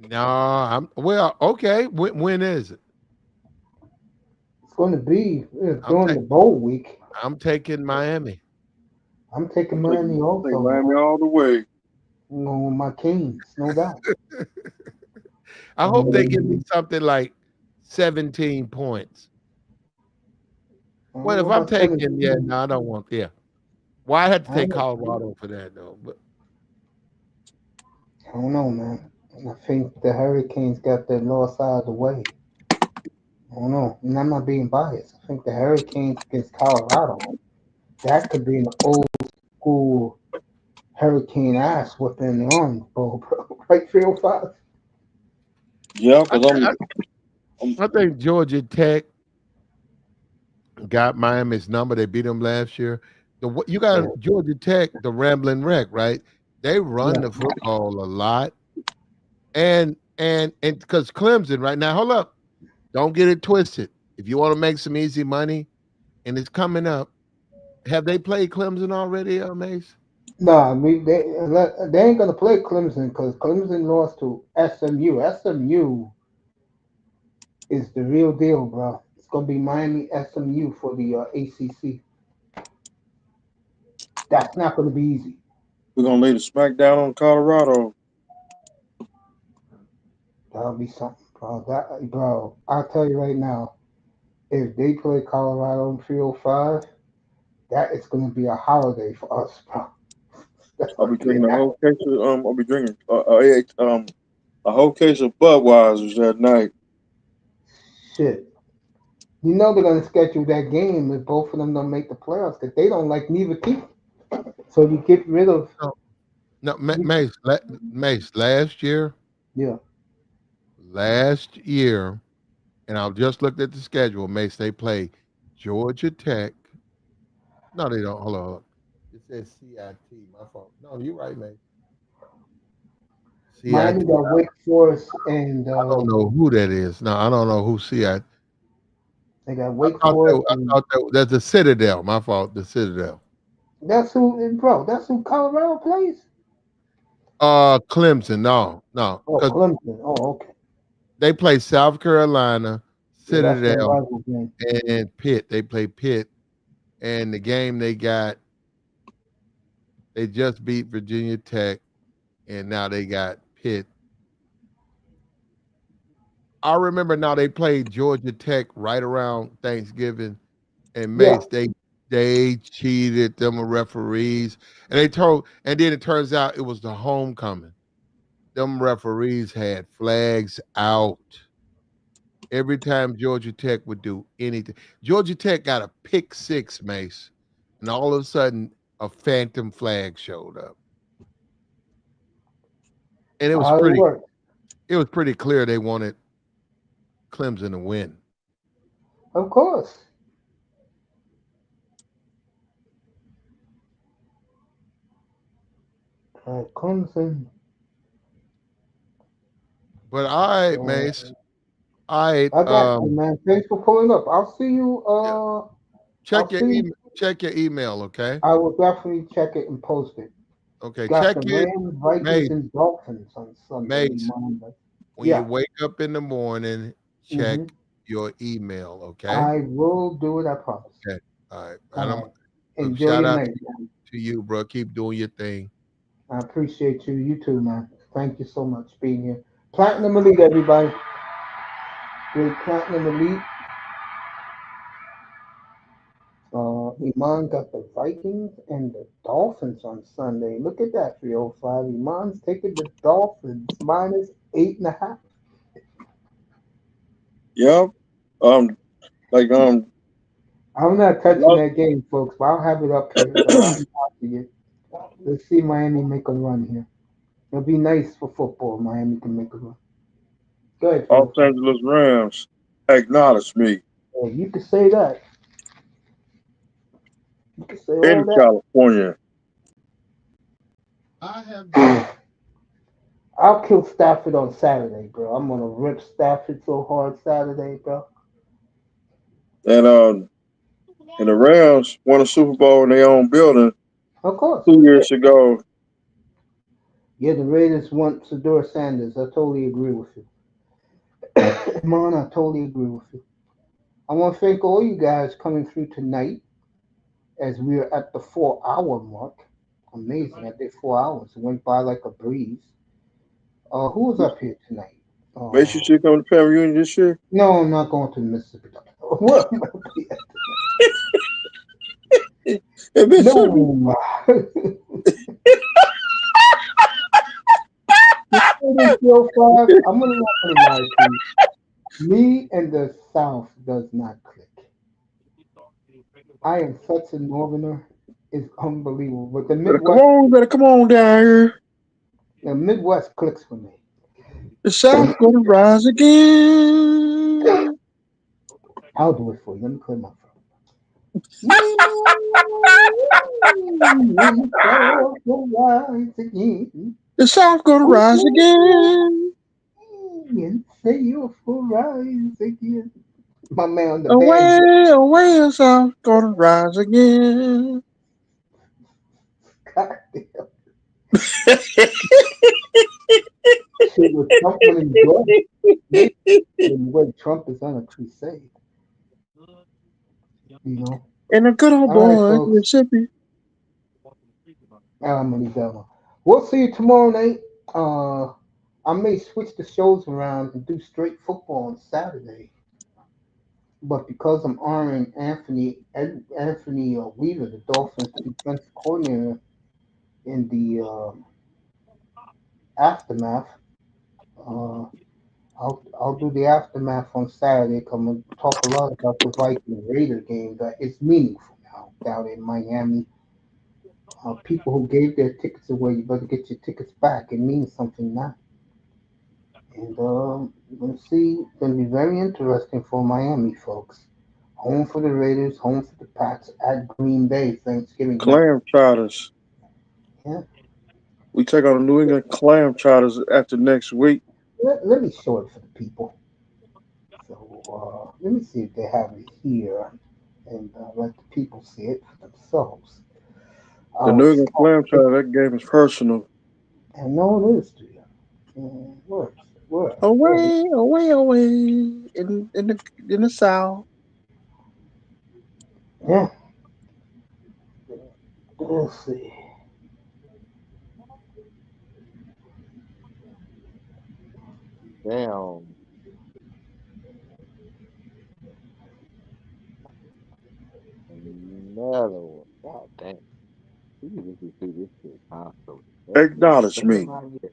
No, I'm well, okay. When is it? It's going to be I'm during the bowl week. I'm taking Miami. I'm taking Take Miami also, man. Miami all the way. I'm going with my Kings, no doubt. I hope they give me something like 17 points. I don't Well, know if I'm about taking, yeah, 17. no, I don't want, yeah. Well, I had to I take don't, Colorado for that though. But I don't know, man. I think the Hurricanes got their loss out of the way. I don't know. And I'm not being biased. I think the Hurricanes against Colorado, that could be an old school Hurricane ass whipping in the Orange Bowl, bro. Right, 305? Yeah, I, because I, I'm I think Georgia Tech got Miami's number. They beat them last year. You got Yeah. Georgia Tech, the Rambling Wreck, right? They run Yeah. the football a lot, and because Clemson right now, hold up, don't get it twisted. If you want to make some easy money, and it's coming up, have they played Clemson already, Mace? Nah, I mean they ain't gonna play Clemson because Clemson lost to SMU. SMU is the real deal, bro. It's gonna be Miami SMU for the ACC. That's not gonna be easy. We're gonna lay the smack down on Colorado. That'll be something, bro. Bro, I'll tell you right now, if they play Colorado in 305, that is gonna be a holiday for us, bro. That's I'll gonna be be drinking a a whole case of I'll be drinking a whole case of Budweisers that night. shit. You know they're gonna schedule that game if both of them don't make the playoffs because they don't like neither team. So you get rid of No, no, Mace. yeah, Last year, and I just looked at the schedule. Mace, they play Georgia Tech. No, they don't. Hold on. It says CIT. My fault. No, you're right, Mace. Miami CIT. got Wake Forest and I don't know who that is. No, I don't know who CIT. they got I Wake thought Forest I and thought that's the Citadel. My fault. The Citadel. that's who, bro. That's who Colorado plays. Clemson. No, no, Oh, because Clemson. Oh, okay. they play South Carolina, Yeah, that's their Citadel, rival game. and Pitt. They play Pitt, and the game they got, they just beat Virginia Tech, and now they got Pitt. I remember now they played Georgia Tech right around Thanksgiving, and Yeah. Mace they cheated them referees, and they told, and then it turns out it was the homecoming. Them referees had flags out every time Georgia Tech would do anything. Georgia Tech got a pick six, Mace, and all of a sudden a phantom flag showed up, and How it works. it was pretty clear they wanted Clemson to win. Of course. Clemson. But all right, Uh, Mace. All right. I got you, man. Thanks for pulling up. I'll see you. Yeah. I'll Check your see. email. Check your email, okay? I will definitely check it and post it. Okay. Got Check the it, Rams, Vikings, Mace. and Dolphins on Sunday. Mace. Monday. When you Yeah. wake up in the morning, check hmm your email, okay? I will do it. I promise. Okay. All right. All And I'm right. Enjoy shout your out night, man. to you, bro. Keep doing your thing. I appreciate you. You too, man. Thank you so much for being here. Platinum Elite, everybody. Great Platinum Elite. Iman got the Vikings and the Dolphins on Sunday. Look at that, 305. Iman's taking the Dolphins minus 8.5. Yep. Like I'm not touching lot- that game, folks, but I'll have it up here, though. I'm watching it. Let's see Miami make a run here. It'll be nice for football. Miami can make a run. Go ahead, Los 305. Angeles Rams acknowledge me Yeah, you can say that. You can say all in California. I have that. I'll kill Stafford on Saturday, bro. I'm gonna rip Stafford so hard Saturday, bro. And and the Rams won a Super Bowl in their own building Of course. 2 years ago. Yeah, the Raiders want Sador Sanders. I totally agree with you. Man, I totally agree with you. I want to thank all you guys coming through tonight as we're at the 4 hour mark. Amazing. I did 4 hours. It went by like a breeze. Who was up here tonight? Make sure Uh, you come to the family reunion this year. no, I'm not going to the Mississippi. What am I up here? In Mississippi. No. Still 5. I'm gonna not gonna lie to you. Me and the South does not click. I am such a northerner. It's unbelievable. But Better come on down here. the Midwest clicks for me. The South gonna rise again. I'll do it for you. Let me clear my throat. Rise again. The South gonna rise again. And say you'll rise again. My man, the band. Away, away, the South gonna rise again. Goddamn. Shit was Trump when he was maybe when Trump is on a crusade. You know. And a good old All right, boy, folks. Mississippi. I'm gonna go. We'll see you tomorrow night. I may switch the shows around and do straight football on Saturday, but because I'm honoring Anthony Weaver, the Dolphins defensive coordinator, in the aftermath, uh, I'll do the aftermath on Saturday. Come and talk a lot about the Viking Raider game that is meaningful now down in Miami. People who gave their tickets away, you better get your tickets back. It means something now. And we'll see. It's going to be very interesting for Miami, folks. Home for the Raiders, home for the Pats at Green Bay Thanksgiving night. Clam chowders. Yeah. We take on the New England clam chowders after next week. Let me show it for the people. So let me see if they have it here and let the people see it for themselves. I The New was, England clam chowder, that game is personal. I know it is to you. Where is it? Where is it? Away, away, away in the south. Yeah. Let's see. Damn. Another one. God damn. You can just do this shit constantly. Acknowledge Baby me. mama here.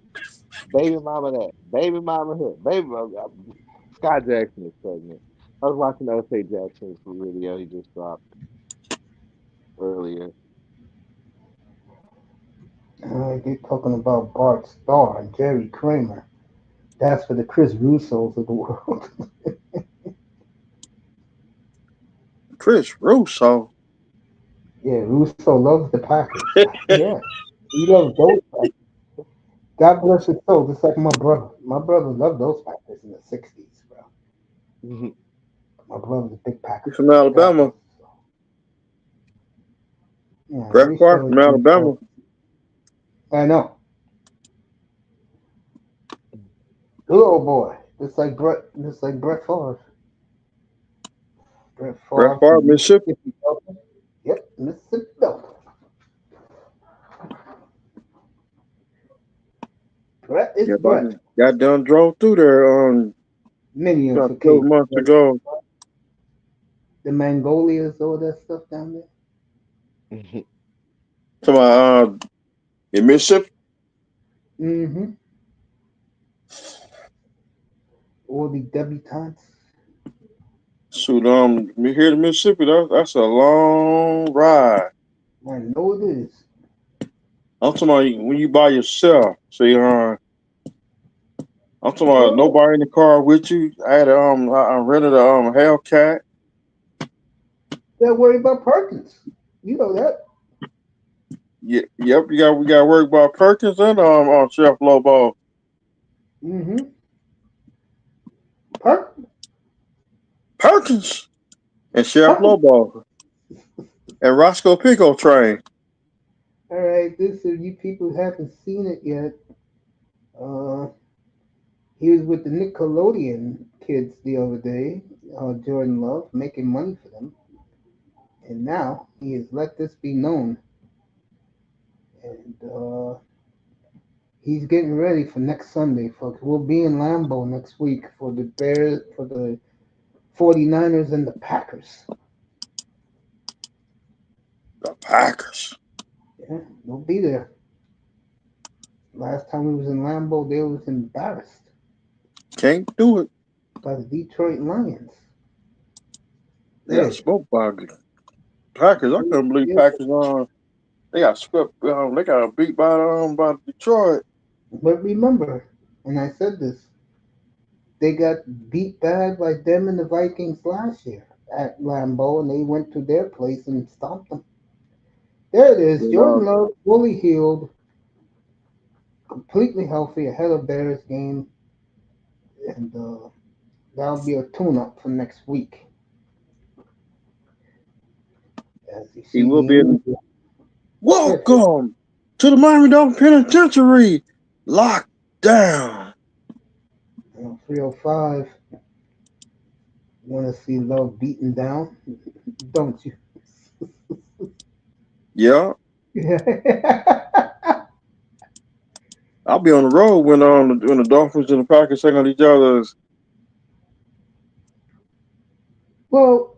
Baby mama that. Baby mama here. Baby mama. Scott Jackson is pregnant. I was watching O.J. Jackson's video he just dropped earlier. They're talking about Bart Starr and Jerry Kramer. That's for the Chris Russos of the world. Chris Russo. Yeah, Russo loves the Packers. Yeah, he loves those Packers. God bless his soul, just like my brother. My brother loved those Packers in the '60s, bro. My brother's a big He's Packers from fan. God bless Alabama. his soul. Yeah, let Brett me Favre show from it to you, Alabama. folks. I know. Good old boy. Just like Brett Favre. Brett Brett Favre Favre, from Mississippi. Mississippi Delta. Yep, Mississippi Delta. Brett is Yep, I Brett. just got done drove through there Millions about of 12 cases. months Right? ago. The Mongolias, all that stuff down there. To my in Mississippi. Mm-hmm. All the debutantes. Shoot, me here to Mississippi, that's a long ride. I know it is. I'm talking about when you by yourself. See, I'm talking about Oh, nobody in the car with you. I had I rented a Hellcat. they're worried about Perkins. You know that. Yep, we got to worry about Perkins and on Chef Lobo. Mm-hmm. Perkins and Chef Perkins. Lobo and Roscoe Pico train. All right, this if you people haven't seen it yet. Uh, he was with the Nickelodeon kids the other day. Jordan Love making money for them, and now he has let this be known, and he's getting ready for next Sunday, folks. We'll be in Lambeau next week for the Bears, for the 49ers and the Packers. The Packers. Yeah, we'll be there. Last time we was in Lambeau, they was embarrassed Can't do it. by the Detroit Lions. They got Hey, smoked by the Packers. I couldn't believe yeah, Packers they got swept. They got beat by Detroit. but remember, and I said this, they got beat bad by them and the Vikings last year at Lambeau, and they went to their place and stomped them. There it is. You Jordan know, Love, fully healed, completely healthy, ahead of Bears game, and that'll be a tune-up for next week. As you he see will the be in. Indians. Welcome. To the Miami Dolphin Penitentiary. Locked down. 305. Want to see love beaten down, don't you? Yeah. Yeah. I'll be on the road when the Dolphins and the Packers take on each other's. Well,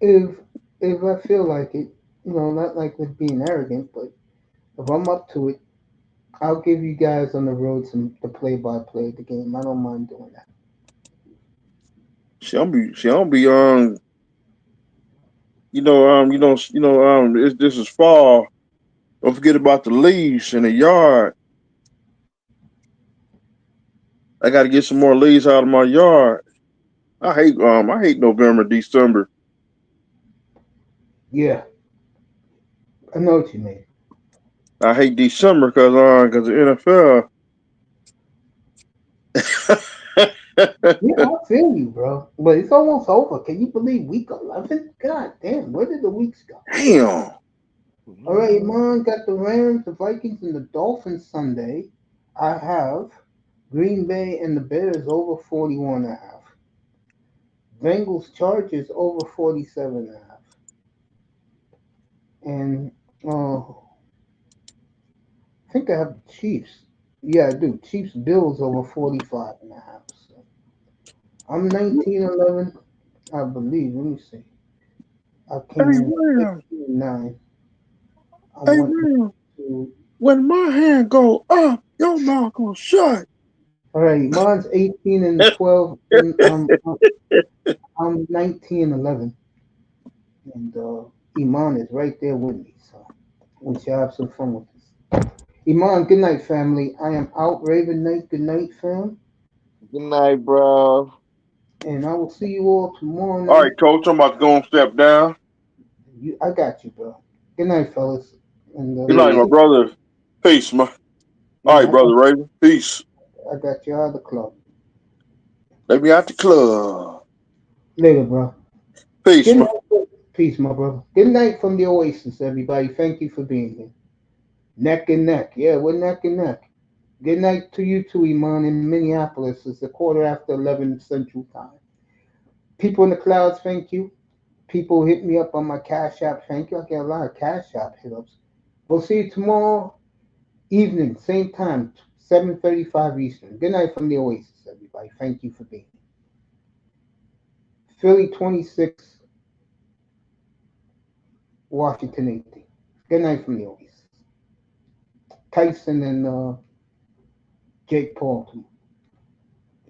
if if I feel like it, not like with being arrogant, but if I'm up to it, I'll give you guys on the road some the play-by-play of the game. I don't mind doing that. She don't be this is fall. Don't forget about the leaves in the yard. I got to get some more leaves out of my yard. I hate November, December. Yeah, I know what you mean. I hate December because the NFL. Yeah, I feel you, bro. But it's almost over. Can you believe week 11? God damn, where did the weeks go? Damn. All right, man, got the Rams, the Vikings, and the Dolphins Sunday. I have Green Bay and the Bears over 41.5. Bengals Chargers over 47.5. And I think I have the Chiefs. Yeah, I do. Chiefs Bills over 45.5. So I'm 19-11, I believe. Let me see. I Hey, came in Ram. 15-9. I Hey, went Ram. to. When my hand go up, your mouth gonna shut. All right, mine's 18-12. I'm 19-11, and Iman is right there with me. So we should have some fun with this. Iman, good night, family. I am out. Raven night, good night, fam. Good night, bro. And I will see you all tomorrow All right, night. coach, I'm about to go and step down. I got you, bro. Good night, fellas. And Good night, Peace. my brother. Peace, man. All right, yeah, brother Raven. Peace. I got you out of the club. Let me out the club. Later, bro. Peace, Good man. night. Peace, my brother. Good night from the Oasis, everybody. Thank you for being here. Neck and neck. Yeah, we're neck and neck. Good night to you too, Iman, in Minneapolis. It's a quarter after 11 Central Time. People in the clouds, thank you. People hit me up on my Cash App. Thank you. I get a lot of Cash App hit ups. We'll see you tomorrow evening, same time, 7:35 Eastern. Good night from the Oasis, everybody. Thank you for being here. Philly 26, Washington 18. Good night from the Oasis. Tyson and Jake Paul.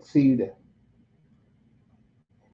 See you there.